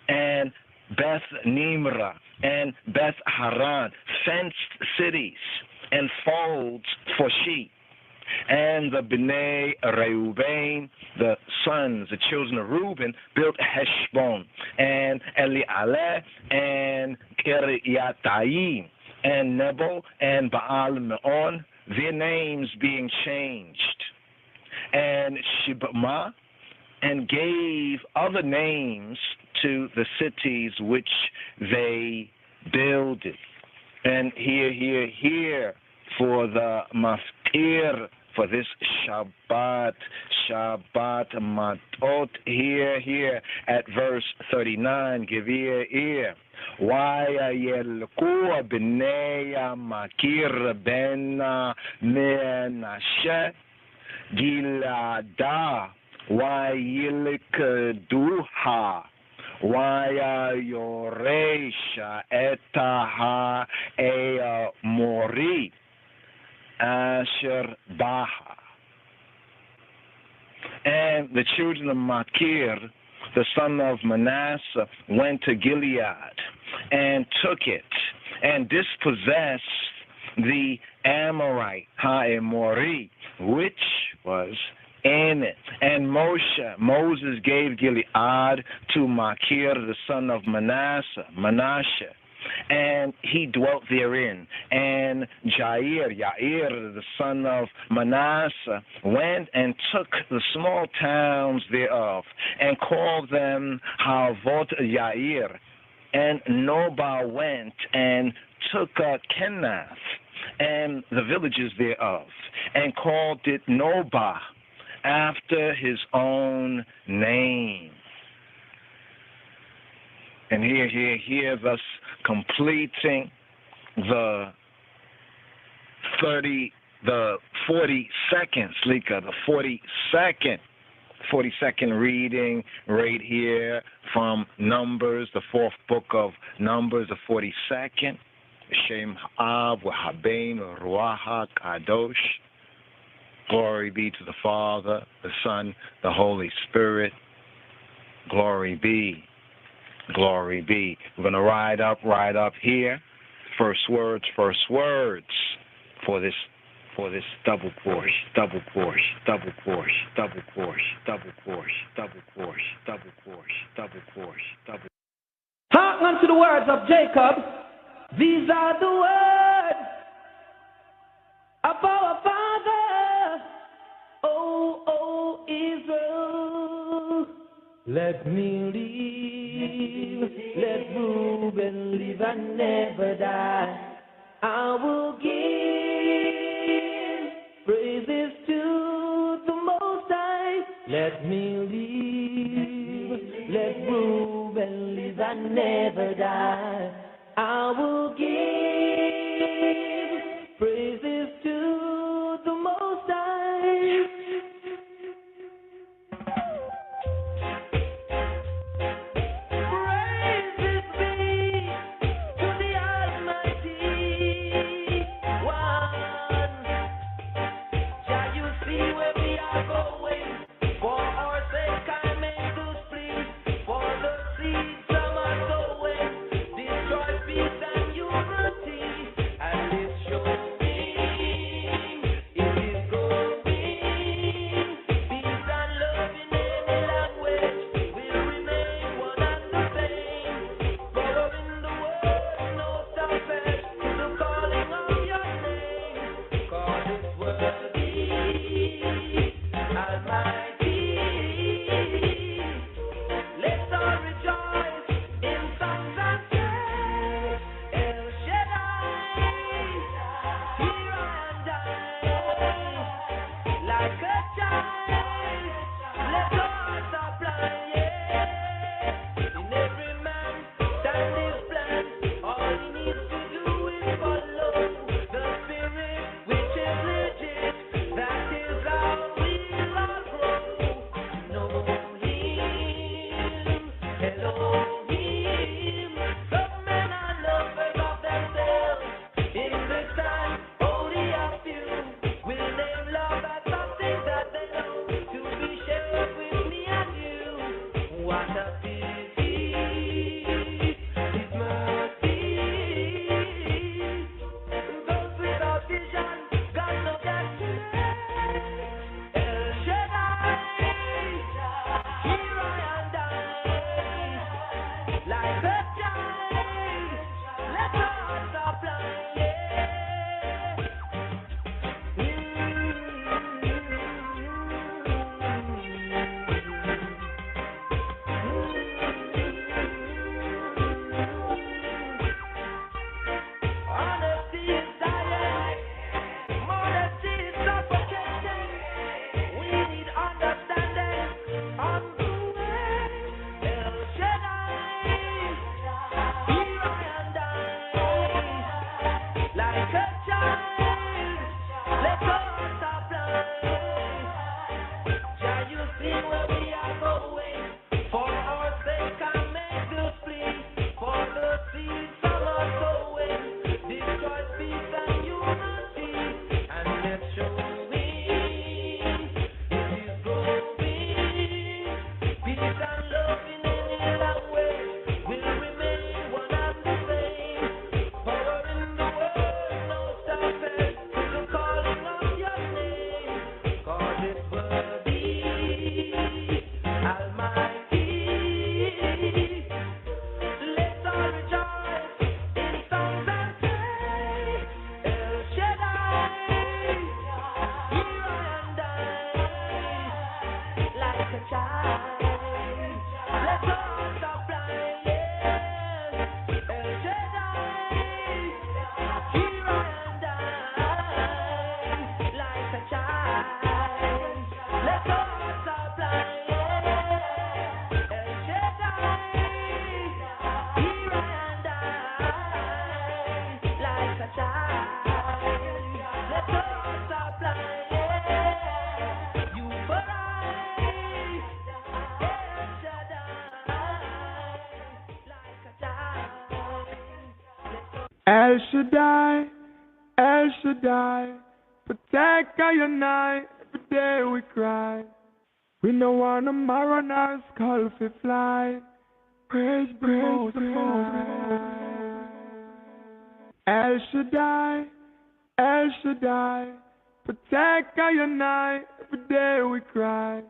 and Beth Nimrah, and Beth Haran, fenced cities and folds for sheep. And the Bnei Reuben, the sons, the children of Reuben, built Heshbon, and Eli'aleh, and Kiriataim, and Nebo, and Baal Meon, their names being changed, and Shibmah, and gave other names to the cities which they builded. And here, for the maftir, for this Shabbat Matot, here at verse 39, give ear. Why yelku bnei makir ben Menashe Gilada, why yilkduha, why yoresha etaha e mori asher baha. And the children of Makir, the son of Manasseh, went to Gilead and took it and dispossessed the Amorite, Ha'emori, which was in it. And Moses gave Gilead to Makir, the son of Manasseh, and he dwelt therein. And Yair, the son of Manasseh, went and took the small towns thereof, and called them Havot Yair. And Nobah went and took Kenath, and the villages thereof, and called it Nobah, after his own name. And here, thus completing the the 42nd, Slika, the 42nd reading right here from Numbers, the fourth book of Numbers, the 42nd. Shem Ha'av Wa'habein Ruach Kadosh. Glory be to the Father, the Son, the Holy Spirit. Glory be. Glory be. We're going to ride up here. First words for this double course. Hearken to the words of Jacob. These are the words of our Father, O Israel. Let me live, let Reuben live and never die. I will give praises to the Most High. Let me live, let Reuben live and never die. I will give praises to the Most High. Praises be to the Almighty One. Shall you see where we are going? For our sake I make this plea. For the seeds some are sowing. Destroy peace and unity, and it's showing, it is going. Peace and love in any language will remain one and the same. Following the word, no selfish to the calling of your name. God is worthy, Almighty. Let's all rejoice in songs and praise. El Shaddai, here and I, like a child. Let our hearts apply, yeah. In every man stand his plan. All he needs to do is follow the Spirit, which is legit. That is how we'll all grow. Know Him, Elohim. Some men are lovers of themselves. In this time, only a few will name love as something that they know to be shared with me and you. What a pity, His mercy. Those without vision, got no destiny. El Shaddai, here and I, like a child. Let our hearts apply, honesty is dying, modesty is suffocating. We need understanding on the way. El Shaddai, here and I, like a child. Let us apply. Shall you see where we are going? For our sake I make this plea. For the seeds some are sowing. Destroy peace and unity, and let's show me it is going. Peace and love in any language will remain one and the same. Power in the word, no selfish to the calling of your name. God is worthy, Almighty. Let's all rejoice in songs and praise. El Shaddai, here and I, like a child. Let's all supply, yeah. El Shaddai, here and I, like a child. Let's all supply, yeah. El Shaddai, here and I, like a child. Let's all supply. El Shaddai, El Shaddai, protect our unite, every day we cry. We no want to tomorrow our skull fi fly. Praise the Most High. El Shaddai, El Shaddai, protect our unite, every day we cry.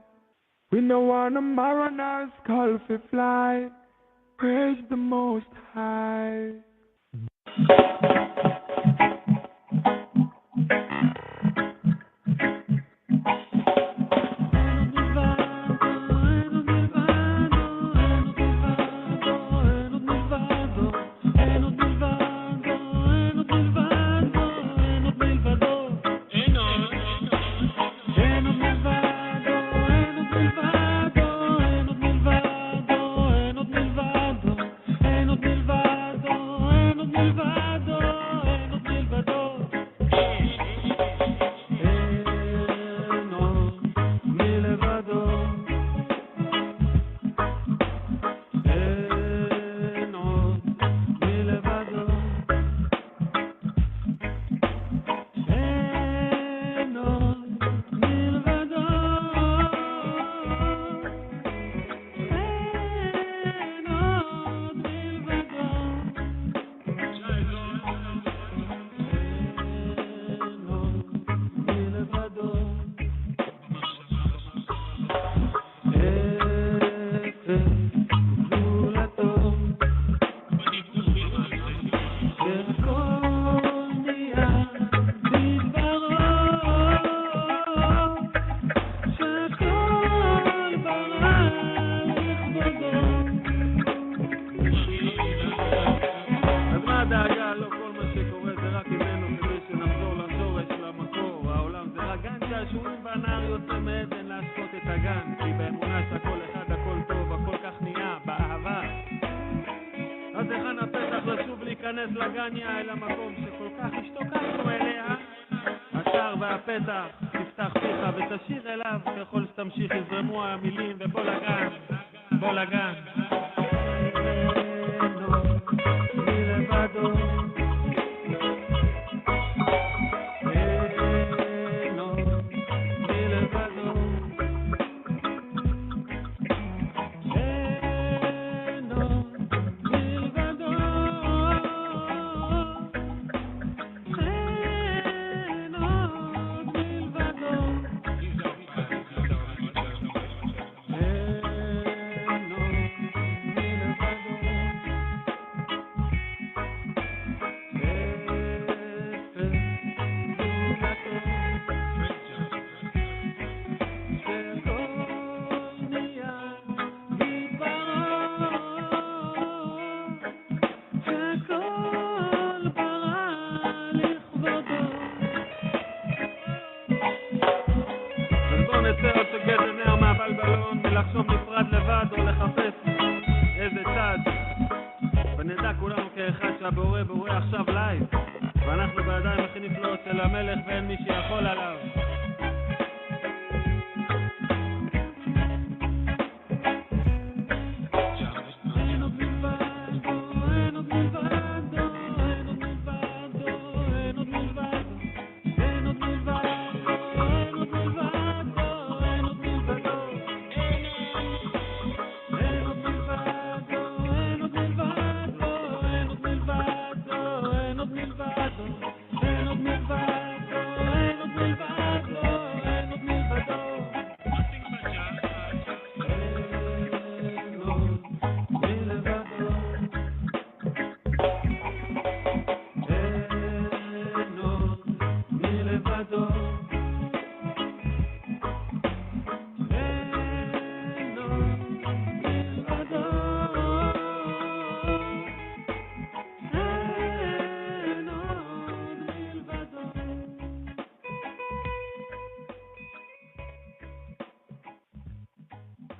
We no want to tomorrow our skull fi fly. Praise the Most High.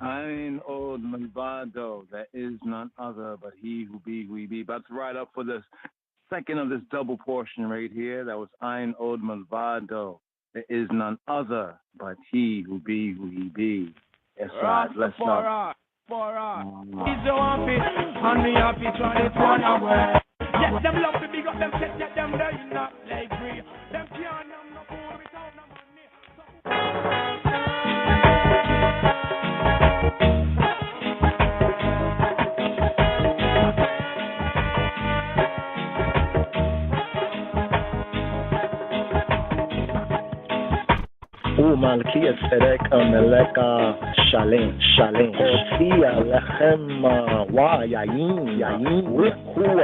Ein Od Malvado, there is none other but he who be, who he be. About to ride up for the second of this double portion right here. That was Ein Od Malvado. There is none other but he who be, who he be. Yes, right. Let's go. He's so happy, and me happy, try to turn away. Yes, them love to big up them set, yet them they not slavery. Them can't have no food without no money. ומלכי אצרק המלכה שלם, שלם. הוציאה לכם ויין, יין, הוא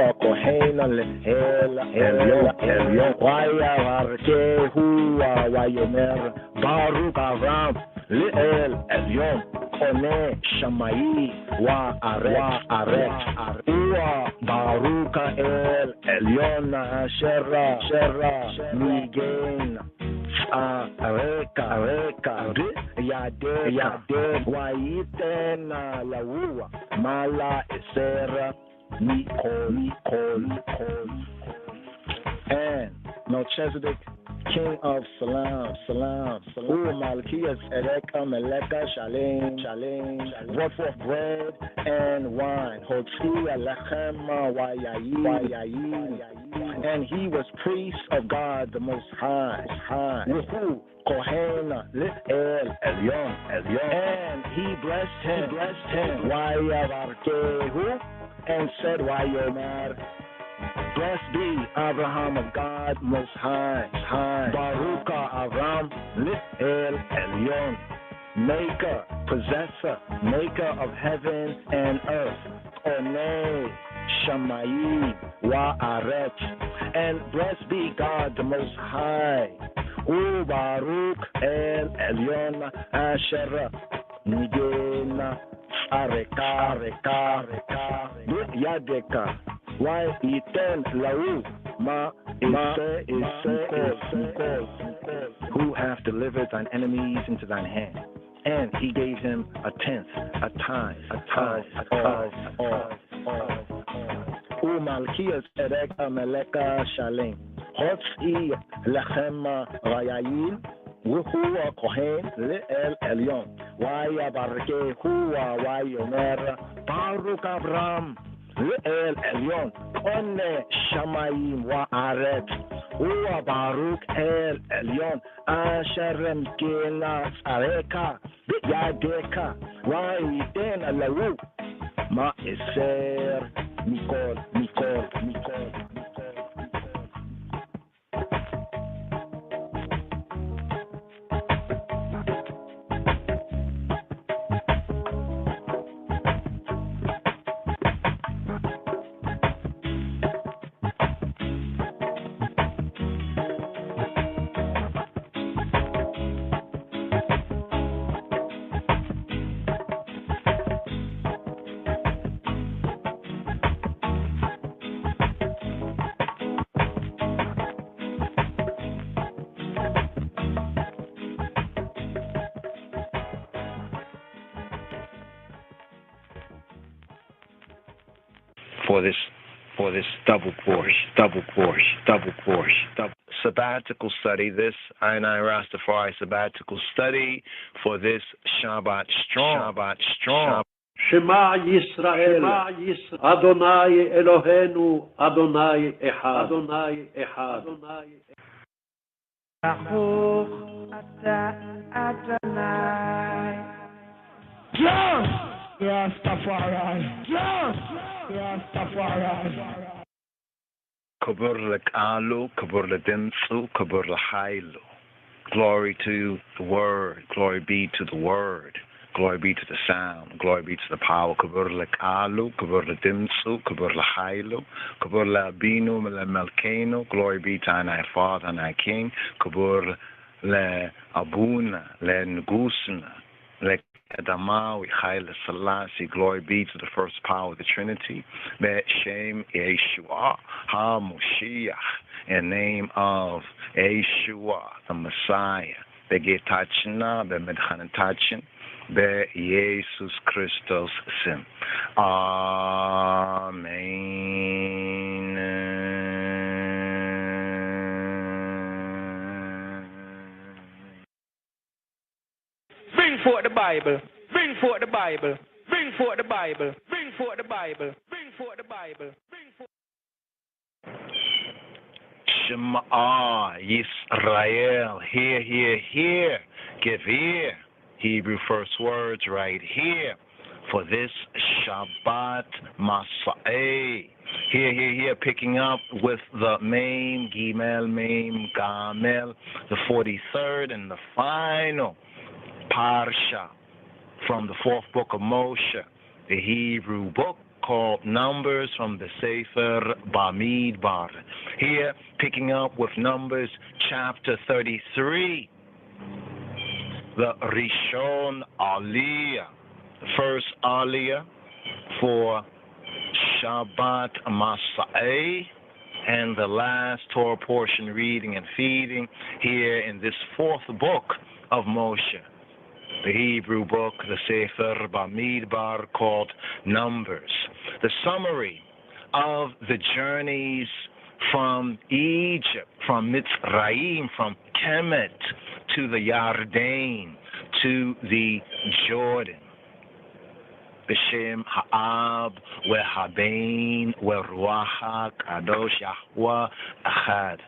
הכהן לאל, עליון, עליון. ויברכהו ויאמר ברוך אברהם לאל עליון, קונה שמאי וארץ, וברוך האל עליון אשר ניגן רקע בידך וייתן להו מעלה 10 מכל. And Melchizedek, King of Salam, Malkias Ereka Meleka Shalem, brought forth bread and wine, Hotzia Lechem Wayayin, and he was priest of God the Most High. Wuhu Kohen El Elyon, and he blessed him, Wayavarkehu, and said, Wayomar, blessed be Abraham of God Most High. Baruch Avram El Elyon, maker, possessor, maker of heaven and earth. Onei Shamayim Wa'aretz, and blessed be God the Most High. U Baruch El Elyon Asher Nigena Areka Yadeka. Why iten lau ma who hath delivered thine enemies into thine hand, and he gave him a tenth, a tithe of all. Umalkias erek ameleka shalem hotzi lechem rayayin wuhu kohen le'el elyon wayabarke huwa wayomer Baruch Avram El Elyon, One Shamayim Wa'aret, Uwa Baruch El Elyon, Asher Mikela Sareka, Yadeka, Wa'iten Alawu, Ma'eser, Mikol. For this double course sabbatical study, this I Rastafari sabbatical study for this Shabbat strong. Shema Yisrael, Adonai Eloheinu, Adonai Echad. Baruch Ata Adonai. Rastafari. Kabur Lekalu, Kabur Ledimsu, Kabur Lahailu. Glory to the Word, glory be to the Word, glory be to the sound, glory be to the power. Kabur Lekalu, Kabur Ledimsu, Kabur Lahailu, Kabur Labinu, Melkenu, glory be to our Father and our King. Kabur Le Abuna, Le Ngusna, Le Adamawi, Haile Selassie, glory be to the first power of the Trinity. Be Shem Yeshua, Ha Moshiach, in the name of Yeshua, the Messiah. Be Getachna, Be Medchanatachin, Be Jesus Christus Sim. Amen. Bring forth the Bible. Bring forth the Bible. Bring forth the Bible. Bring forth the Bible. Bring forth the Bible. Shema Yisrael. Hear, hear, hear. Give ear. Hebrew first words right here. For this Shabbat Masa'eh. Here, here, here, picking up with the Mem, Gimel, Mem, Gamel, the 43rd and the final Parsha from the fourth book of Moshe, the Hebrew book called Numbers from the Sefer Bamidbar. Here, picking up with Numbers chapter 33, the Rishon Aliyah, the first Aliyah for Shabbat Masa'eh, and the last Torah portion reading and feeding here in this fourth book of Moshe, the Hebrew book, the Sefer Bamidbar, called Numbers. The summary of the journeys from Egypt, from Mitzrayim, from Kemet to the Yarden, to the Jordan. B'Shem Ha'ab Ve'Habein Ve'Ruach HaKadosh Yahweh Echad.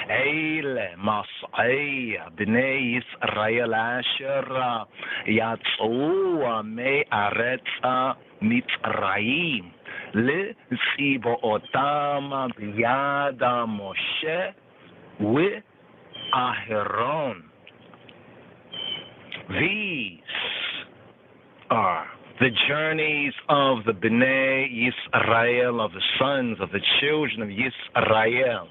Eile Mas'ei B'nei Yisrael Asher Yatz'u Me'aretz Mitzrayim L'Tzibo'otam B'yad Moshe Ve'Aharon. These are the journeys of the Bnei Yisrael, of the sons, of the children of Yisrael,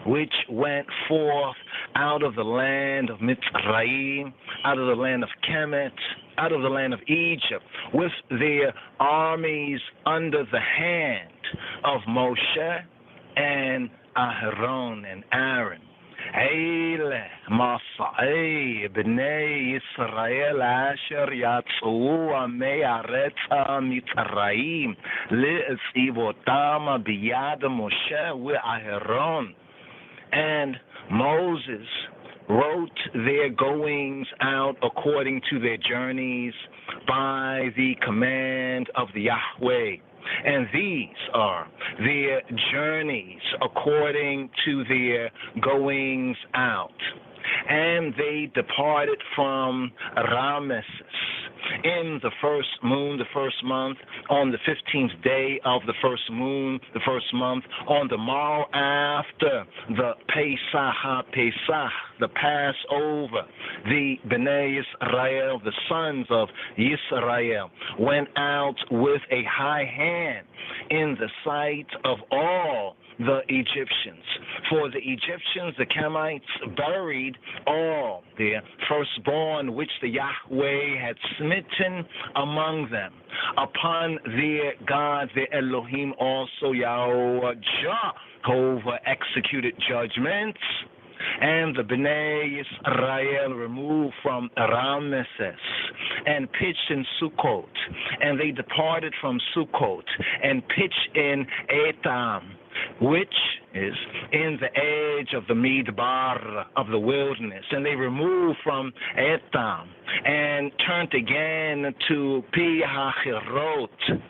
which went forth out of the land of Mitzrayim, out of the land of Kemet, out of the land of Egypt, with their armies under the hand of Moshe and Aharon and Aaron. Eile Masa'ei B'nei Yisrael Asher Yatz'u Me'aretz Mitzrayim L'Tzivotam B'yad Moshe Ve'Aharon. And Moses wrote their goings out according to their journeys by the command of the Yahweh. And these are their journeys according to their goings out. And they departed from Ramesses in the first moon, the first month, on the 15th day of the first moon, the first month, on the morrow after the Pesach, the Passover. The Bnei Yisrael, the sons of Yisrael, went out with a high hand in the sight of all the Egyptians. For the Egyptians, the Kemites, buried all their firstborn which the Yahweh had smitten among them. Upon their God, their Elohim, also Yahweh Jehovah executed judgments. And the Bnei Yisrael removed from Ramesses and pitched in Sukkot. And they departed from Sukkot and pitched in Etam, which is in the edge of the Midbar of the wilderness. And they removed from Etam and turned again to Pi HaChirot,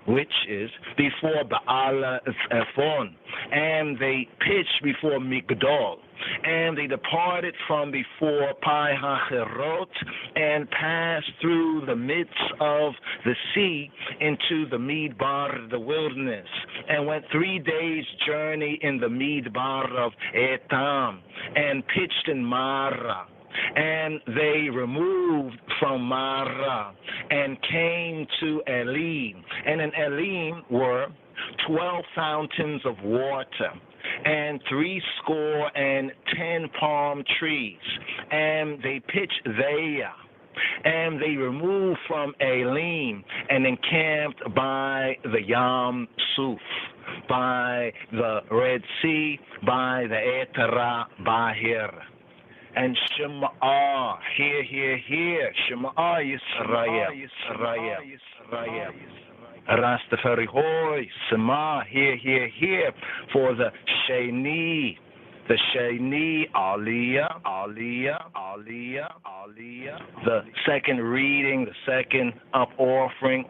which is before Baal Zephon. And they pitched before Migdol. And they departed from before Pi HaChirot and passed through the midst of the sea into the Midbar, the wilderness, and went 3 days' journey in the Midbar of Etam, and pitched in Marah. And they removed from Marah and came to Elim. And in Elim were 12 fountains of water, and 70 palm trees. And they pitched there. And they removed from Elim and encamped by the Yam Suf, by the Red Sea, by the Etera Bahir. And Shema, hear, hear, hear, Shema Yisrael, Yisrael, Yisrael. Rastafari, hoy, Sema, hear, hear, hear, for the Sheni, the Sheni Aliyah, Aliyah, Aliyah, Aliyah. The second reading, the second up offering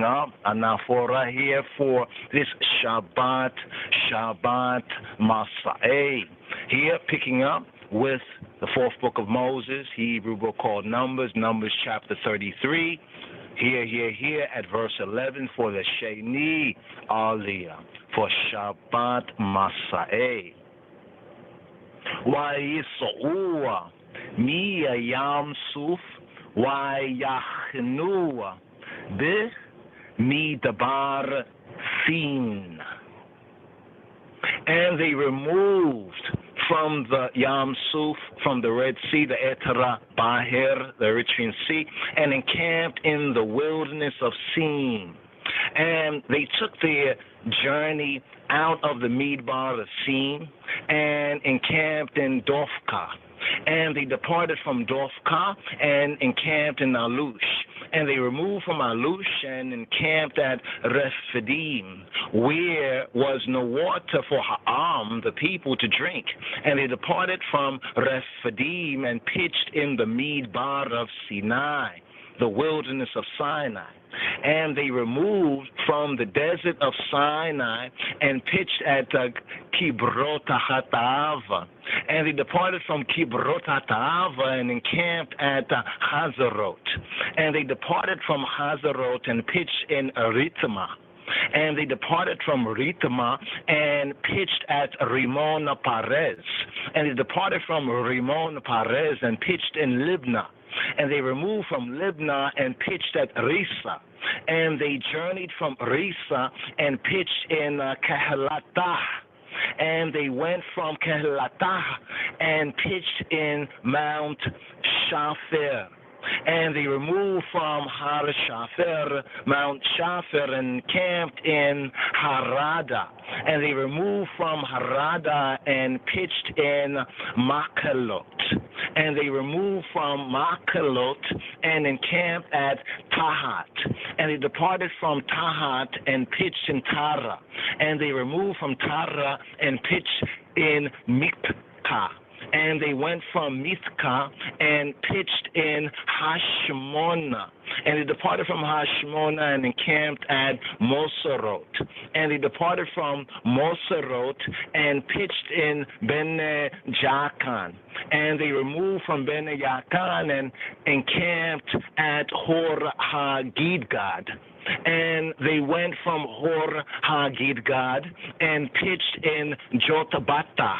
up. Anafora here for this Shabbat Masa'eh. Here picking up with the fourth book of Moses, Hebrew book called Numbers chapter 33. Here at verse 11 for the Sheni Aliyah, for Shabbat Masa'eh. Wa'yis'u'a miyam suf wa'yachnu'a bih midabar sin. And they removed from the Yam Suf, from the Red Sea, the Etera Bahir, the Eritrean Sea, and encamped in the wilderness of Sin. And they took their journey out of the Midbar of Sin and encamped in Dofka. And they departed from Dofka and encamped in Alush. And they removed from Alush and encamped at Rephidim, where was no water for Ha'am, the people, to drink. And they departed from Rephidim and pitched in the Midbar of Sinai, the wilderness of Sinai. And they removed from the desert of Sinai and pitched at Kibrot HaTa'ava. And they departed from Kibrot HaTa'ava and encamped at Hazarot. And they departed from Hazarot and pitched in Ritma. And they departed from Ritma and pitched at Rimon Perez. And they departed from Rimon Perez and pitched in Libnah. And they removed from Libnah and pitched at Risa. And they journeyed from Risa and pitched in Kehelatah. And they went from Kehelatah and pitched in Mount Shafir. And they removed from Har Shafir, Mount Shafir, and camped in Harada. And they removed from Harada and pitched in Makalot. And they removed from Makalot and encamped at Tahat. And they departed from Tahat and pitched in Tara. And they removed from Tara and pitched in Mikka. And they went from Mithka and pitched in Hashmona. And they departed from Hashmona and encamped at Moserot. And they departed from Moserot and pitched in Bene Jaakan. And they removed from Bene Jaakan and encamped at Hor HaGidgad. And they went from Hor HaGidgad and pitched in Jotabata.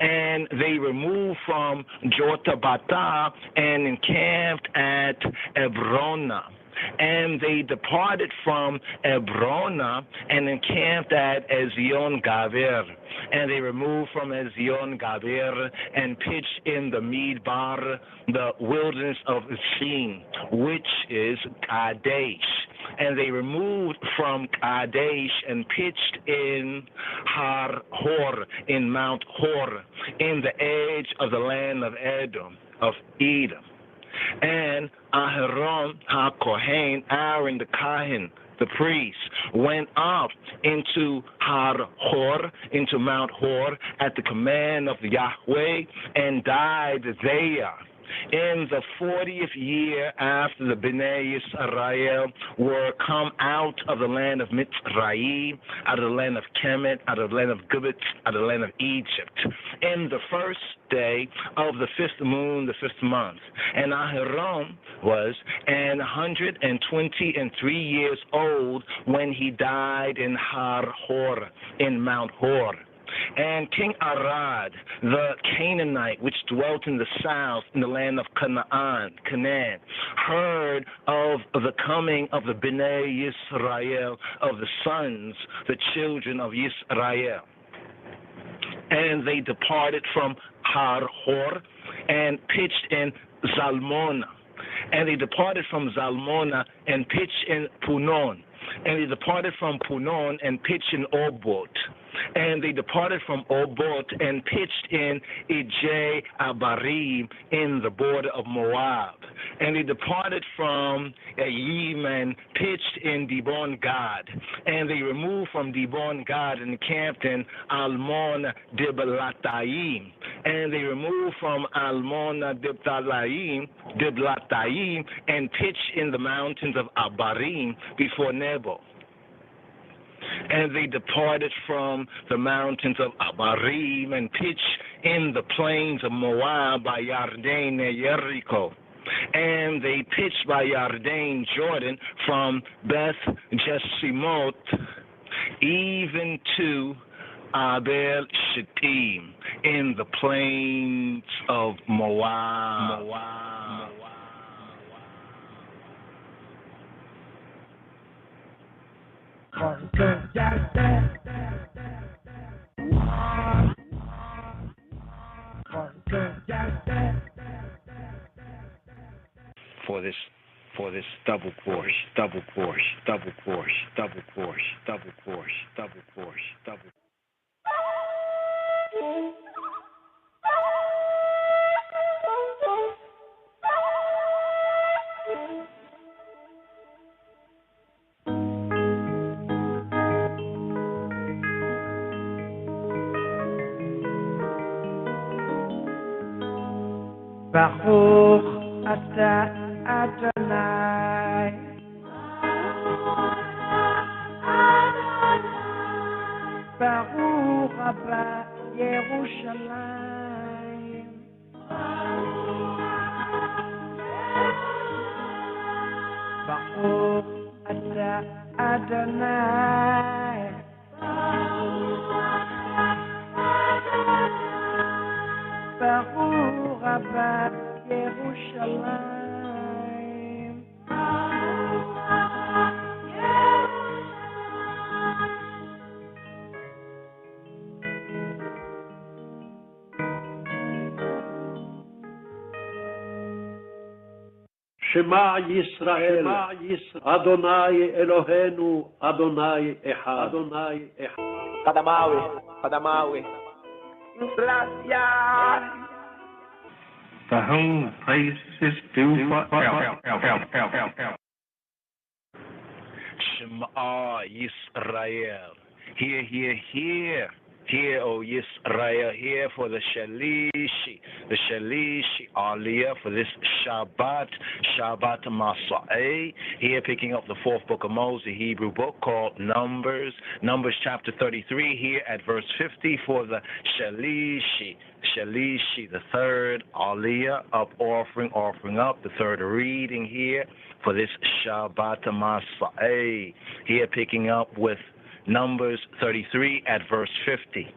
And they removed from Jotabata and encamped at Ebrona. And they departed from Ebrona and encamped at Ezion Gaber. And they removed from Ezion Gaber and pitched in the Midbar, the wilderness of Sin, which is Kadesh. And they removed from Kadesh and pitched in Har Hor, in Mount Hor, in the edge of the land of Edom, of Edom. And Aharon HaKohen, Aaron the Kohen, the priest, went up into Har Hor, into Mount Hor, at the command of Yahweh, and died there. In the 40th year after the Bnei Yisrael were come out of the land of Mitzrayim, out of the land of Kemet, out of the land of Gibbet, out of the land of Egypt, in the first day of the fifth moon, the fifth month. And Aharon was 123 years old when he died in Har Hor, in Mount Hor. And King Arad, the Canaanite, which dwelt in the south, in the land of Canaan, heard of the coming of the Bnei Yisrael, of the sons, the children of Yisrael. And they departed from Har Hor and pitched in Zalmona. And they departed from Zalmona and pitched in Punon. And they departed from Punon and pitched in Obot. And they departed from Obot and pitched in Ije Abarim in the border of Moab. And they departed from Ayim and pitched in Dibon Gad. And they removed from Dibon Gad and camped in Almon Diblatayim. And they removed from Almon Diblatayim and pitched in the mountains of Abarim before Nebo. And they departed from the mountains of Abarim and pitched in the plains of Moab by Yarden near Jericho. And they pitched by Yarden, Jordan, from Beth Jeshimot even to Abel Shittim in the plains of Moab. For this double course, double course, double course, double course, double course, double course, double. Baruch Ata Adonai. Baruch Abba Yerushalayim. Baruch Ata Adonai. Baruch Abba Yerushalayim. Shema Yisrael, Adonai Eloheinu, Adonai Echad, Adonai Echad. Kadamawi. Gracias. For whom praise is due forever. Shema Yisrael. Hear, O Yisrael, hear for the Shalishi Aliyah for this Shabbat Masa'eh. Here picking up the fourth book of Moses, the Hebrew book called Numbers chapter 33, here at verse 50 for the Shalishi, the third Aliyah up offering up, the third reading here for this Shabbat Masa'eh. Here picking up with Numbers 33 at verse 50.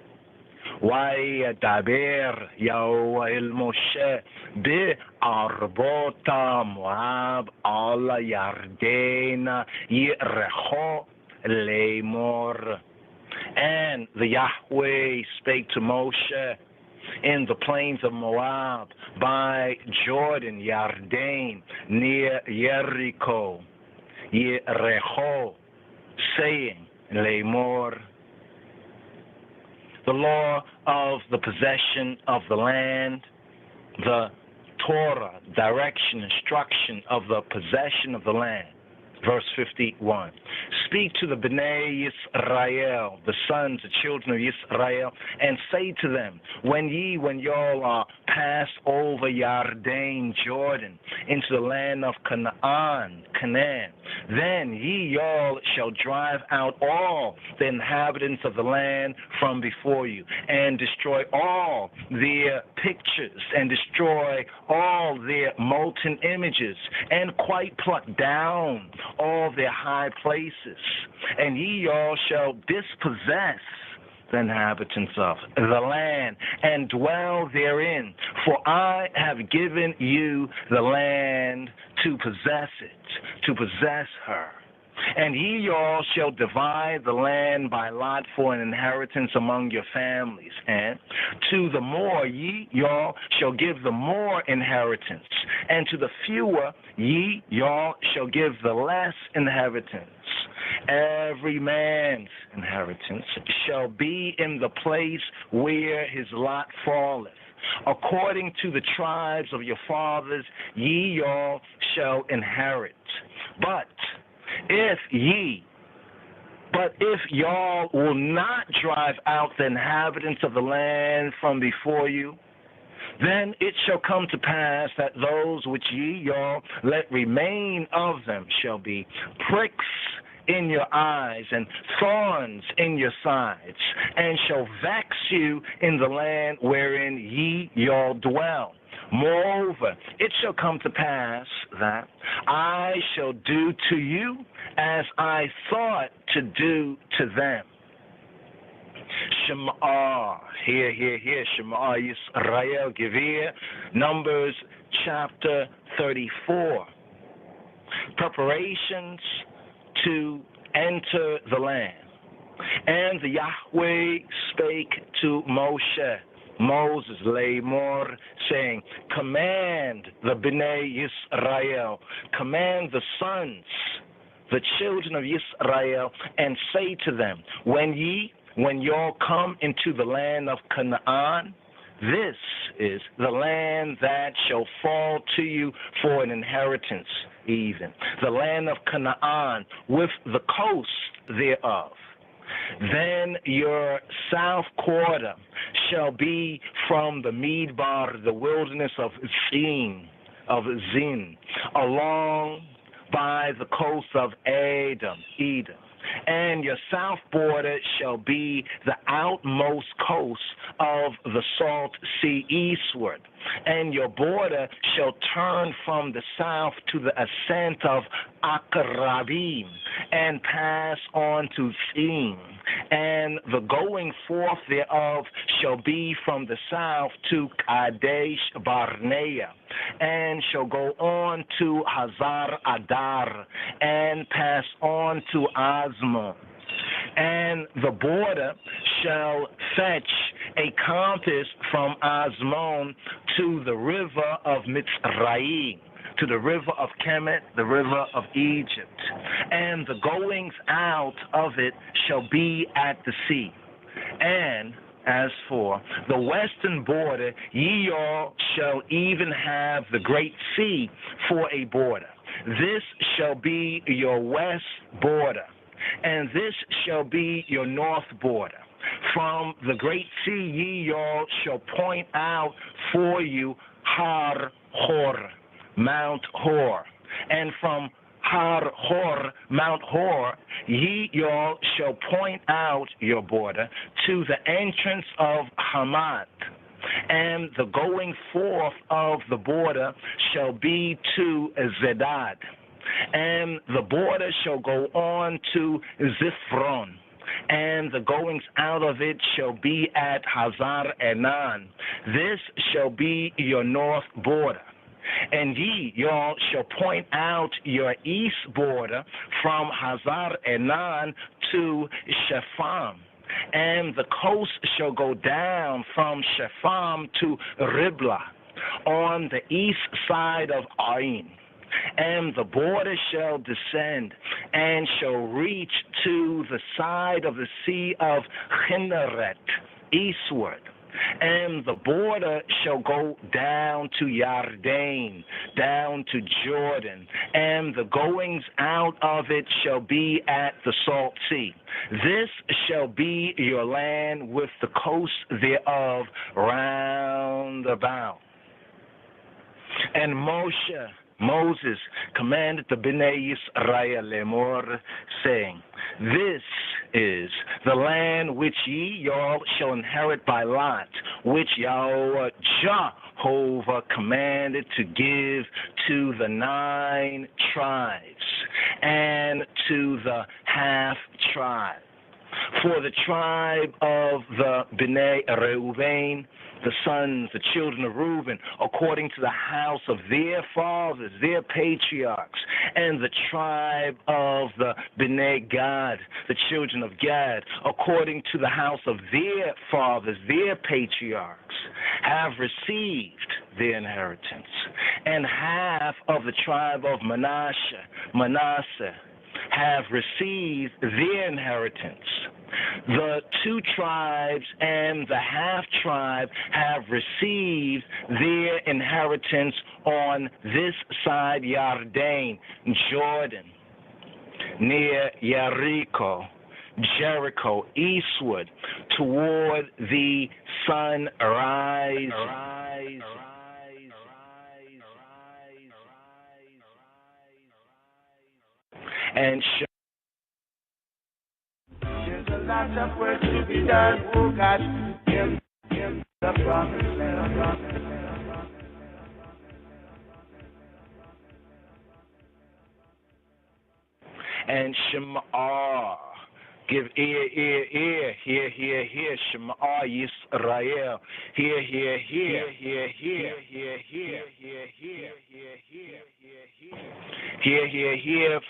وَيَدَبِرْ يَوْمَ الْمُوشَى بِأَرْبَعَةِ مُوَابٍ عَلَى يَرْدَنَ يَرِخُو لَيْمُرْ. And the Yahweh spake to Moshe in the plains of Moab by Jordan, Yarden, near Jericho, Yericho, saying, Lemor, the law of the possession of the land, the Torah, direction, instruction of the possession of the land. Verse 51. Speak to the Bnei Yisrael, the sons, the children of Yisrael, and say to them, when y'all are passed over Yarden, Jordan, into the land of Canaan, then y'all shall drive out all the inhabitants of the land from before you, and destroy all their pictures, and destroy all their molten images, and quite pluck down all their high places, and y'all shall dispossess the inhabitants of the land and dwell therein, for I have given you the land to possess it, to possess her. And ye y'all shall divide the land by lot for an inheritance among your families. And to the more ye y'all shall give the more inheritance, and to the fewer ye y'all shall give the less inheritance. Every man's inheritance shall be in the place where his lot falleth. According to the tribes of your fathers, ye y'all shall inherit. But if y'all will not drive out the inhabitants of the land from before you, then it shall come to pass that those which ye y'all let remain of them shall be pricks in your eyes and thorns in your sides, and shall vex you in the land wherein ye y'all dwell. Moreover, it shall come to pass that I shall do to you as I thought to do to them. Shema, hear, Shema Yisrael, give ear. Numbers chapter 34. Preparations to enter the land. And the Yahweh spake to Moses, Lamor, saying, command the Bnei Yisrael, command the sons, the children of Yisrael, and say to them, when y'all come into the land of Canaan, this is the land that shall fall to you for an inheritance, even the land of Canaan with the coast thereof. Then your south quarter shall be from the Midbar, the wilderness of Zin, along by the coast of Edom. And your south border shall be the outmost coast of the Salt Sea eastward. And your border shall turn from the south to the ascent of Akrabim and pass on to Zin. And the going forth thereof shall be from the south to Kadesh Barnea, and shall go on to Hazar Adar, and pass on to Asmon. And the border shall fetch a compass from Asmon to the river of Mitzrayim, to the river of Kemet, the river of Egypt. And the goings out of it shall be at the sea. And as for the western border, ye all shall even have the great sea for a border. This shall be your west border, and this shall be your north border. From the great sea ye all shall point out for you Har Hor, Mount Hor, and from Har Hor, Mount Hor, ye y'all shall point out your border to the entrance of Hamat, and the going forth of the border shall be to Zedad, and the border shall go on to Zifron, and the goings out of it shall be at Hazar Enan. This shall be your north border. And ye, y'all, shall point out your east border from Hazar Enan to Shepham. And the coast shall go down from Shepham to Riblah on the east side of Ain. And the border shall descend and shall reach to the side of the sea of Chinneret eastward. And the border shall go down to Yarden, down to Jordan, and the goings out of it shall be at the Salt Sea. This shall be your land with the coast thereof round about. And Moses commanded the Bnei Yisrael Lemor, saying, this is the land which ye y'all shall inherit by lot, which Yahweh Jehovah commanded to give to the 9 tribes and to the half tribe. For the tribe of the Bnei Reuven, the sons, the children of Reuben, according to the house of their fathers, their patriarchs, and the tribe of the Bnei Gad, the children of Gad, according to the house of their fathers, their patriarchs, have received their inheritance. And half of the tribe of Manasseh, have received their inheritance. The two tribes and the half tribe have received their inheritance on this side Yarden, Jordan, near Jericho, eastward, toward the sunrise. And there's a lot of work to be done, oh God, in the promised land. And Shema, give ear, hear, Shema Yisrael, hear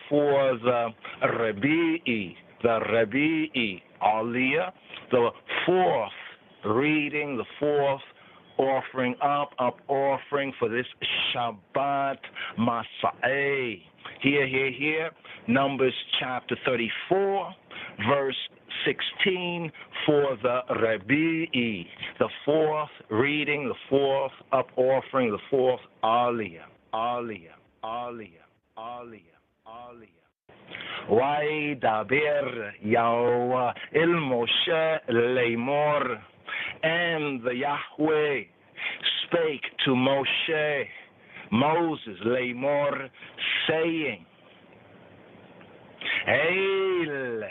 for the Rabi'i, Aliyah, the fourth reading, the fourth offering up offering for this Shabbat Masa'eh. Hear, Numbers chapter 34, verse 16 for the Rabi'i, the fourth reading, the fourth up offering, the fourth Aliyah. Waidaber Yahweh el Moshe Lemor, and the Yahweh spake to Moses, Lemor, saying, Eile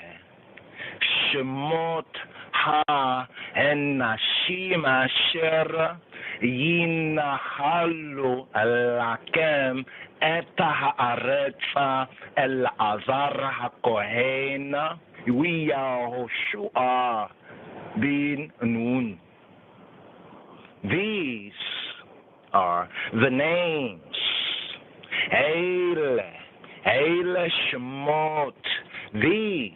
Shemot ha-enashim asher yinahalu lakem et haaretza el-azar ha-kohen Yahoshua bin Nun. These are the names. Eile Shemot. These,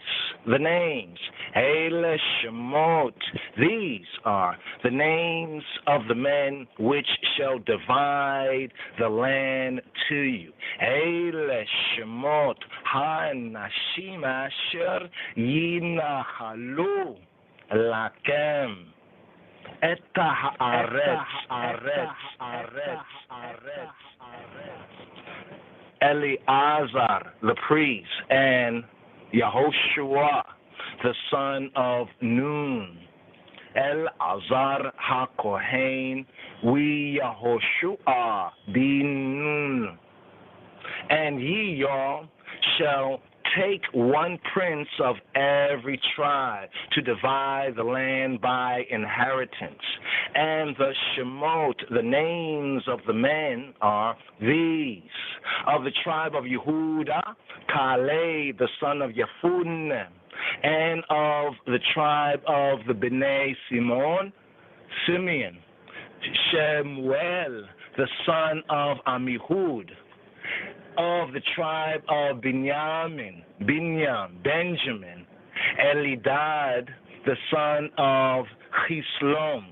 the names. Eile Shemot. These are the names of the men which shall divide the land to you. Eile Shemot ha-nashim asher yinahalu lakem et haaretz. Eleazar, the priest, and Yahoshua, the son of Nun. El-Azar ha-Kohen, we Yahoshua bin Nun. And ye, y'all, shall take one prince of every tribe to divide the land by inheritance. And the Shemot, the names of the men, are these. Of the tribe of Yehuda, Caleb, the son of Yefunne. And of the tribe of the Bnei Simeon, Shemuel, the son of Amihud. Of the tribe of Benjamin, Elidad, the son of Chislom,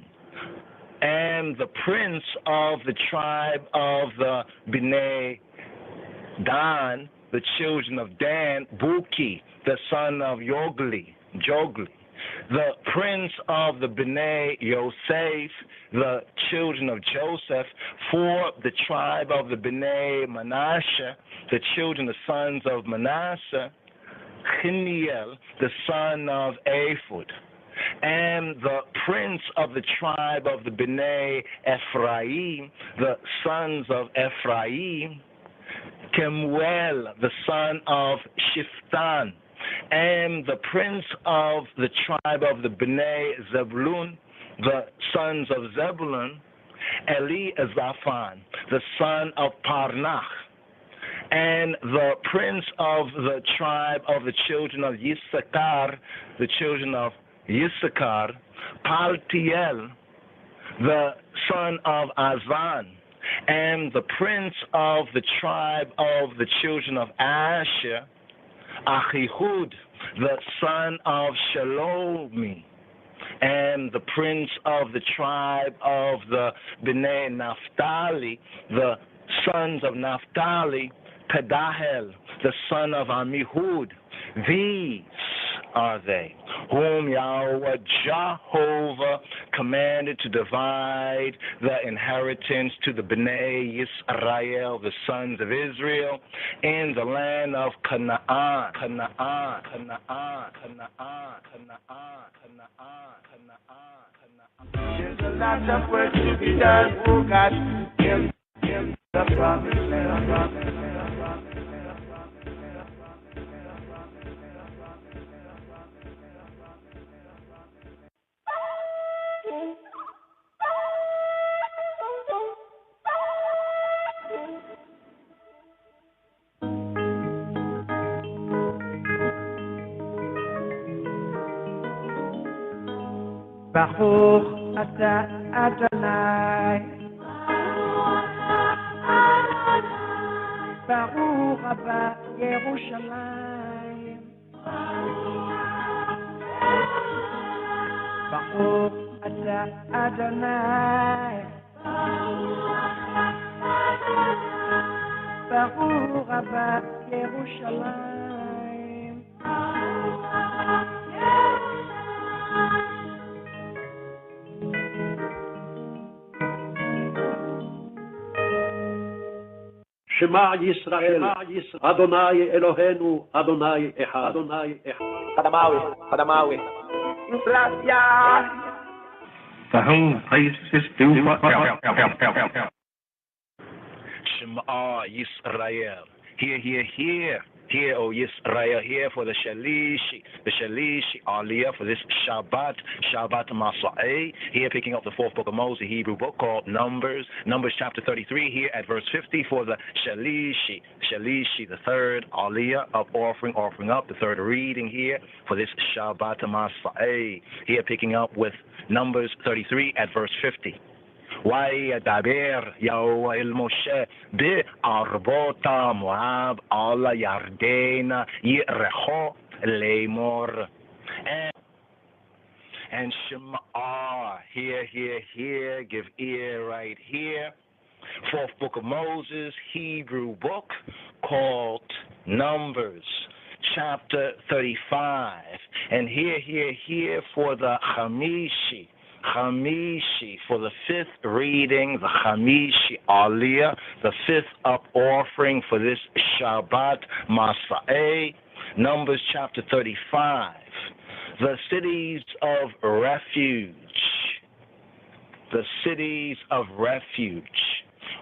and the prince of the tribe of the Bnei Dan, the children of Dan, Buki, the son of Jogli, the prince of the Bnei Yosef, the children of Joseph, for the tribe of the Bnei Manasseh, the children, the sons of Manasseh, Chiniel, the son of Ephod, and the prince of the tribe of the Bnei Ephraim, the sons of Ephraim, Kemuel, the son of Shiftan, and the prince of the tribe of the Bnei Zebulun, the sons of Zebulun, Eliazaphan, the son of Parnach, And the prince of the tribe of the children of Issachar, Paltiel, the son of Azan, and the prince of the tribe of the children of Asher, Achihud, the son of Shalomi, and the prince of the tribe of the Bnei Naphtali, the sons of Naphtali, Pedahel, the son of Amihud. These are they whom Yahweh Jehovah commanded to divide the inheritance to the Bnei Yisrael, the sons of Israel, in the land of Canaan. There's a lot of work to be done, oh God, in the promised land. Baruch Ata Adonai, Baruch Abba Yerushalayim, Baruch Ata Adonai, Baruch Abba Yerushalayim. Shema Yisrael, Adonai Eloheinu, Adonai Echad, Adonai Echad. Kadamawi. To whom praises is due forever. Shema Yisrael. Hear, O Yisrael, hear for the Shalishi Aliyah for this Shabbat Masa'eh. Here picking up the fourth book of Moses, the Hebrew book called Numbers chapter 33, here at verse 50 for the Shalishi, the third Aliyah of offering up, the third reading here for this Shabbat Masa'eh. Here picking up with Numbers 33 at verse 50. וידבר יהוה אל משה בערבות מואב על הירדן ירחו לאמור. And Shema, hear, give ear right here. Fourth book of Moses, Hebrew book called Numbers, chapter 35. And here for the Chamishi, for the fifth reading, the Chamishi Aliyah, the fifth up offering for this Shabbat Masa'eh, Numbers chapter 35, the cities of refuge.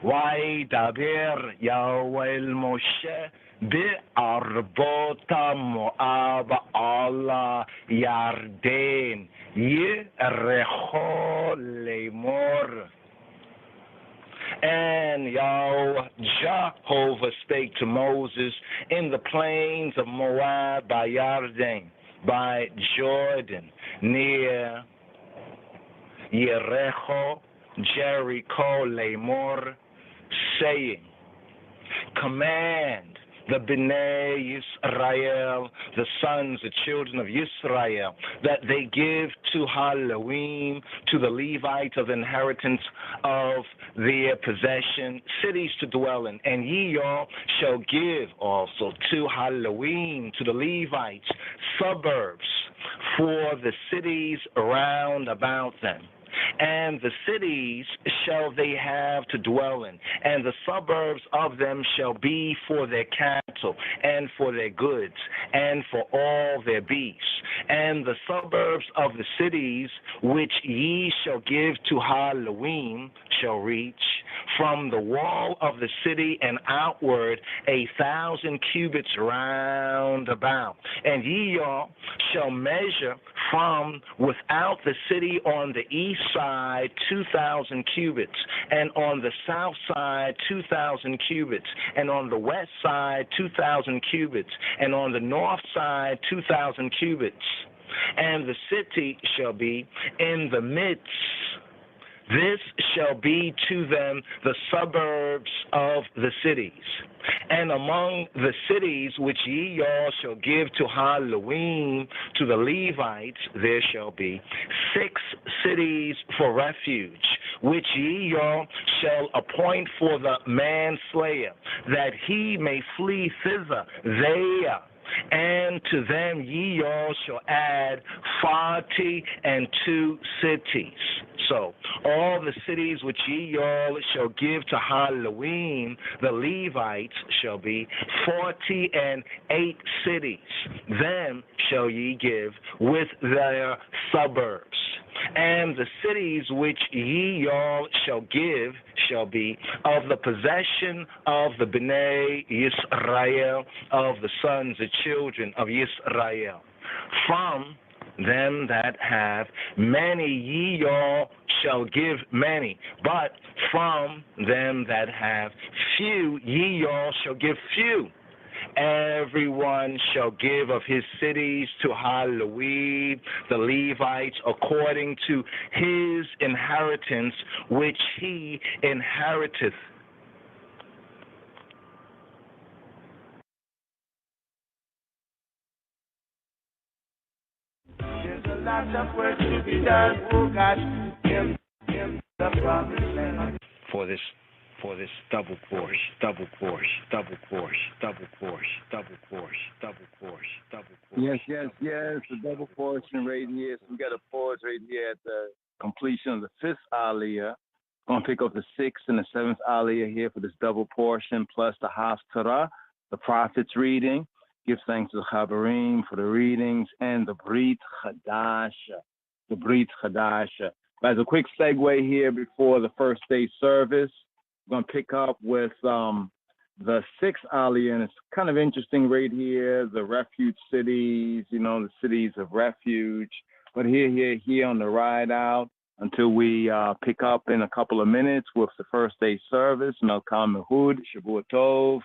וידבר יהוה אל משה בערבות מואב על הירדן ירחו לאמור. And Yahweh Jehovah spake to Moses in the plains of Moab by Yarden, by Jordan, near Jericho, Lamor, saying, command the Bnei Yisrael, the sons, the children of Yisrael, that they give to Halloween, to the Levites of the inheritance of their possession, cities to dwell in. And ye all shall give also to Halloween, to the Levites, suburbs for the cities round about them. And the cities shall they have to dwell in, and the suburbs of them shall be for their cattle, and for their goods, and for all their beasts. And the suburbs of the cities which ye shall give to Halloween shall reach from the wall of the city and outward 1,000 cubits round about. And ye all shall measure from without the city on the east side 2,000 cubits, and on the south side 2,000 cubits, and on the west side 2,000 cubits, and on the north side 2,000 cubits. And the city shall be in the midst. This shall be to them the suburbs of the cities. And among the cities which ye y'all shall give to Halloween, to the Levites, there shall be 6 cities for refuge, which ye y'all shall appoint for the manslayer, that he may flee thither there. And to them ye all shall add 42 cities. So all the cities which ye all shall give to Halloween, the Levites, shall be 48 cities. Them shall ye give with their suburbs. And the cities which ye all shall give shall be of the possession of the Bnei Yisrael, of the sons and children of Yisrael. From them that have many ye all shall give many, but from them that have few ye all shall give few. Everyone shall give of his cities to Halloween, the Levites, according to his inheritance which he inheriteth. There's a lot of work to be done, oh gosh, in the promised land. For this double course, double course, double course, double course, double course, double course, double course. Yes, the double portion right here. So we got a pause right here at the completion of the 5th aliyah. Going to pick up the 6th and the 7th aliyah here for this double portion, plus the Haftarah, the prophet's reading. Give thanks to the Chabarim for the readings, and the Brit Chadasha. As a quick segue here before the first day service, we're going to pick up with the 6th aliyah, and it's kind of interesting right here, the refuge cities, the cities of refuge. But here on the ride out until we pick up in a couple of minutes with the first day service, Melkam Mehud, Shavua Tov.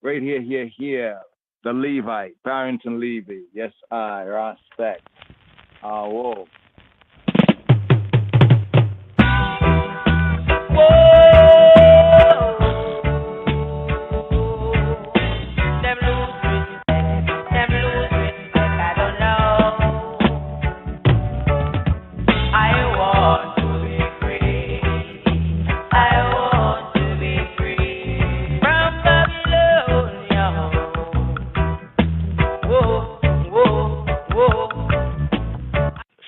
Right here, the Levite, Barrington Levy. Yes, I respect. Whoa.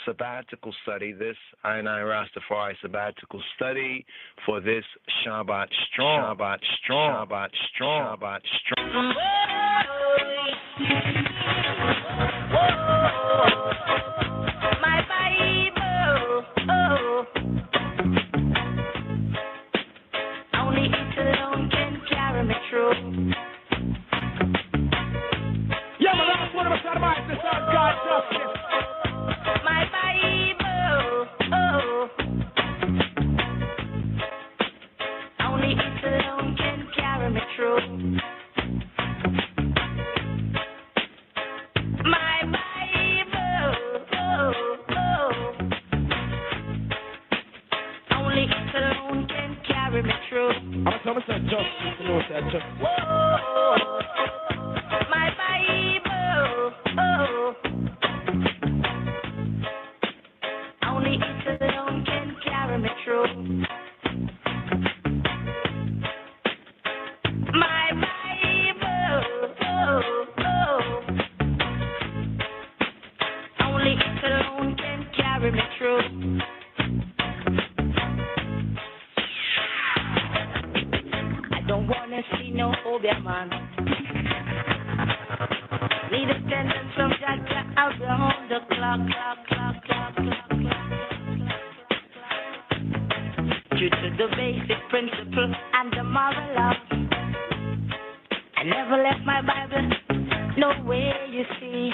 Sabbatical study, this I Rastafari sabbatical study for this Shabbat strong. My Bible, only it alone can carry me through. Yeah, my last one of us out of my this on God justice. My Bible, only it alone can carry me through. My Bible, only it alone can carry me through. I'm going to say justice, you know what that justice. My Bible, only it alone can carry me through. My Bible, only it alone can carry me through. I don't wanna see no Obia man. Need attendance from Jaja around the clock. Due to the basic principle and the moral law, I never left my Bible, no way you see.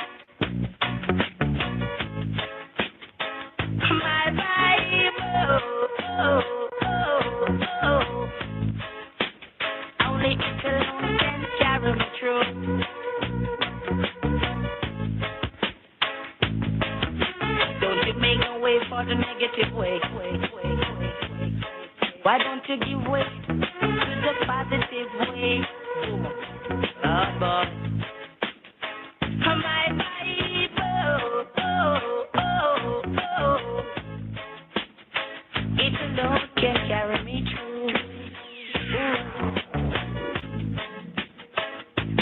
negative way. Why don't you give way to the positive way? Oh boy. My Bible, it alone can carry me through.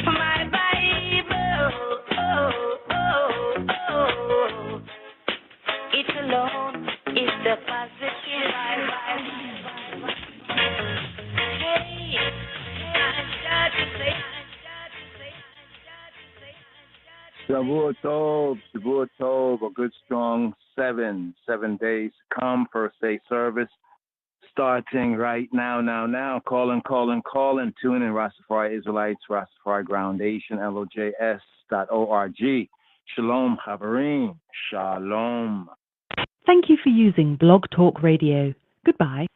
My Bible, it alone is the positive vibe. Hey, I got to say. Shavua Tov, a good strong 7 days to come. First day service starting right now. Calling. Tune in Rastafari Israelites, Rastafari Groundation, LOJS.org. Shalom, Chavarim. Shalom. Thank you for using Blog Talk Radio. Goodbye.